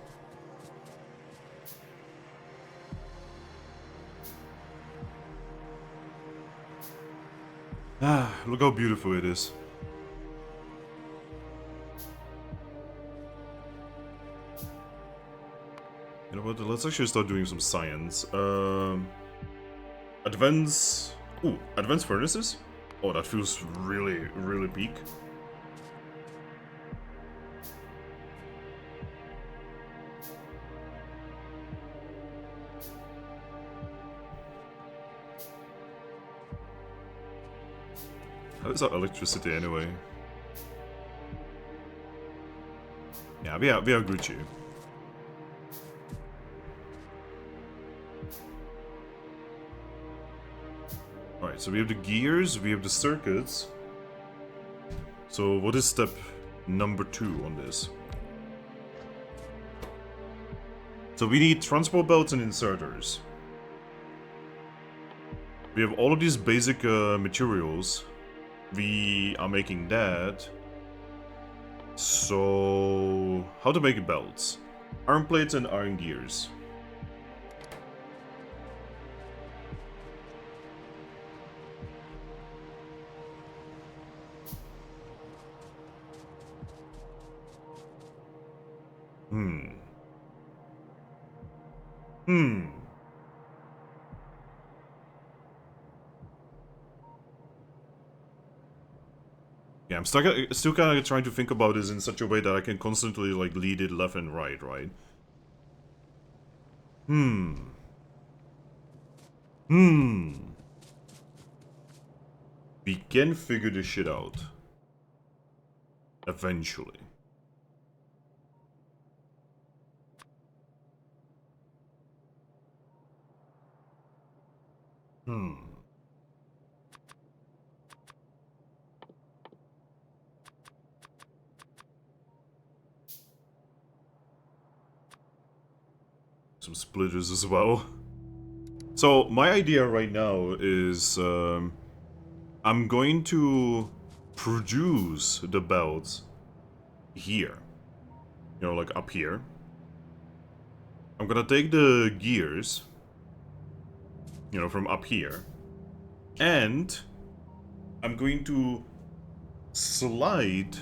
Ah, look how beautiful it is. You know what, let's actually start doing some science. Advanced... Ooh, advanced furnaces? Oh, that feels really, really peak. How is our electricity anyway? Yeah, we are Gucci. Alright, so we have the gears, we have the circuits. So what is step number 2 on this? So we need transport belts and inserters. We have all of these basic materials. We are making that. So how to make belts? Iron plates and iron gears. Yeah, I'm still kind of trying to think about this in such a way that I can constantly, like, lead it left and right, right? We can figure this shit out. Eventually. Some splitters as well. So, my idea right now is I'm going to produce the belts here. You know, like up here. I'm gonna take the gears, you know, from up here. And I'm going to slide...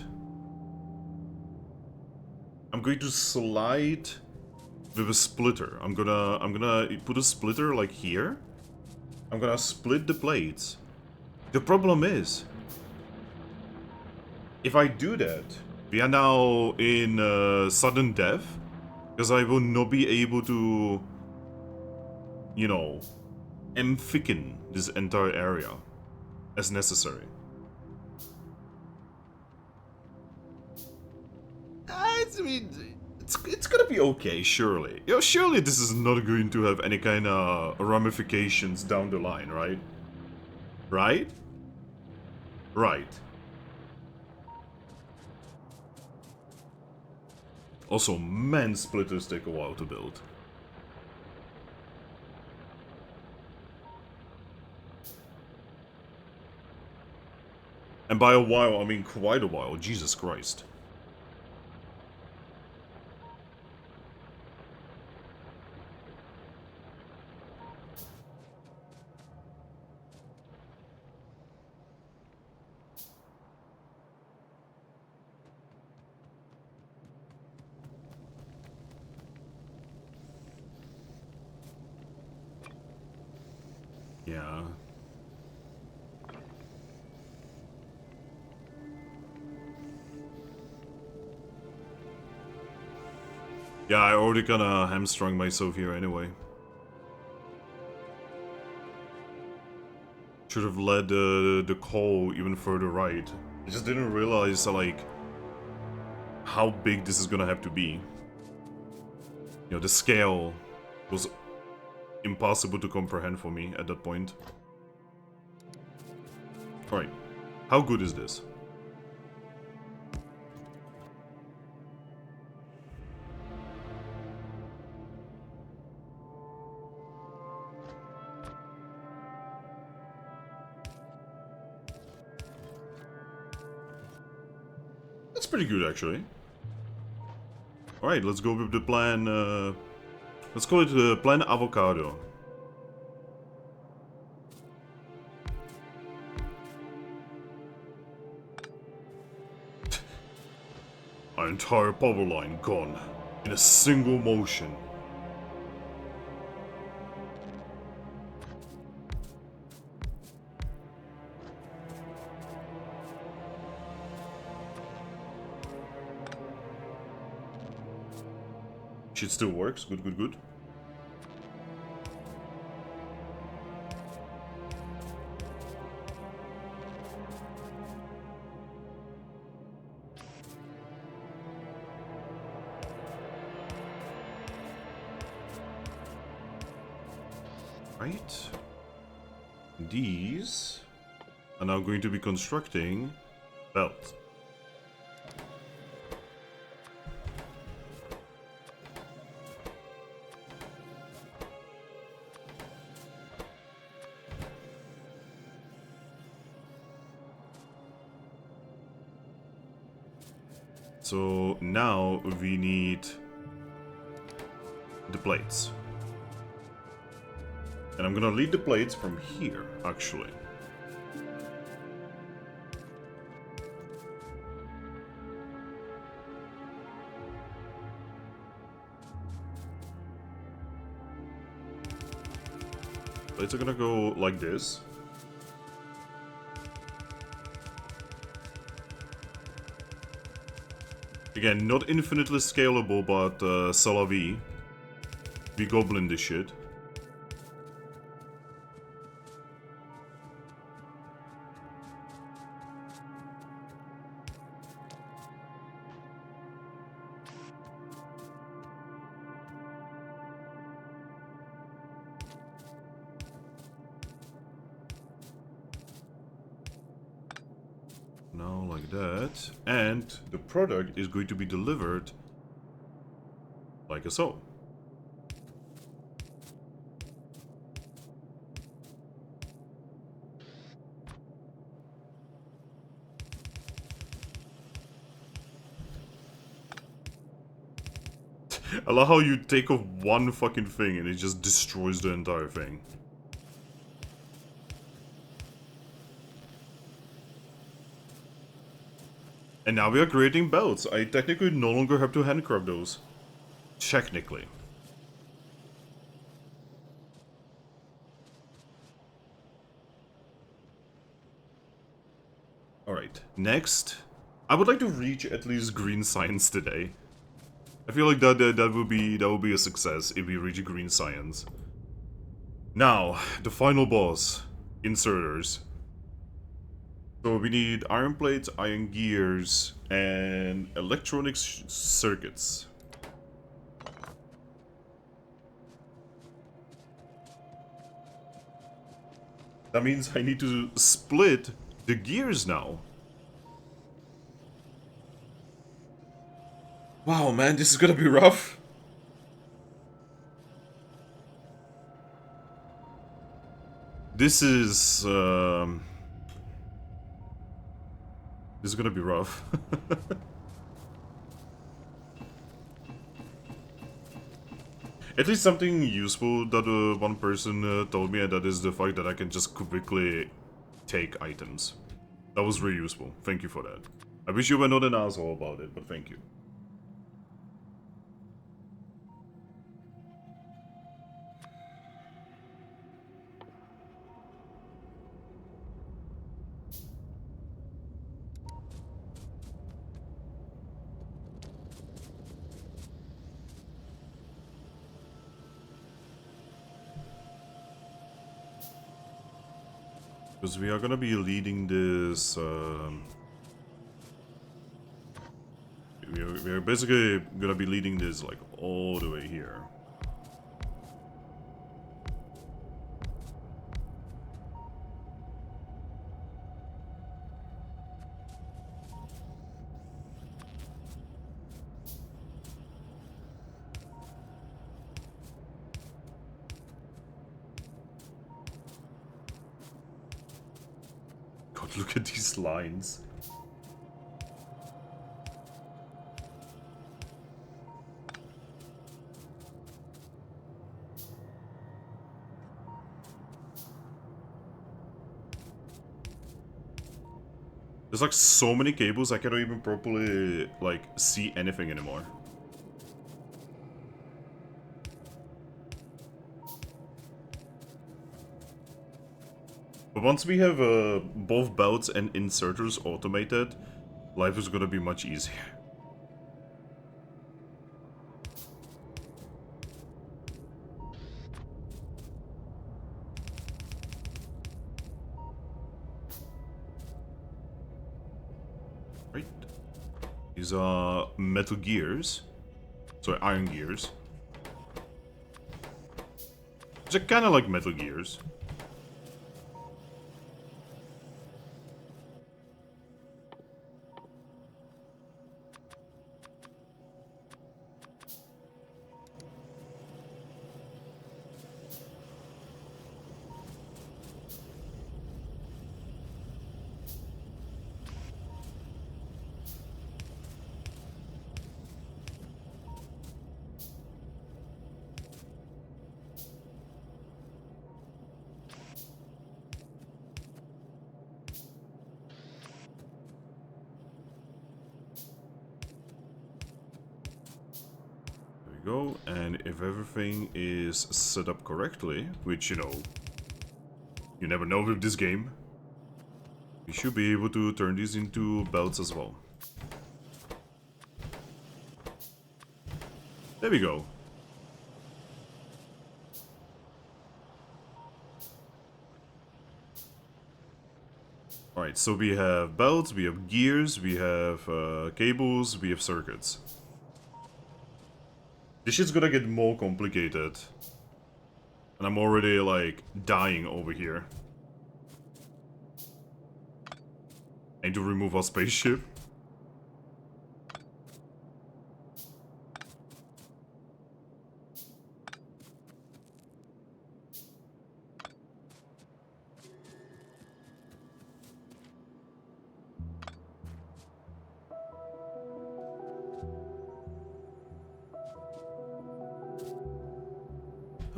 with a splitter. I'm gonna put a splitter like here. I'm gonna split the plates. The problem is, if I do that, we are now in sudden death, because I will not be able to, you know, thicken this entire area as necessary. I mean, it's gonna be okay, surely. You know, surely this is not going to have any kind of ramifications down the line, right? Right? Right. Also, man, splitters take a while to build. And by a while, I mean quite a while. Jesus Christ. Yeah. Yeah, I already kinda hamstrung myself here anyway. Should have led the call even further right. I just didn't realize, like, how big this is gonna have to be. You know, the scale was impossible to comprehend for me at that point. Alright, how good is this? That's pretty good, actually. Alright, let's go with the plan, let's call it Plan Avocado. Our entire power line gone, in a single motion. Shit still works, good, good, good. Right. These are now going to be constructing belts. So now we need the plates. And I'm gonna lead the plates from here, actually. Plates are gonna go like this. Again, not infinitely scalable, but c'est la vie. We goblin this shit. Now like that. And the product is going to be delivered like so. I love how you take off one fucking thing and it just destroys the entire thing. And now we are creating belts. I technically no longer have to handcraft those. Technically. Alright, next. I would like to reach at least green science today. I feel like that would be a success if we reach green science. Now, the final boss. Inserters. So we need iron plates, iron gears, and electronic circuits. That means I need to split the gears now. Wow, man, this is gonna be rough. This is gonna be rough. At least something useful that one person told me, and that is the fact that I can just quickly take items. That was really useful. Thank you for that. I wish you were not an asshole about it, but thank you. Because we are gonna be leading this... we are basically gonna be leading this like all the way here. God, look at these lines. There's like so many cables I cannot even properly like see anything anymore. But once we have both belts and inserters automated, life is gonna be much easier. Right. These are metal gears. Sorry, iron gears. Which are kind of like metal gears. Go, and if everything is set up correctly, which, you know, you never know with this game, we should be able to turn these into belts as well. There we go. Alright, so we have belts, we have gears, we have cables, we have circuits. This shit's gonna get more complicated. And I'm already, like, dying over here. I need to remove our spaceship.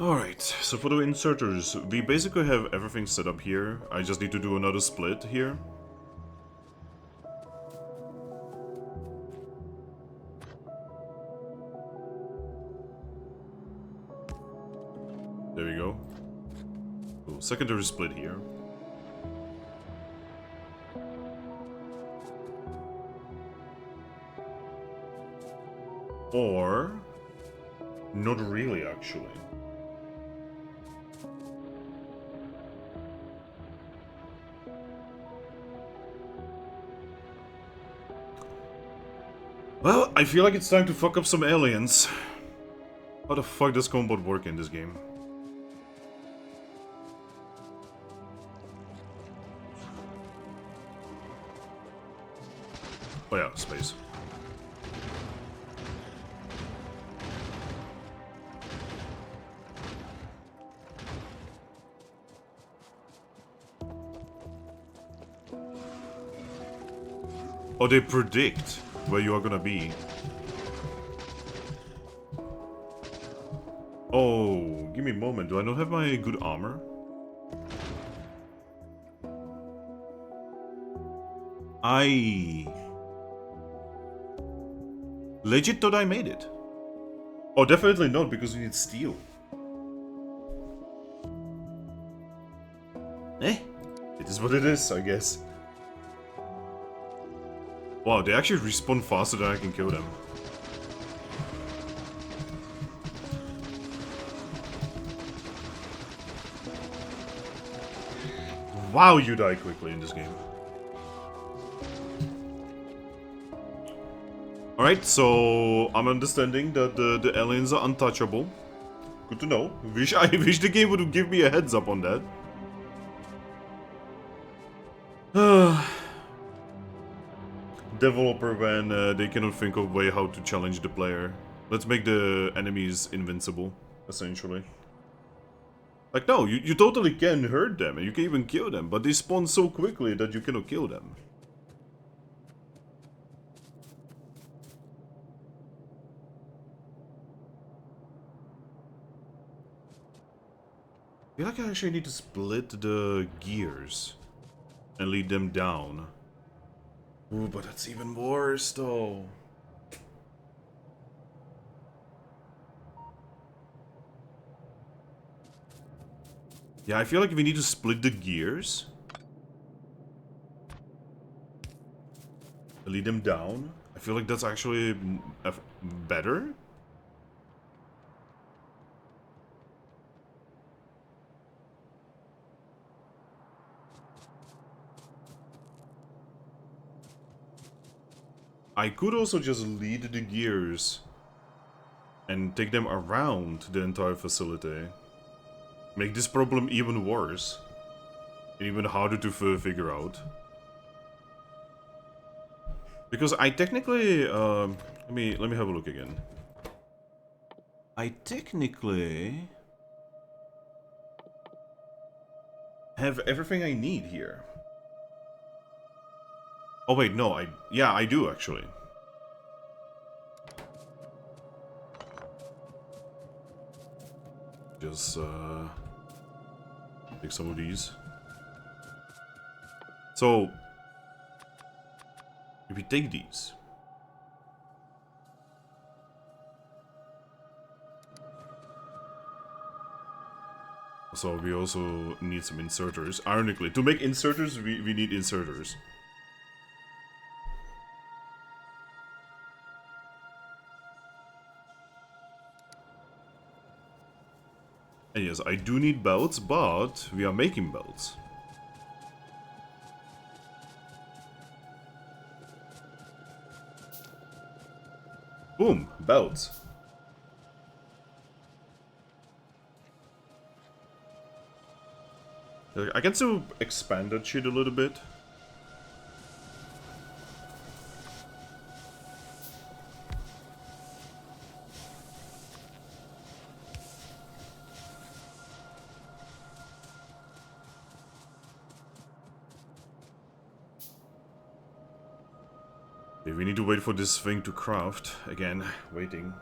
Alright, so for the inserters, we basically have everything set up here. I just need to do another split here. There we go. Cool. Secondary split here. Or... not really, actually. Well, I feel like it's time to fuck up some aliens. How the fuck does combat work in this game? Oh yeah, space. Oh, they predict where you are gonna be. Oh, give me a moment. Do I not have my good armor? I legit thought I made it. Oh, definitely not, because we need steel. Eh? It is what it is, I guess. Wow, they actually respawn faster than I can kill them. Wow, you die quickly in this game. Alright, so I'm understanding that the aliens are untouchable. Good to know. I wish the game would give me a heads up on that. Developer when they cannot think of a way how to challenge the player. Let's make the enemies invincible, essentially. Like, no, you totally can hurt them and you can even kill them, but they spawn so quickly that you cannot kill them. I feel like I actually need to split the gears and lead them down. Ooh, but that's even worse though. Yeah, I feel like we need to split the gears. Lead them down. I feel like that's actually better. I could also just lead the gears and take them around the entire facility. Make this problem even worse. And even harder to figure out. Because I technically, let me have a look again. I technically have everything I need here. Oh wait, no, yeah, I do actually. Just take some of these. So if we take these, so we also need some inserters. Ironically, to make inserters, we need inserters. And yes, I do need belts, but we are making belts. Boom, belts. I can still expand that shit a little bit. Okay, we need to wait for this thing to craft. Again, waiting.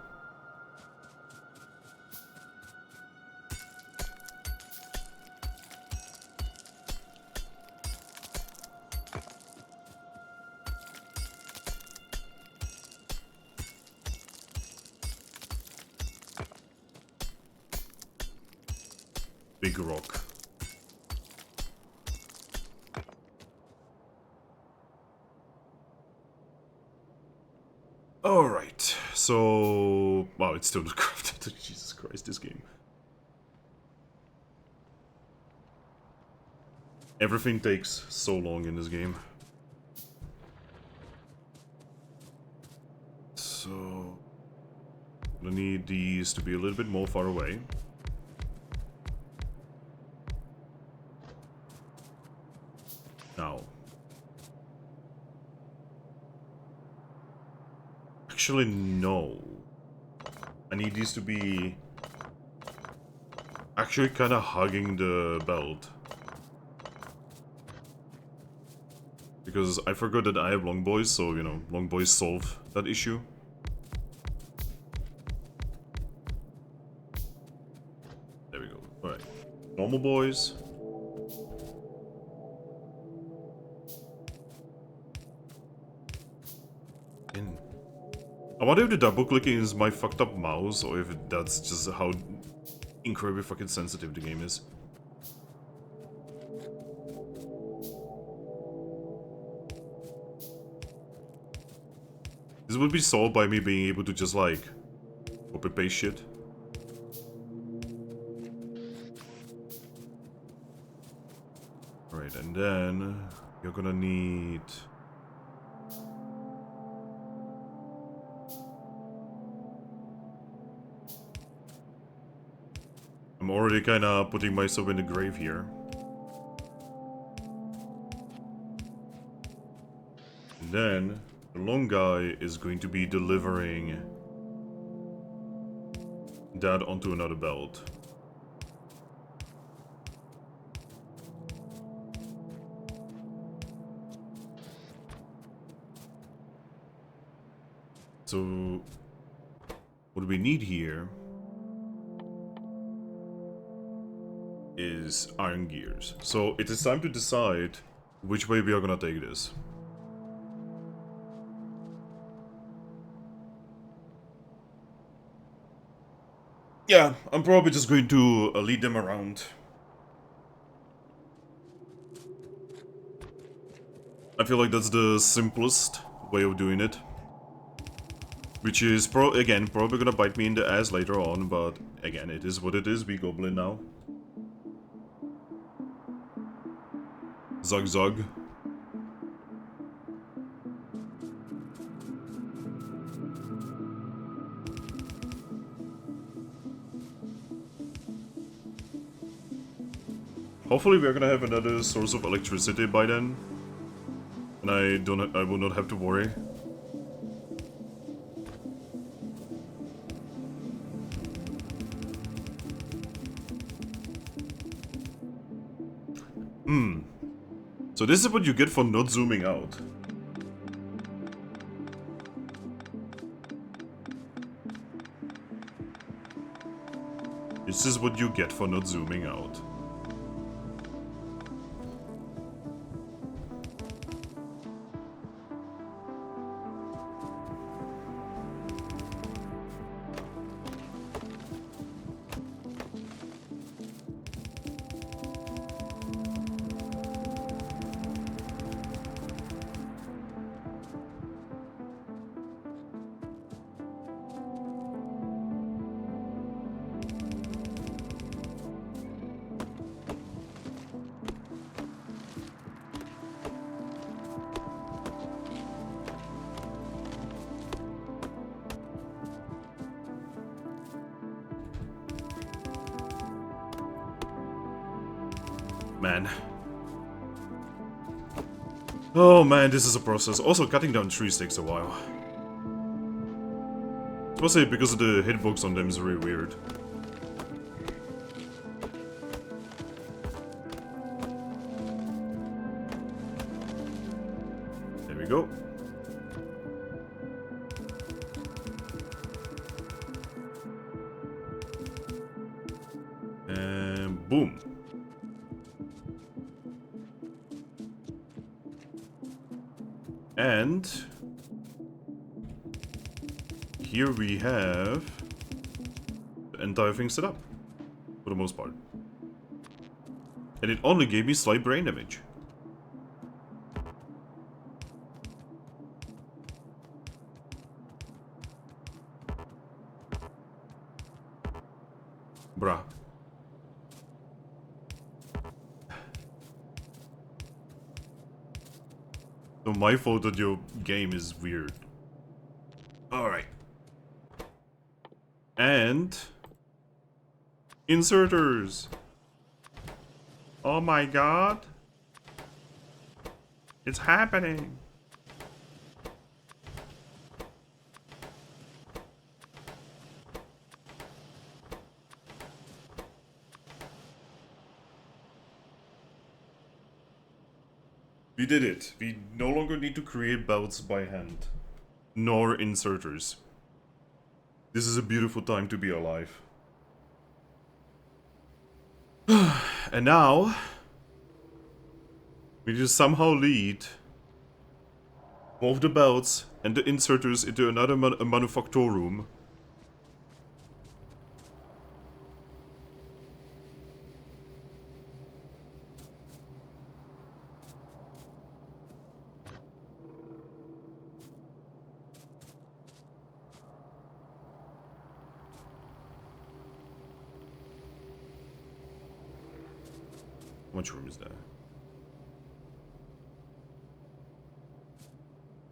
Big rock. Alright, so... Wow, it's still not crafted. Jesus Christ, this game. Everything takes so long in this game. So... I need these to be a little bit more far away. Now. Actually, no. I need these to be actually kind of hugging the belt. Because I forgot that I have long boys, so, you know, long boys solve that issue. There we go. Alright. Normal boys. I wonder if the double clicking is my fucked up mouse or if that's just how incredibly fucking sensitive the game is. This would be solved by me being able to just like copy paste shit. Alright, And then you're gonna need... I'm already kinda putting myself in the grave here. And then the long guy is going to be delivering that onto another belt. So what we need here is iron gears. So it is time to decide which way we are gonna take this. Yeah, I'm probably just going to lead them around. I feel like that's the simplest way of doing it. Which is, again, probably gonna bite me in the ass later on, but again, it is what it is, we goblin now. Zug zug. Hopefully we're gonna have another source of electricity by then. And I will not have to worry. So this is what you get for not zooming out. This is what you get for not zooming out. Man. Oh man, this is a process. Also, cutting down trees takes a while. Especially because of the hitbox on them is very weird. There we go. And boom. And here we have the entire thing set up, for the most part. And it only gave me slight brain damage. Bruh. So my fault that your game is weird. Alright. And... inserters! Oh my god! It's happening! We did it. We no longer need to create belts by hand. Nor inserters. This is a beautiful time to be alive. And now... we just somehow lead both the belts and the inserters into another manufacture room. How much room is there?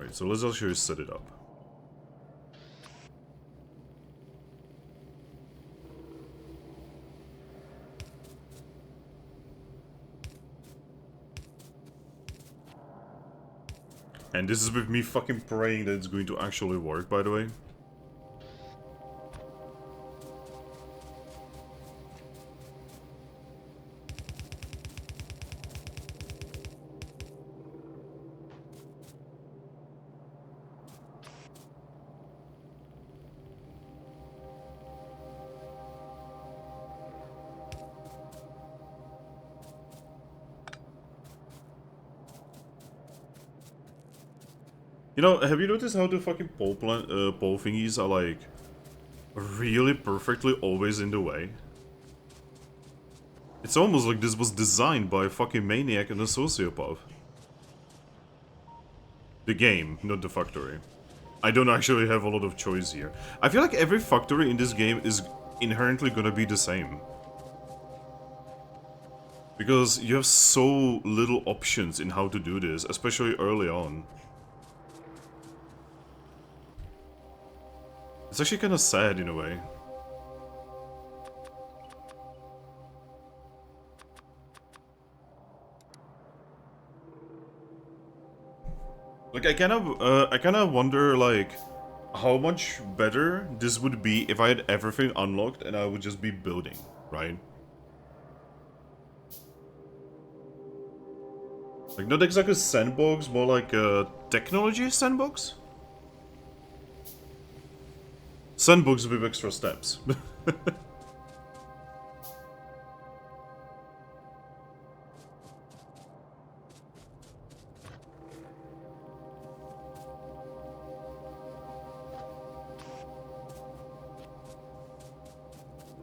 Alright, so let's actually set it up. And this is with me fucking praying that it's going to actually work, by the way. You know, have you noticed how the fucking pole thingies are like really perfectly always in the way? It's almost like this was designed by a fucking maniac and a sociopath. The game, not the factory. I don't actually have a lot of choice here. I feel like every factory in this game is inherently gonna be the same. Because you have so little options in how to do this, especially early on. It's actually kind of sad in a way. Like I kind of wonder like how much better this would be if I had everything unlocked and I would just be building, right? Like not exactly a sandbox, more like a technology sandbox. Sandbox with extra steps.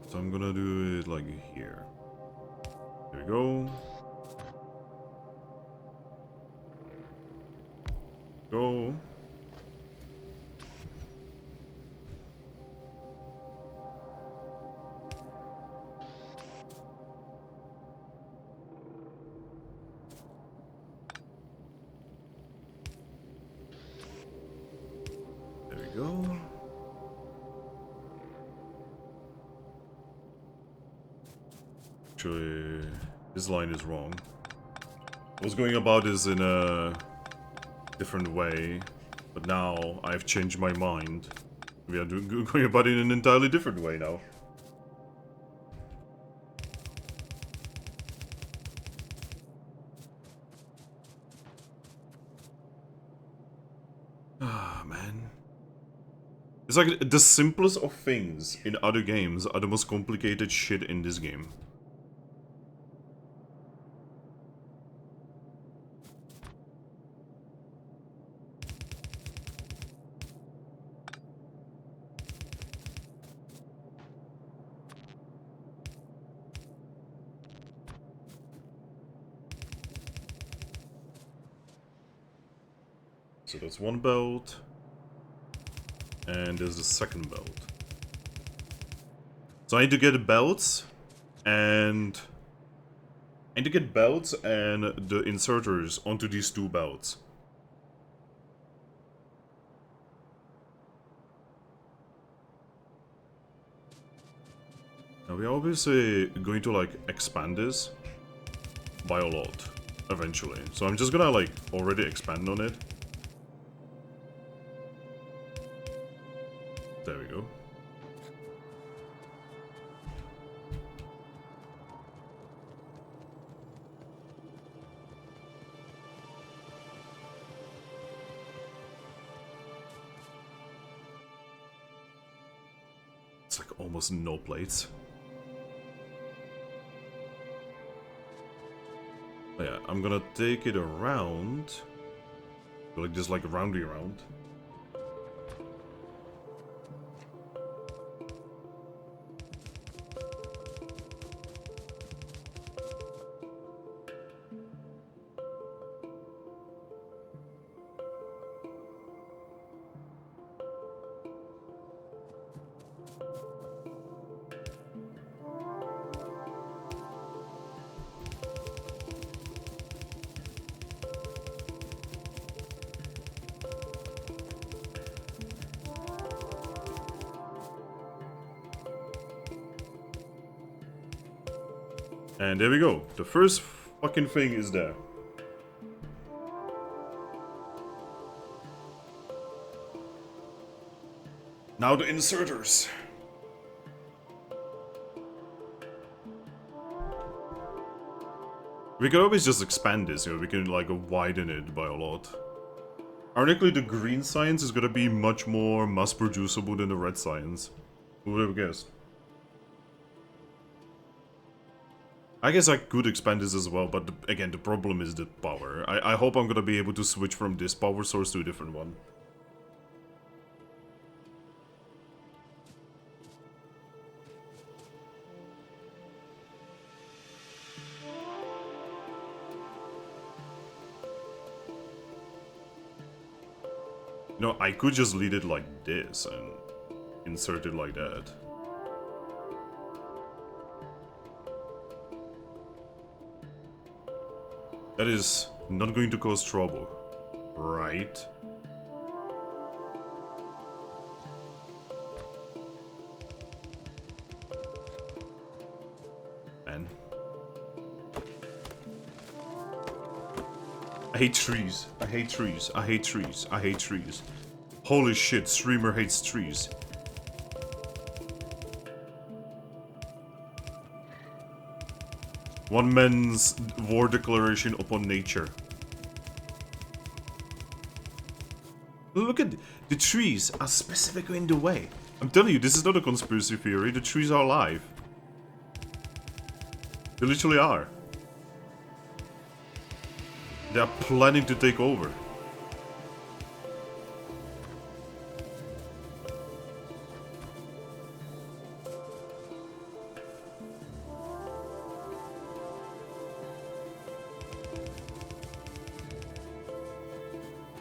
So I'm gonna do it like here. There we go. Go. There we go. Actually, this line is wrong. I was going about this in a different way, but now I've changed my mind. We are going about it in an entirely different way now. Ah, man. It's like the simplest of things in other games are the most complicated shit in this game. So that's one belt. And there's the second belt. So I need to get belts and the inserters onto these two belts. Now we're obviously going to like expand this by a lot eventually. So I'm just gonna like already expand on it. There we go. It's like almost no plates. But yeah, I'm gonna take it around. Like just like roundy around. And there we go. The first fucking thing is there. Now the inserters. We could always just expand this, you know, we can like widen it by a lot. Ironically, the green science is gonna be much more mass producible than the red science. Who would have guessed? I guess I could expand this as well, but again, the problem is the power. I hope I'm gonna be able to switch from this power source to a different one. No, I could just lead it like this and insert it like that. That is not going to cause trouble, right? Man. I hate trees. I hate trees. I hate trees. I hate trees. Holy shit, streamer hates trees. One man's war declaration upon nature. Look at the trees are specifically in the way. I'm telling you, this is not a conspiracy theory. The trees are alive. They literally are. They are planning to take over.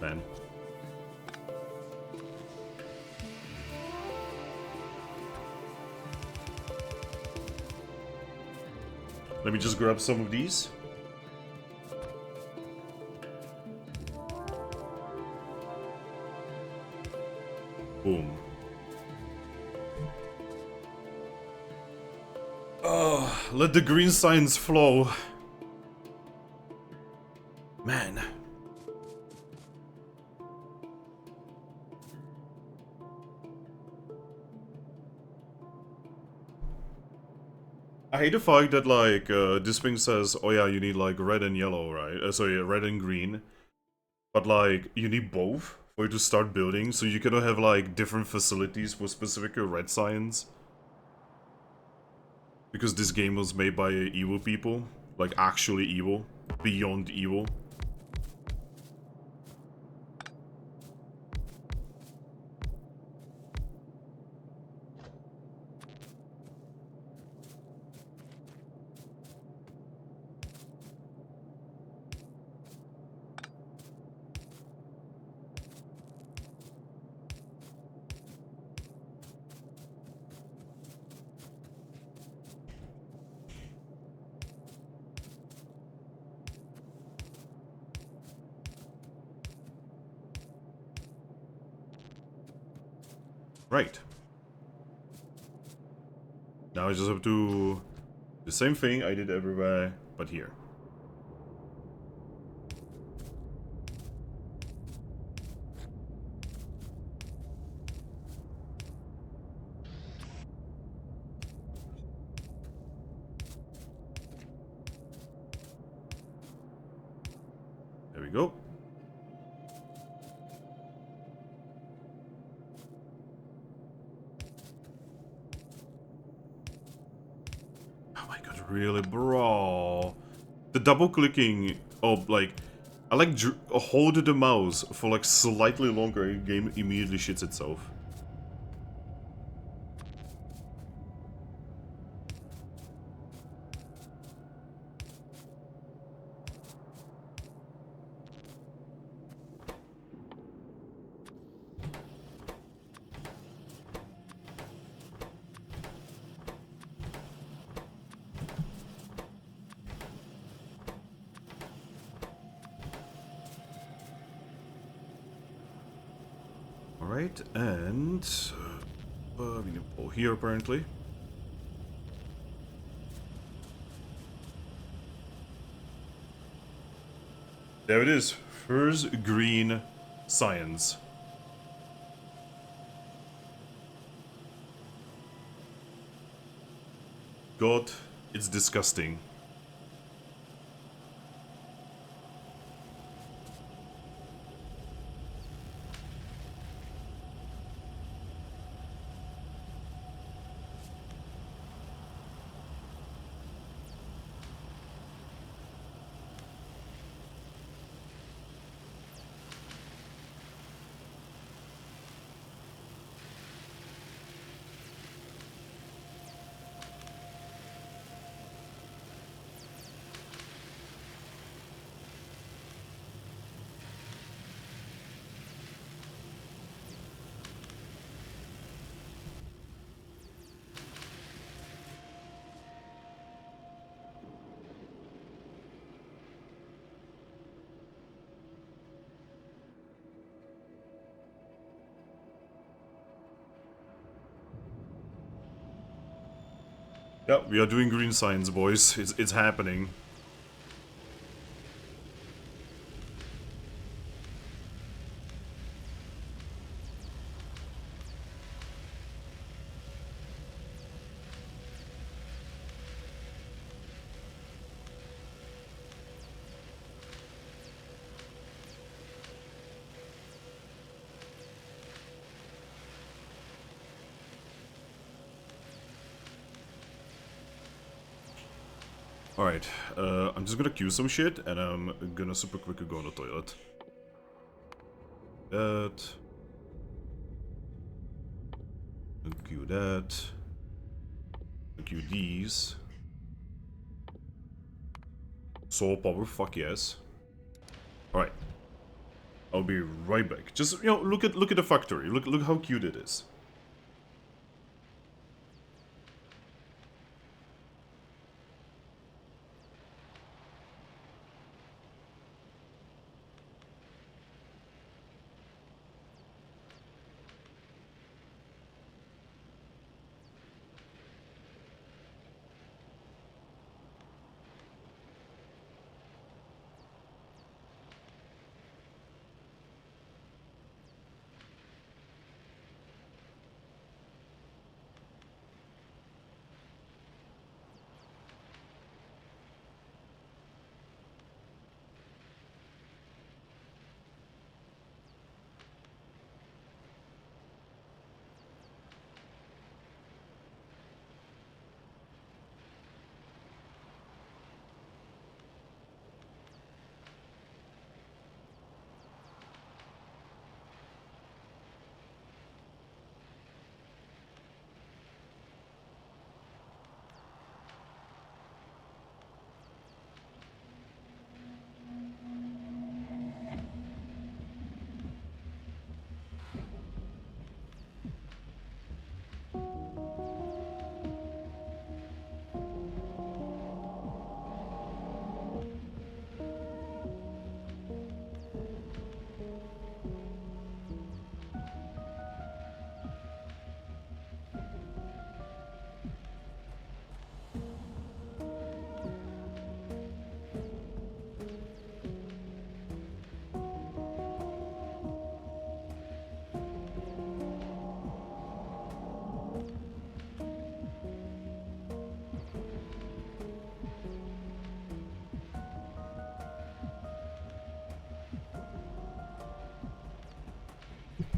Man. Let me just grab some of these. Boom. Oh, let the green science flow. Man. I hate the fact that, like, this thing says, oh yeah, you need, like, red and yellow, right? Sorry, red and green. But, like, you need both for you to start building, so you cannot have, like, different facilities for specific red science. Because this game was made by evil people. Like, actually evil. Beyond evil. Right. Now I just have to do the same thing I did everywhere, but here. There we go. Oh my god, really, bro. The double clicking of, like, I like hold the mouse for like slightly longer and the game immediately shits itself. Alright, and we can pull here apparently. There it is. First green science. God, it's disgusting. Yeah, we are doing green science, boys. It's happening. Alright, I'm just gonna queue some shit, and I'm gonna super quickly go on the toilet. That. And queue that. And queue these. Soul power, fuck yes. Alright. I'll be right back. Just, you know, look at the factory. Look how cute it is.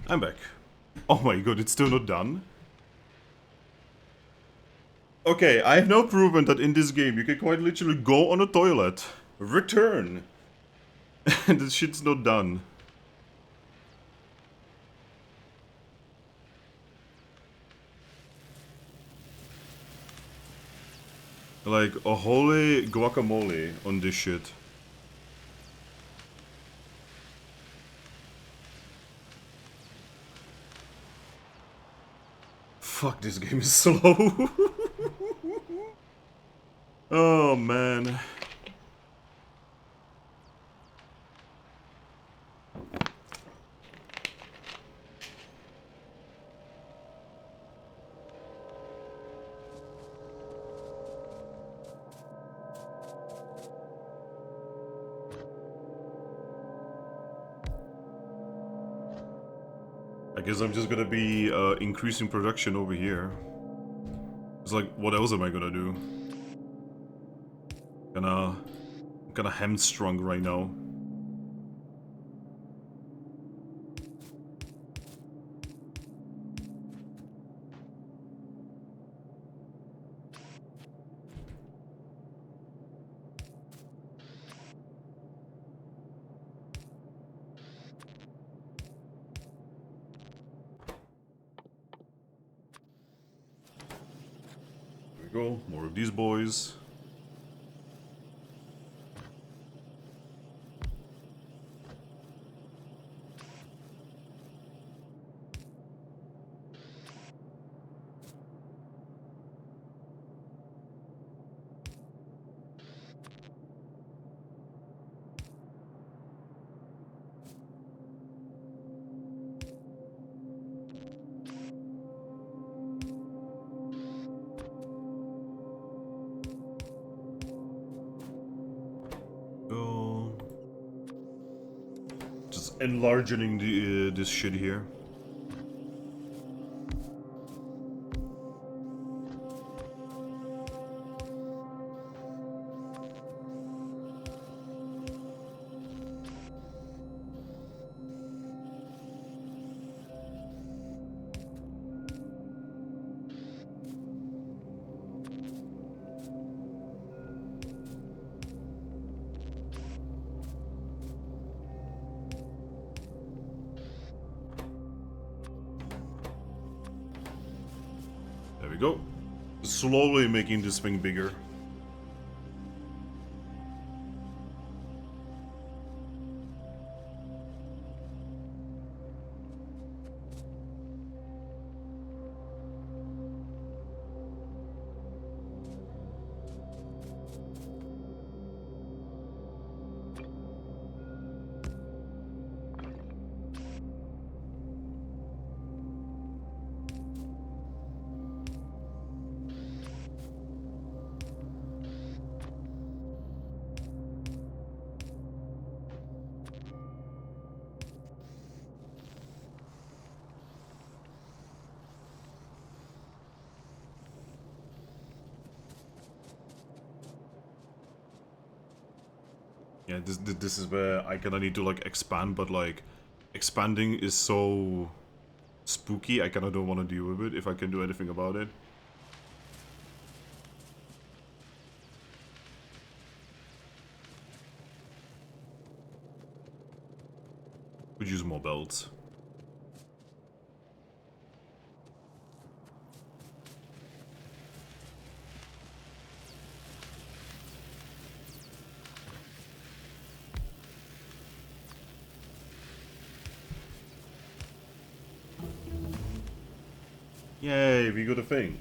I'm back. Oh my god, it's still not done? Okay, I have now proven that in this game you can quite literally go on a toilet, return, and the shit's not done. Like, a holy guacamole on this shit. Fuck, this game is slow. Oh, man. guess I'm just gonna be increasing production over here. It's like, what else am I gonna do? I'm kinda hamstrung right now. There we go, more of these boys. Go. Just enlarging the this shit here. There we go. Slowly making this thing bigger. Yeah, this is where I kinda need to like expand, but like expanding is so spooky, I kinda don't want to deal with it if I can do anything about it. Could use more belts. Yay, we got a thing.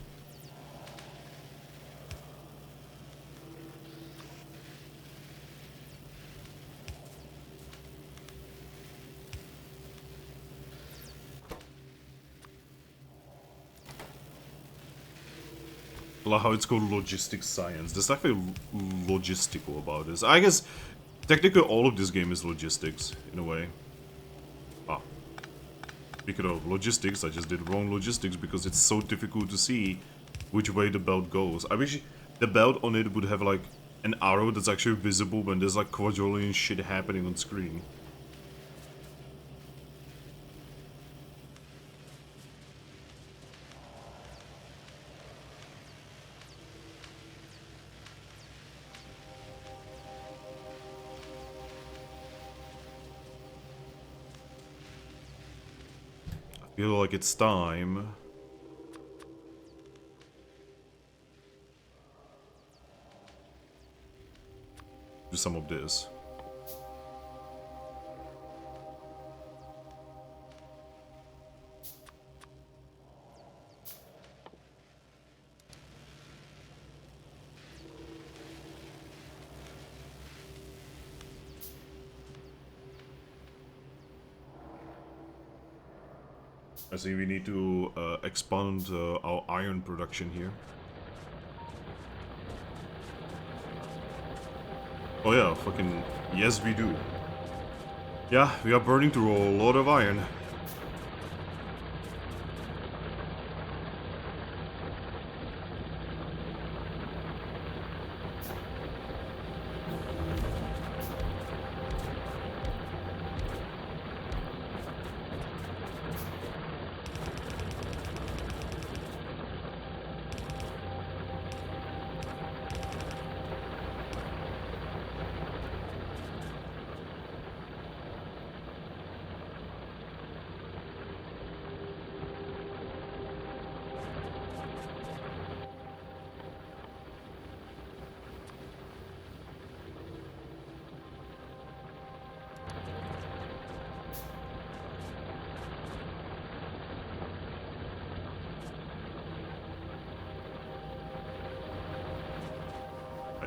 I love how it's called logistics science. There's nothing logistical about this. I guess technically all of this game is logistics, in a way. Ah. Speaking of logistics, I just did wrong logistics because it's so difficult to see which way the belt goes. I wish the belt on it would have like an arrow that's actually visible when there's like quadrillion shit happening on screen. I feel like it's time. Do some of this. I see we need to expand our iron production here. Oh yeah, fucking yes we do. Yeah, we are burning through a lot of iron.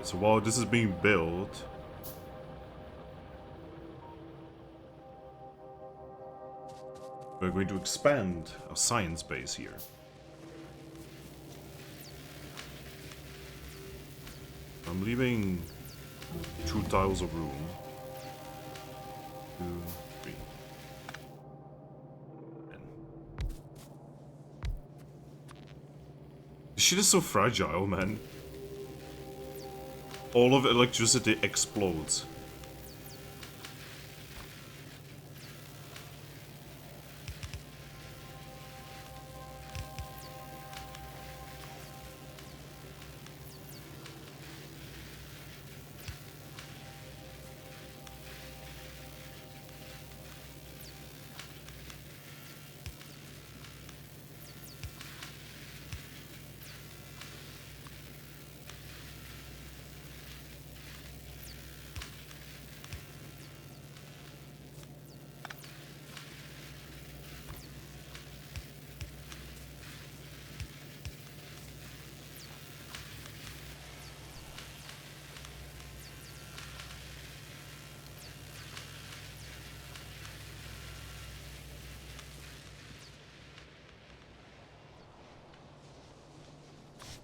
Alright, so while this is being built... we're going to expand our science base here. I'm leaving 2 tiles of room. 2, 3. And this shit is so fragile, man. All of electricity explodes.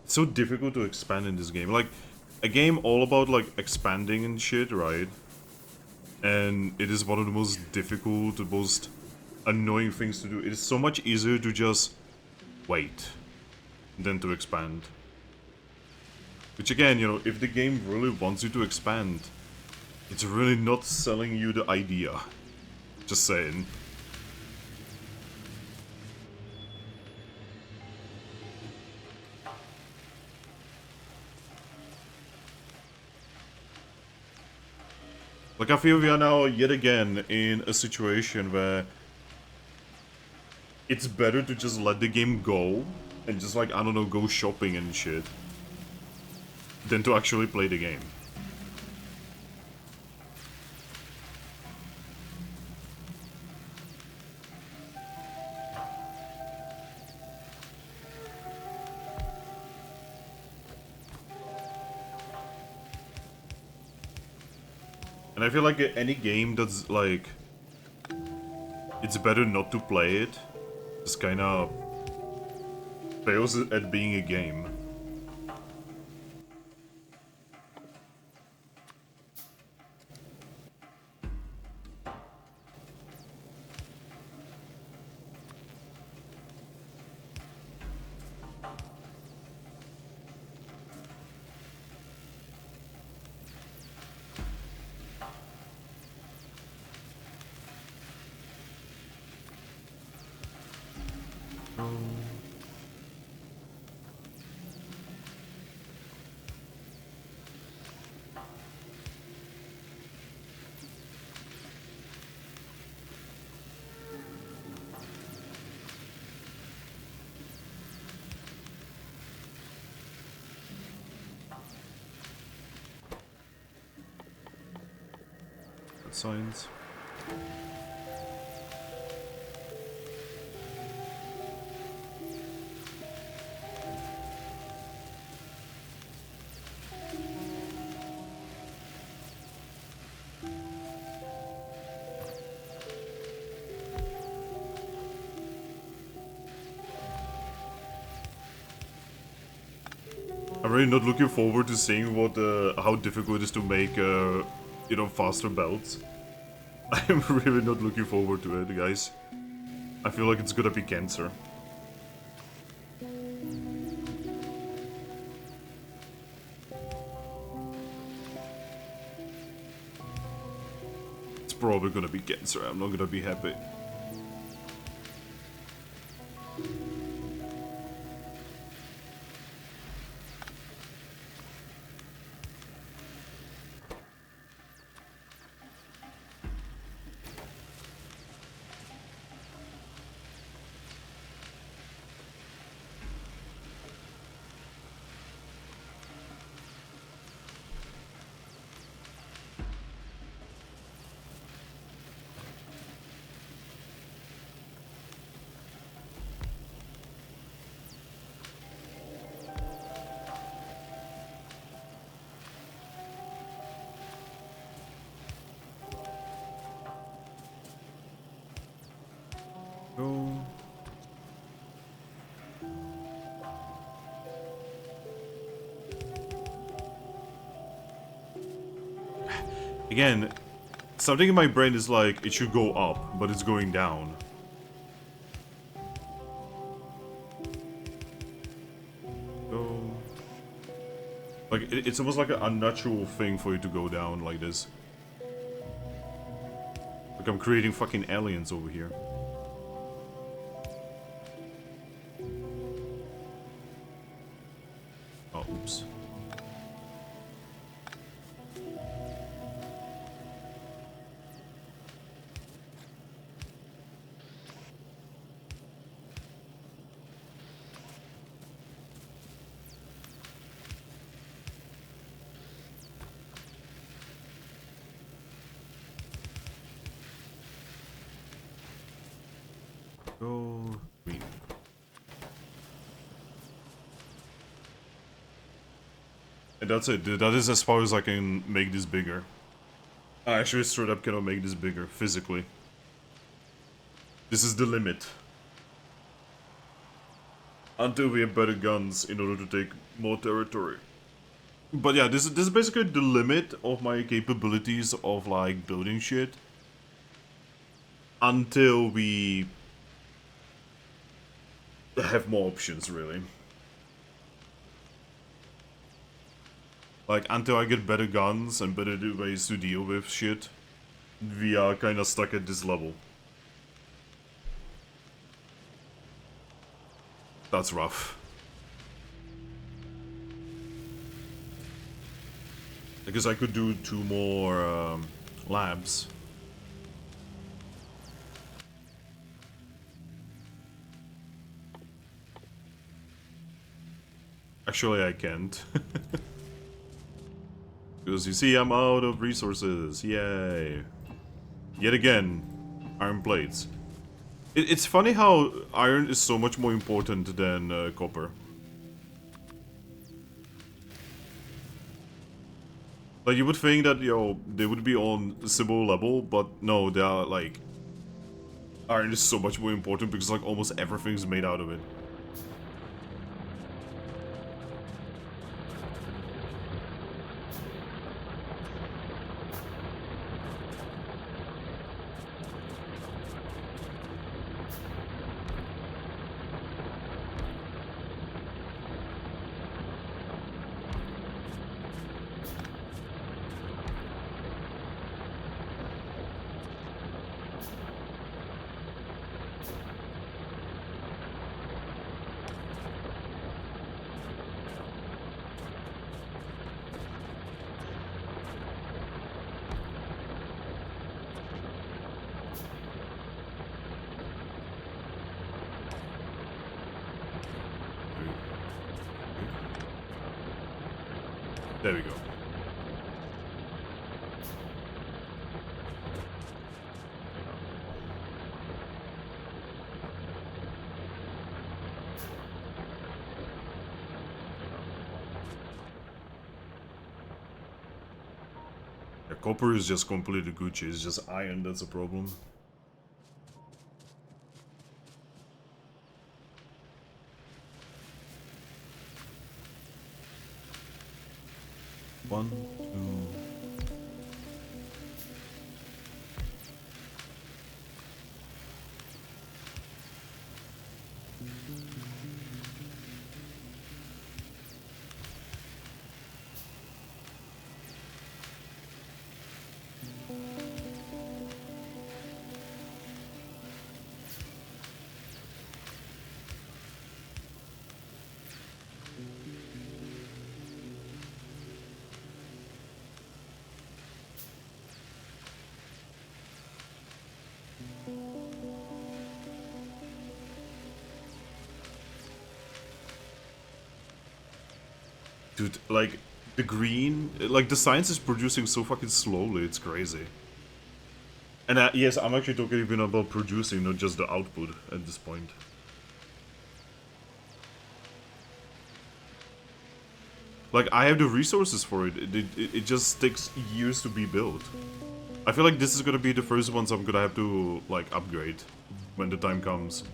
It's so difficult to expand in this game. Like, a game all about, like, expanding and shit, right? And it is one of the most difficult, the most annoying things to do. It is so much easier to just wait than to expand. Which again, you know, if the game really wants you to expand, it's really not selling you the idea. Just saying. Like, I feel we are now yet again in a situation where it's better to just let the game go and just, like, I don't know, go shopping and shit than to actually play the game. And I feel like any game that's like, it's better not to play it, just kind of fails at being a game. Signs. I'm really not looking forward to seeing what how difficult it is to make you know, faster belts. I'm really not looking forward to it, guys. I feel like it's gonna be cancer. It's probably gonna be cancer. I'm not gonna be happy. Go. Again, something in my brain is like, it should go up, but it's going down. Go. Like, it's almost like an unnatural thing for it to go down like this. Like I'm creating fucking aliens over here. Oh, oops. Go green. And that's it. That is as far as I can make this bigger. I actually straight up cannot make this bigger, physically. This is the limit. Until we have better guns in order to take more territory. But yeah, this is basically the limit of my capabilities of like building shit. Until we have more options, really. Like, until I get better guns and better ways to deal with shit, we are kinda stuck at this level. That's rough. I guess I could do 2 more labs. Actually, I can't. Because you see, I'm out of resources. Yay. Yet again, iron plates. It's funny how iron is so much more important than copper. Like, you would think that, they would be on a similar level, but no, they are, like... Iron is so much more important because, like, almost everything is made out of it. There we go. Yeah, copper is just completely Gucci, it's just iron that's a problem. One, two... Dude, like, the green... Like, the science is producing so fucking slowly, it's crazy. And yes, I'm actually talking even about producing, not just the output at this point. Like, I have the resources for it. It just takes years to be built. I feel like this is gonna be the first ones I'm gonna have to, like, upgrade. when the time comes.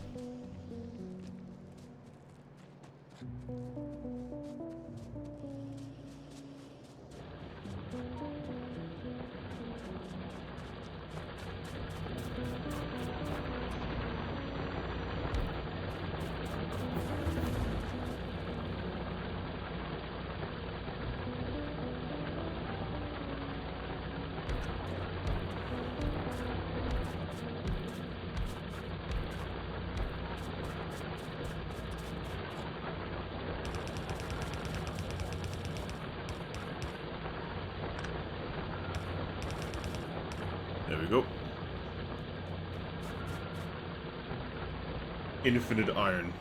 There we go. Infinite iron.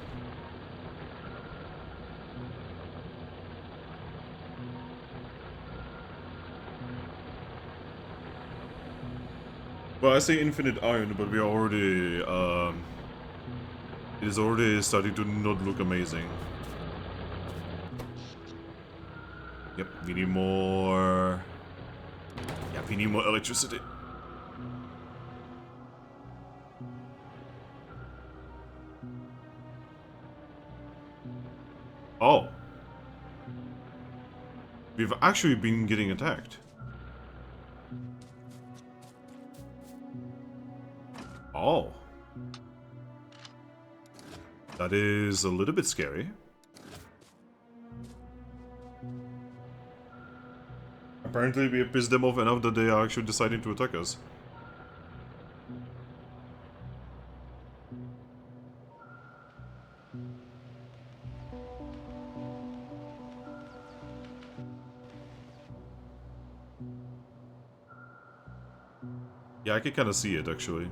Well, I say infinite iron, but we are already, it is already starting to not look amazing. Yep, we need more... Yeah, we need more electricity. Oh. We've actually been getting attacked. Oh. That is a little bit scary. Apparently we pissed them off enough that they are actually deciding to attack us. Yeah, I can kind of see it, actually.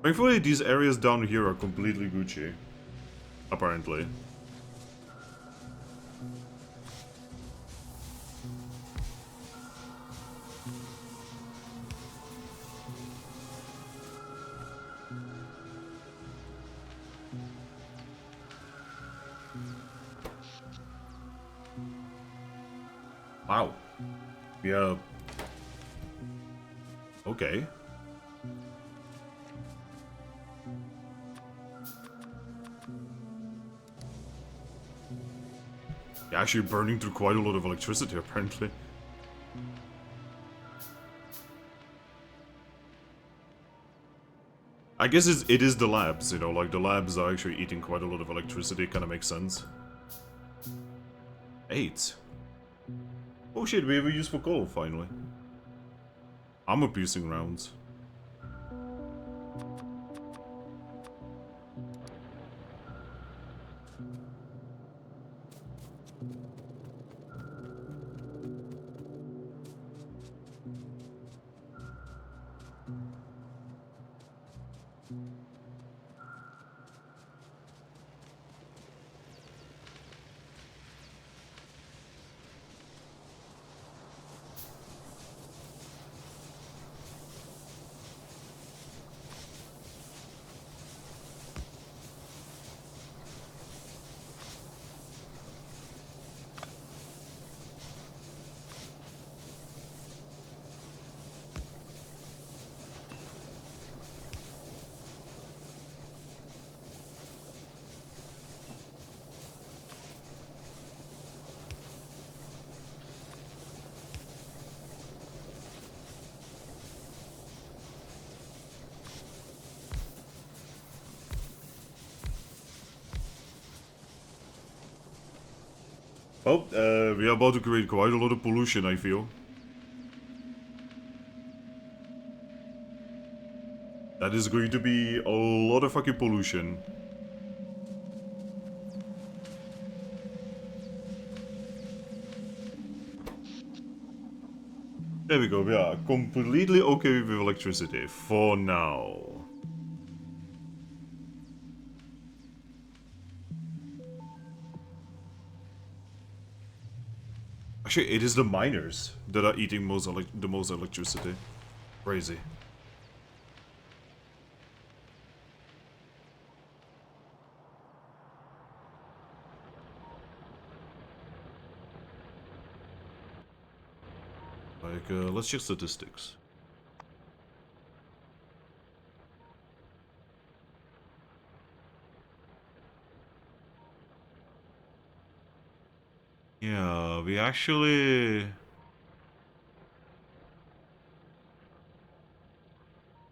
Thankfully, these areas down here are completely Gucci. Apparently. Wow. Yeah. Okay. You're actually burning through quite a lot of electricity, apparently. I guess it is the labs, you know, like the labs are actually eating quite a lot of electricity, kind of makes sense. 8. Oh shit, we have a useful coal, finally. Armor-piercing rounds. Well, we are about to create quite a lot of pollution, I feel. That is going to be a lot of fucking pollution. There we go, we are completely okay with electricity, for now. Actually, it is the miners that are eating the most electricity. Crazy. Like, let's check statistics. Yeah, we actually...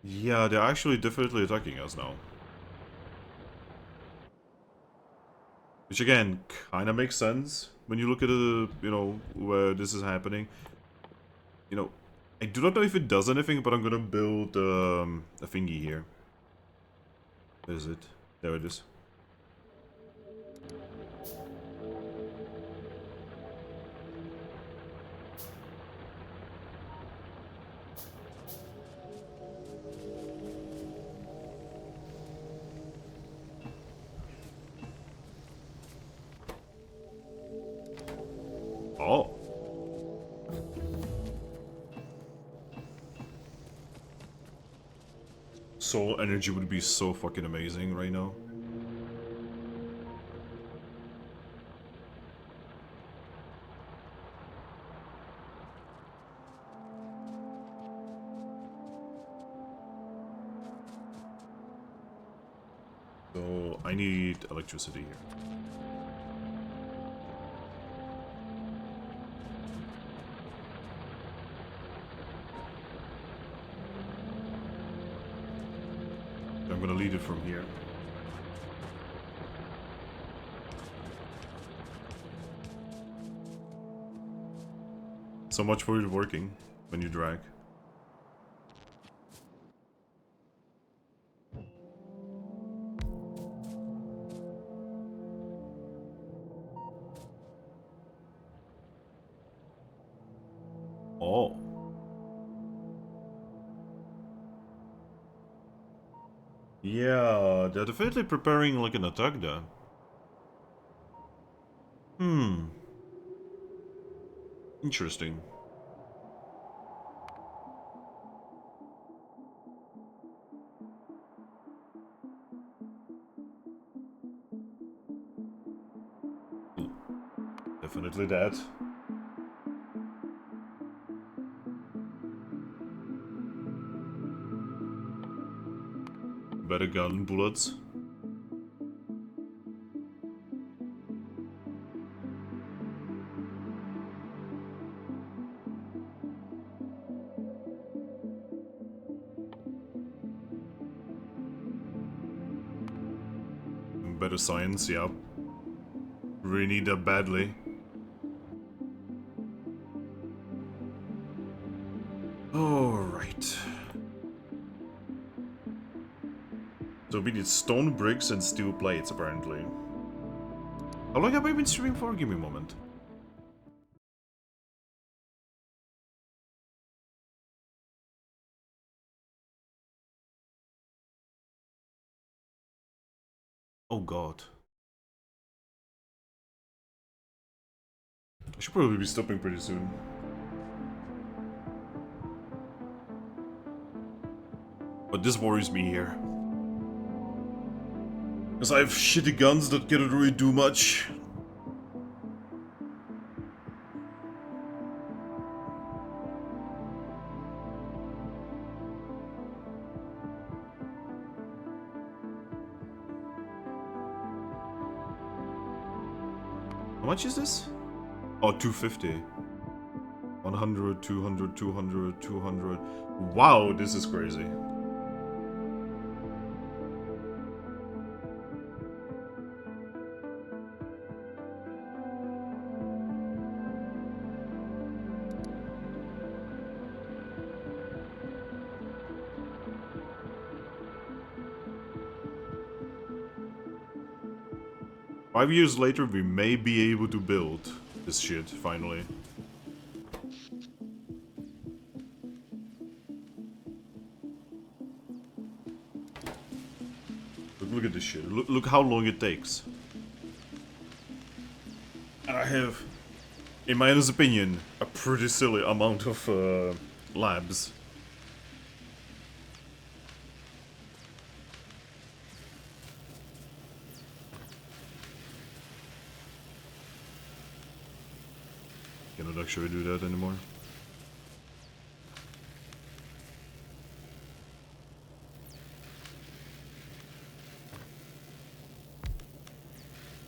Yeah, they're actually definitely attacking us now. Which again, kind of makes sense when you look at the, you know, where this is happening. You know, I do not know if it does anything, but I'm gonna build a thingy here. Where is it? There it is. Oh. Solar energy would be so fucking amazing right now. So I need electricity here. I'm gonna lead it from here. So much for it working when you drag. Oh. Yeah, they're definitely preparing like an attack there. Hmm. Interesting. Definitely that. Better gun bullets. Better science, yeah. Really need that badly. Alright. So we need stone bricks and steel plates, apparently. How long have I been streaming for? Give me a moment. Oh god. I should probably be stopping pretty soon. But this worries me here. Because I have shitty guns that cannot really do much. How much is this? Oh, 250. 100, 200, 200, 200. Wow, this is crazy. Five years later, we may be able to build this shit, finally. Look at this shit. Look how long it takes. And I have, in my honest opinion, a pretty silly amount of labs. Cannot actually do that anymore.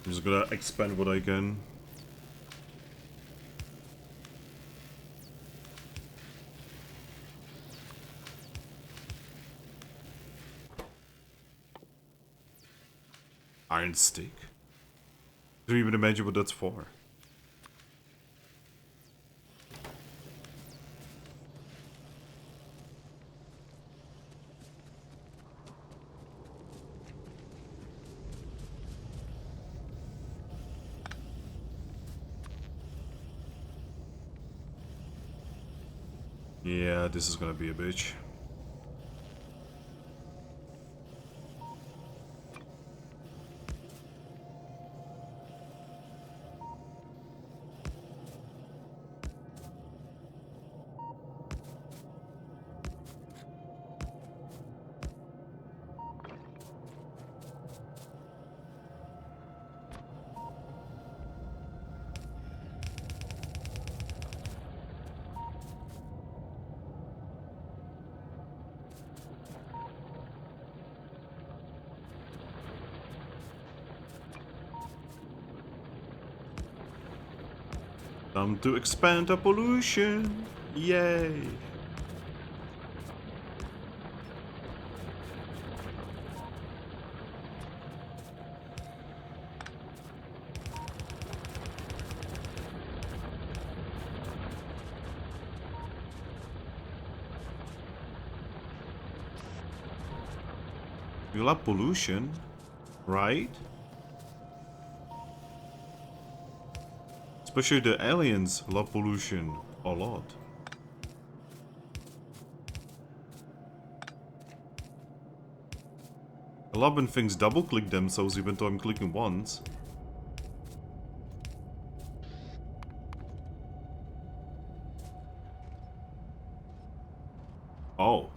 I'm just gonna expand what I can. Iron stick? Can't even imagine what that's for. Yeah, this is gonna be a bitch. Time to expand the pollution. Yay. You love pollution, right? Especially the aliens love pollution a lot. I love when things double click themselves even though I'm clicking once. Oh.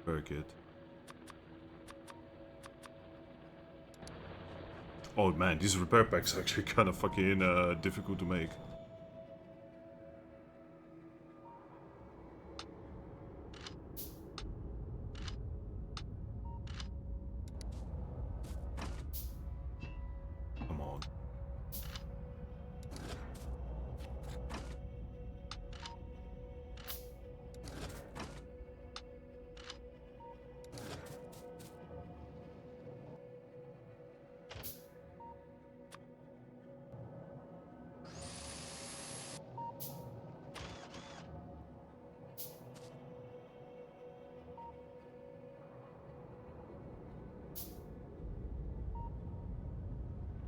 Very good. Oh man, these repair packs are actually kind of fucking difficult to make. Come on.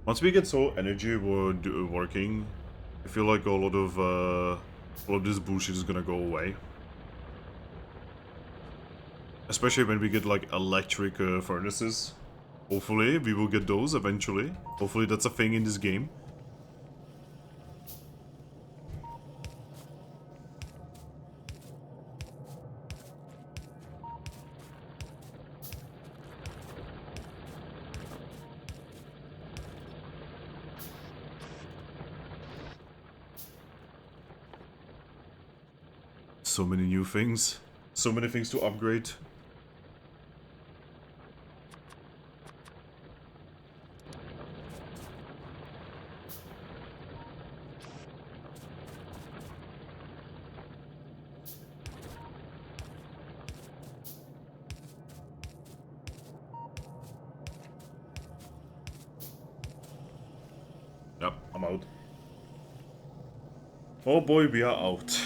Once we get solar energy working, I feel like a lot of this bullshit is gonna go away. Especially when we get like electric furnaces. Hopefully, we will get those eventually. Hopefully that's a thing in this game. So many new things. So many things to upgrade. Yep, I'm out. Oh boy, we are out.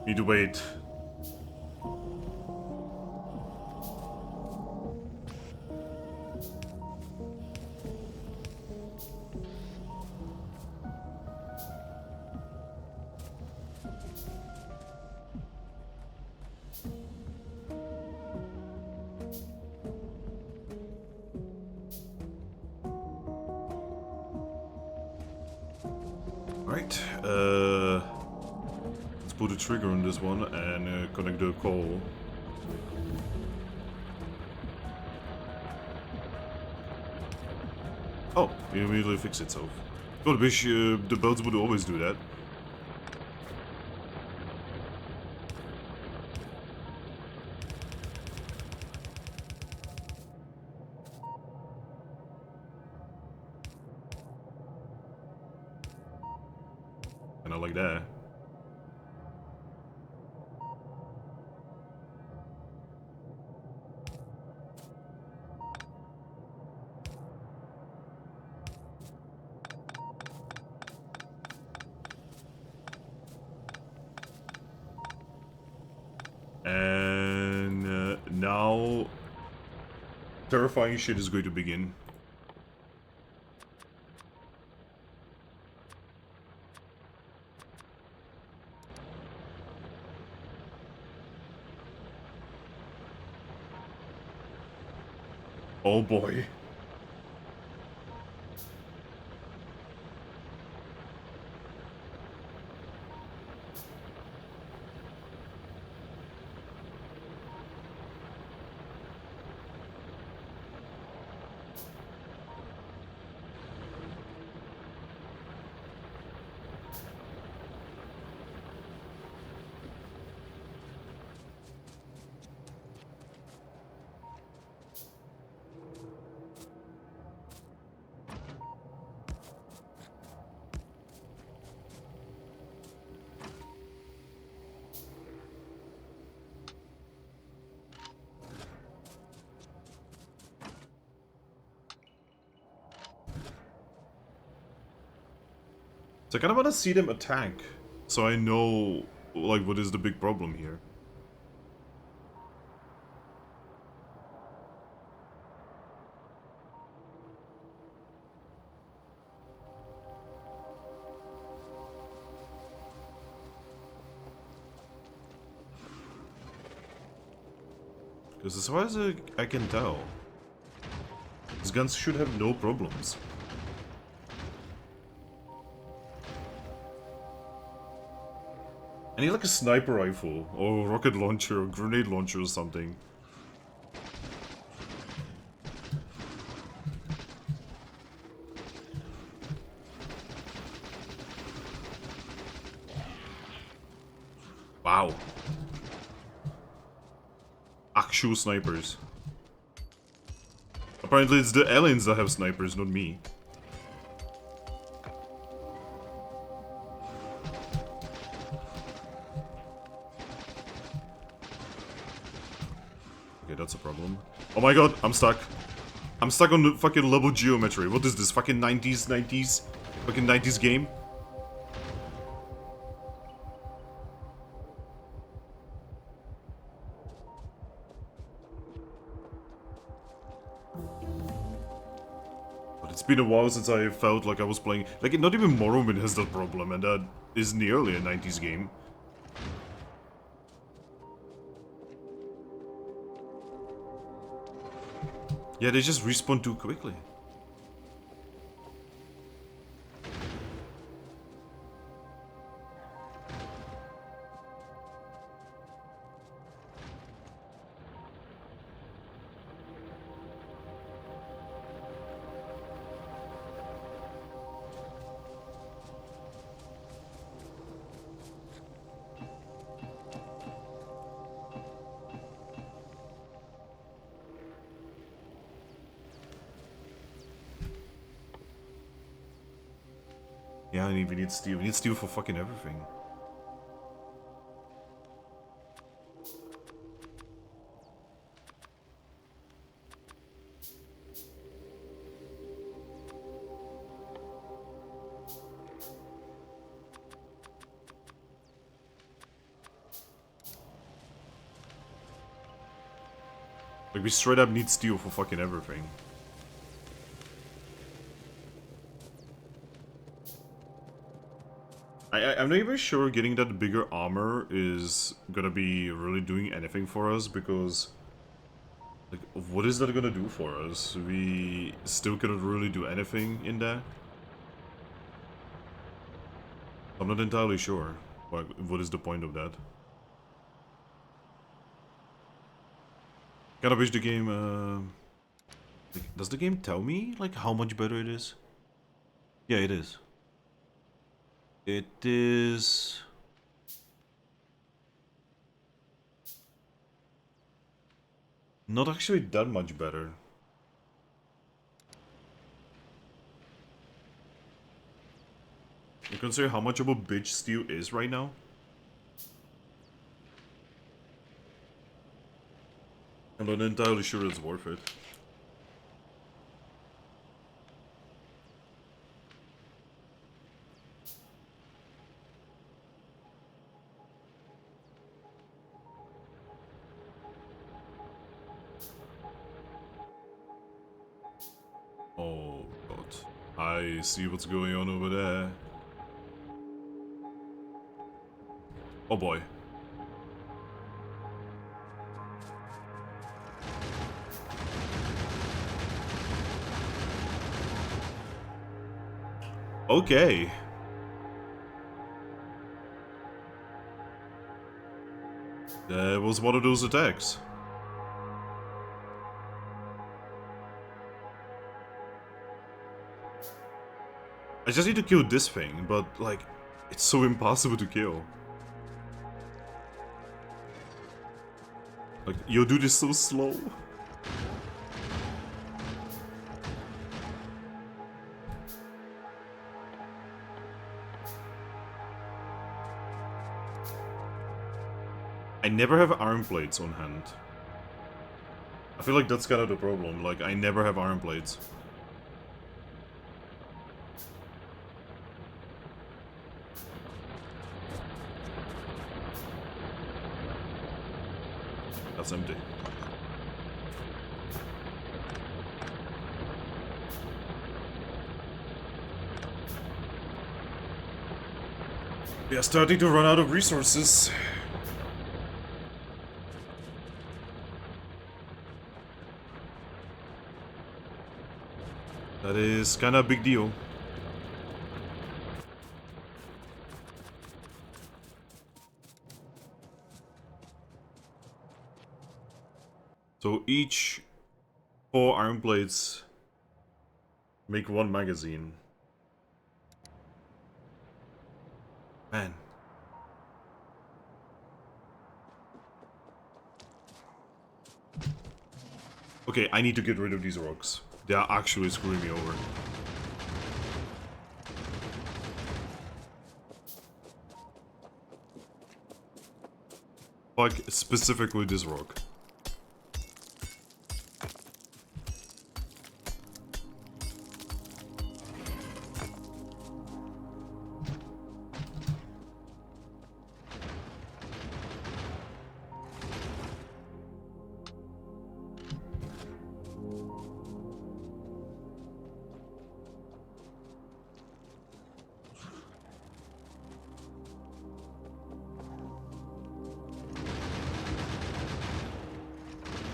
Need to wait. Right, let's put a trigger on this one and connect the coal. Oh, it immediately fixed itself. God, wish the boats would always do that. Kinda like that. And now terrifying shit is going to begin. Oh boy. So I kind of want to see them attack, so I know, like, what is the big problem here. Because as far as I can tell, these guns should have no problems. I need like a sniper rifle, or rocket launcher, or grenade launcher or something. Wow. Actual snipers. Apparently it's the aliens that have snipers, not me. Okay, that's a problem. Oh my god, I'm stuck. I'm stuck on the fucking level geometry. What is this, fucking 90s? Fucking 90s game? But it's been a while since I felt like I was playing... Like, not even Morrowind has that problem, and that is nearly a 90s game. Yeah, they just respawn too quickly. Yeah, we need steel. We need steel for fucking everything. Like, we straight up need steel for fucking everything. I'm not even sure getting that bigger armor is gonna be really doing anything for us, because... Like, what is that gonna do for us? We still cannot really do anything in there. I'm not entirely sure. What is the point of that? Kinda wish the game, like, does the game tell me, like, how much better it is? Yeah, it is. It is... not actually that much better. You consider how much of a bitch steel is right now? I'm not entirely sure it's worth it. Oh god. I see what's going on over there. Oh boy. Okay. That was one of those attacks. I just need to kill this thing, but like, it's so impossible to kill. Like, yo, dude is so slow. I never have iron plates on hand. I feel like that's kind of the problem. Like, I never have iron plates. That's empty. We are starting to run out of resources. That is kind of a big deal. So each 4 iron plates make 1 magazine. Man. Okay, I need to get rid of these rocks. They are actually screwing me over. Like, specifically this rock.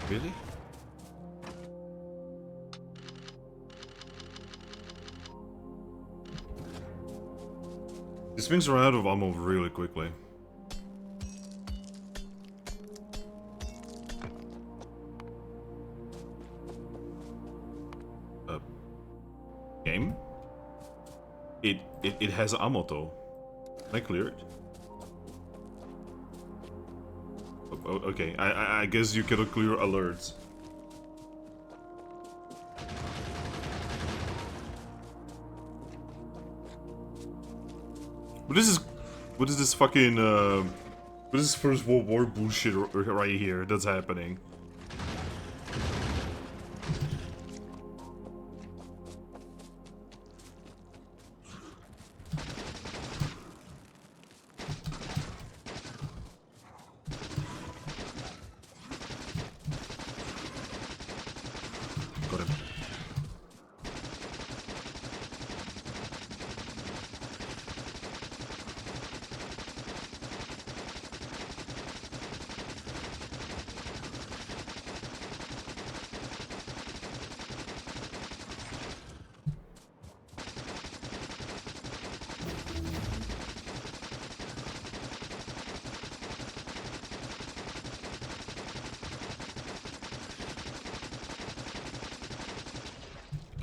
Really? These things run out of ammo really quickly. Game? It has ammo though. Can I clear it? Okay, I guess you cannot clear alerts. What is this fucking what is this First World War bullshit right here that's happening? Got him.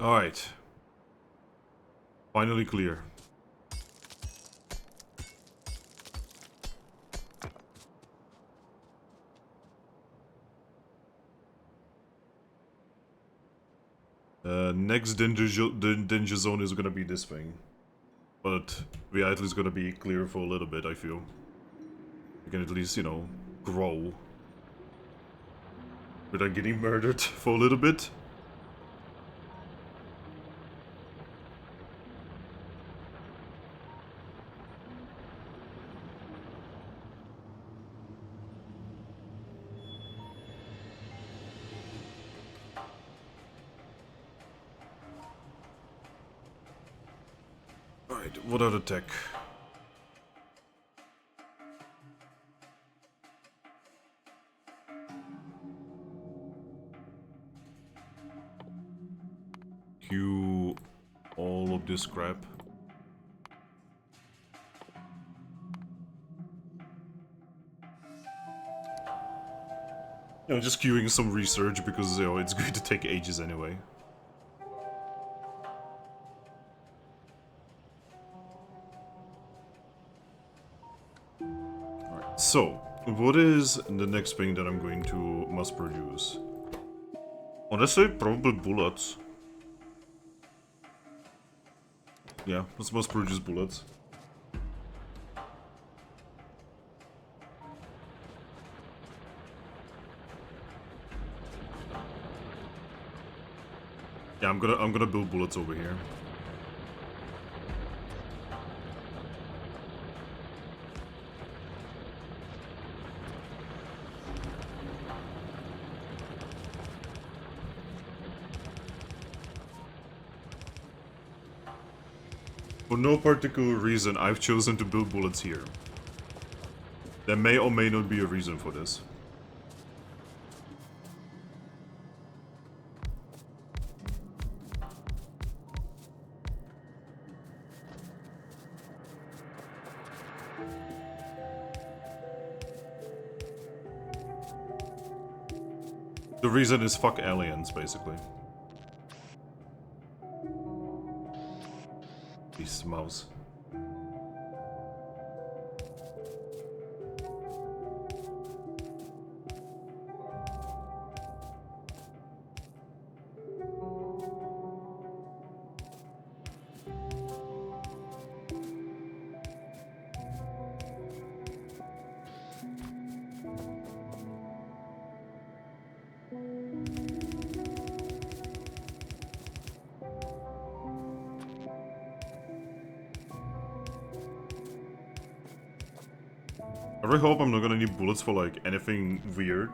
Alright. Finally clear. Next danger zone is gonna be this thing. But we are at least gonna be clear for a little bit, I feel. We can at least, you know, grow. Without getting murdered for a little bit. Alright, what other tech? Queue all of this crap. You know, just queuing some research because, you know, it's going to take ages anyway. Alright, so, what is the next thing that I'm going to mass produce? Honestly, probably bullets. Yeah, let's mass produce bullets. Yeah, I'm gonna build bullets over here. For no particular reason, I've chosen to build bullets here. There may or may not be a reason for this. The reason is fuck aliens, basically. These mouse. I really hope I'm not gonna need bullets for, like, anything weird.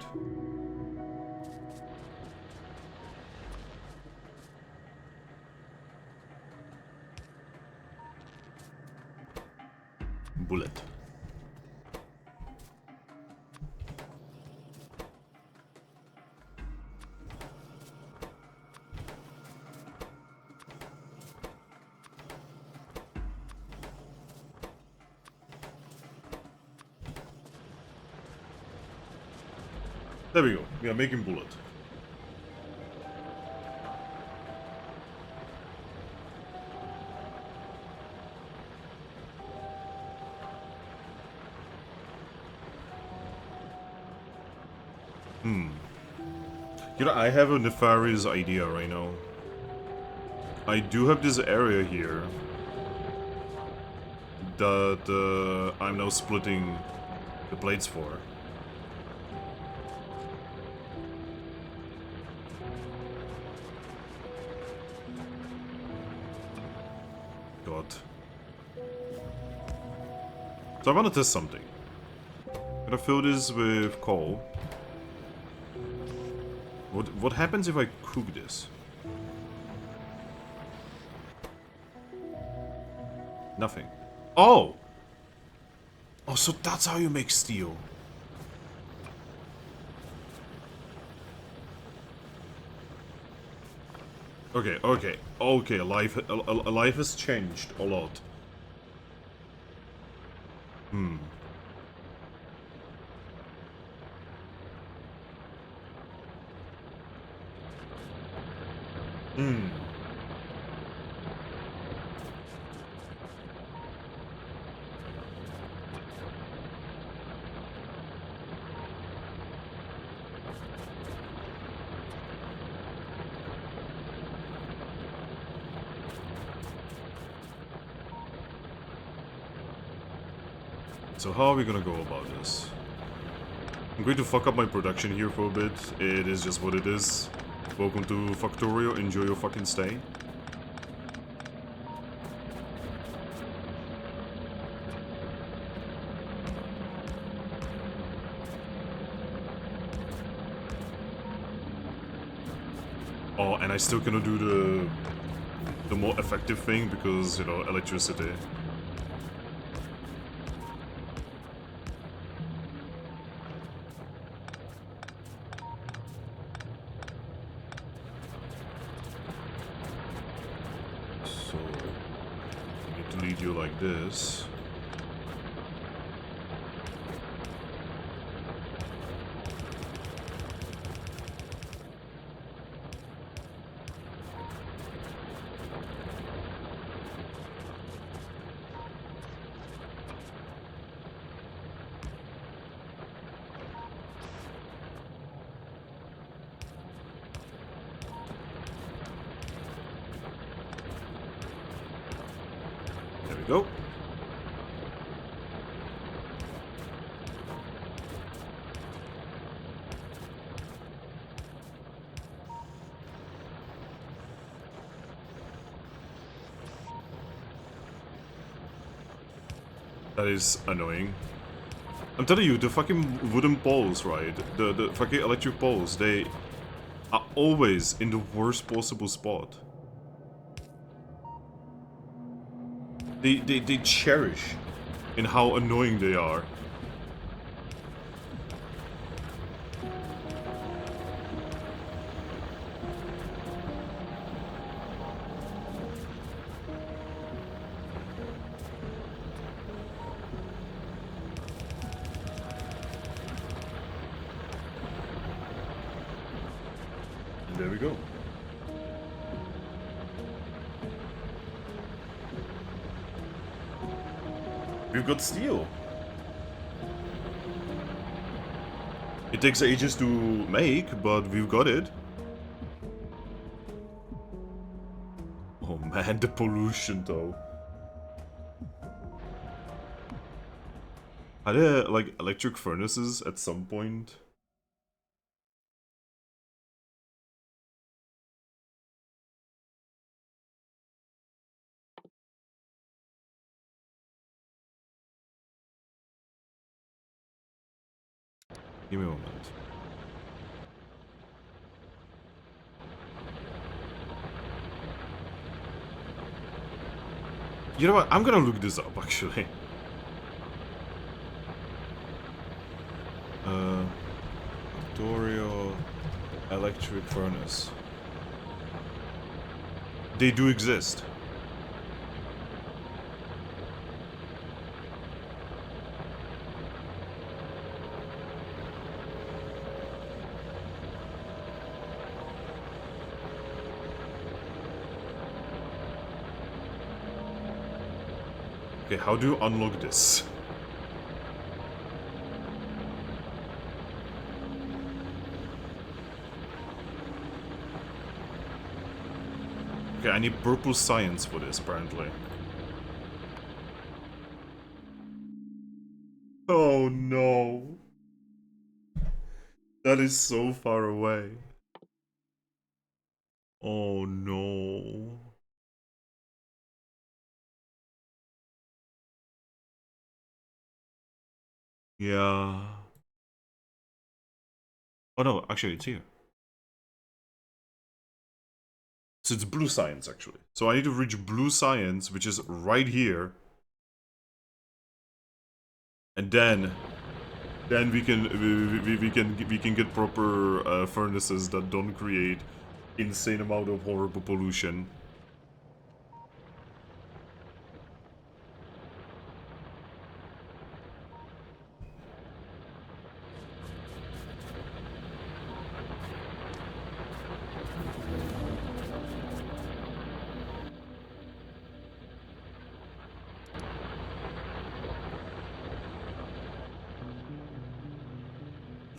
Bullet. There we go. We are making bullet. You know, I have a nefarious idea right now. I do have this area here that I'm now splitting the plates for. God. So I want to test something. I'm gonna fill this with coal. What happens if I cook this? Nothing. Oh! Oh, so that's how you make steel. Okay, life has changed a lot. So how are we gonna go about this? I'm going to fuck up my production here for a bit. It is just what it is. Welcome to Factorio. Enjoy your fucking stay. Oh, and I still cannot do the more effective thing because, you know, electricity. So, I need to lead you like this. There we go. That is annoying. I'm telling you, the fucking wooden poles, right? The fucking electric poles, they are always in the worst possible spot. They cherish in how annoying they are. And there we go. We've got steel. It takes ages to make, but we've got it. Oh man, the pollution though. Are there like electric furnaces at some point? Give me a moment. You know what? I'm gonna look this up actually. Factorio electric furnace. They do exist. Okay, how do you unlock this? Okay, I need purple science for this, apparently. Oh no. That is so far away. Oh no. Yeah. Oh no, actually it's here. So it's blue science, actually. So I need to reach blue science, which is right here. And then we can get proper furnaces that don't create insane amount of horrible pollution.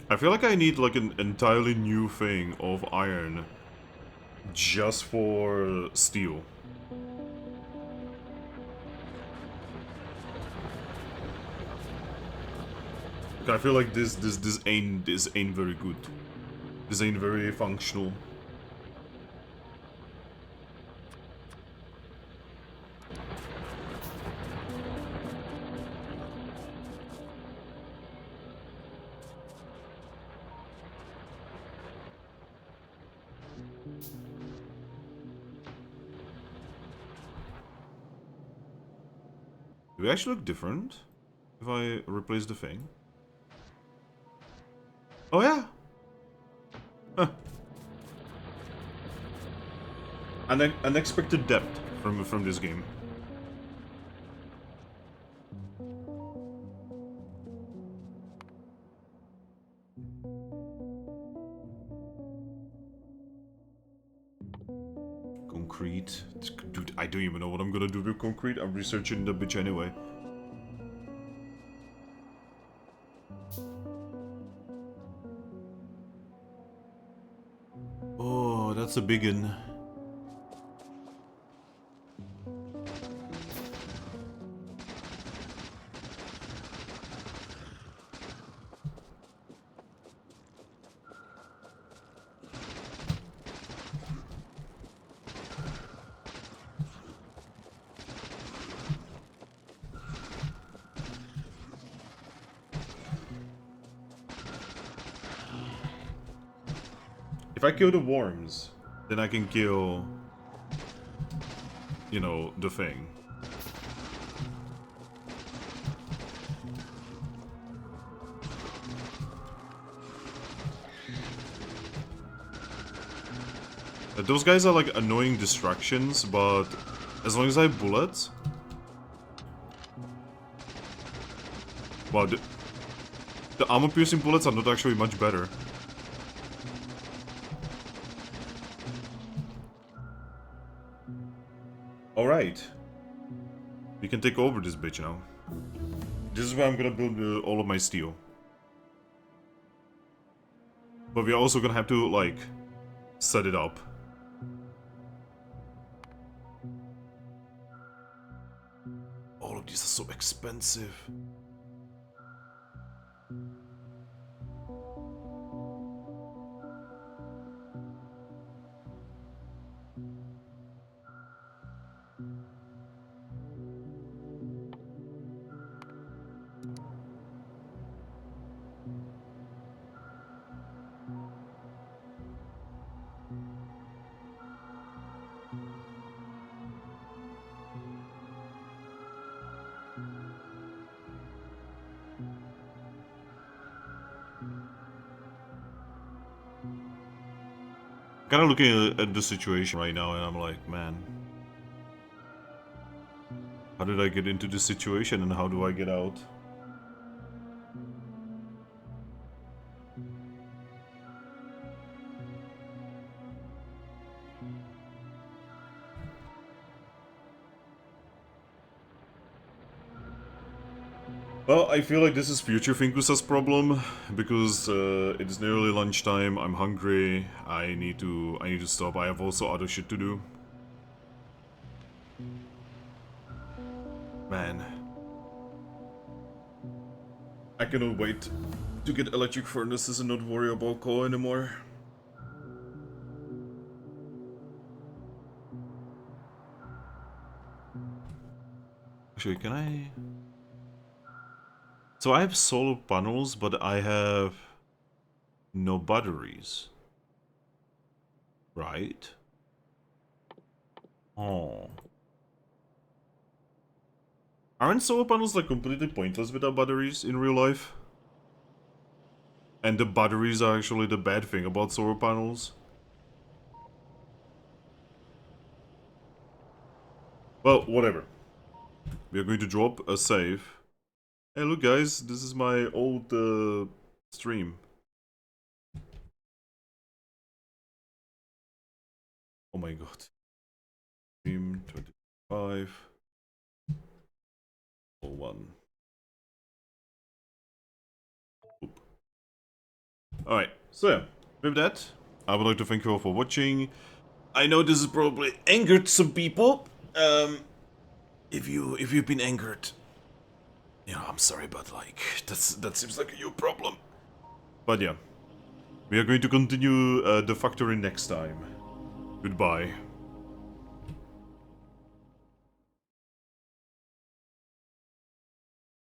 I feel like I need like an entirely new thing of iron just for steel. I feel like this ain't very good. This ain't very functional. Do we actually look different if I replace the thing? Oh yeah. Huh. Unexpected depth from this game. Concrete. Dude, I don't even know what I'm gonna do with concrete. I'm researching the bitch anyway. Oh, that's a big one. If I kill the worms, then I can kill, you know, the thing. Those guys are like annoying distractions, but as long as I have bullets... Wow, the armor-piercing bullets are not actually much better. Alright. We can take over this bitch now. This is where I'm gonna build all of my steel. But we're also gonna have to, like, set it up. All of these are so expensive. Kind of looking at the situation right now, and I'm like, man, how did I get into this situation, and how do I get out? Well, I feel like this is future Fingusa's problem, because it is nearly lunchtime, I'm hungry, I need to stop, I have also other shit to do. Man. I cannot wait to get electric furnaces and not worry about coal anymore. Actually, can I... So I have solar panels, but I have no batteries. Right? Oh. Aren't solar panels like completely pointless without batteries in real life? And the batteries are actually the bad thing about solar panels? Well, whatever. We are going to drop a save. Hey, look guys, this is my old stream. Oh my god. Stream 25. 01. Oop. Alright, so yeah, with that, I would like to thank you all for watching. I know this has probably angered some people. If you've been angered, Yeah, I'm sorry, but like, that seems like a you problem. But yeah, we are going to continue the factory next time. Goodbye.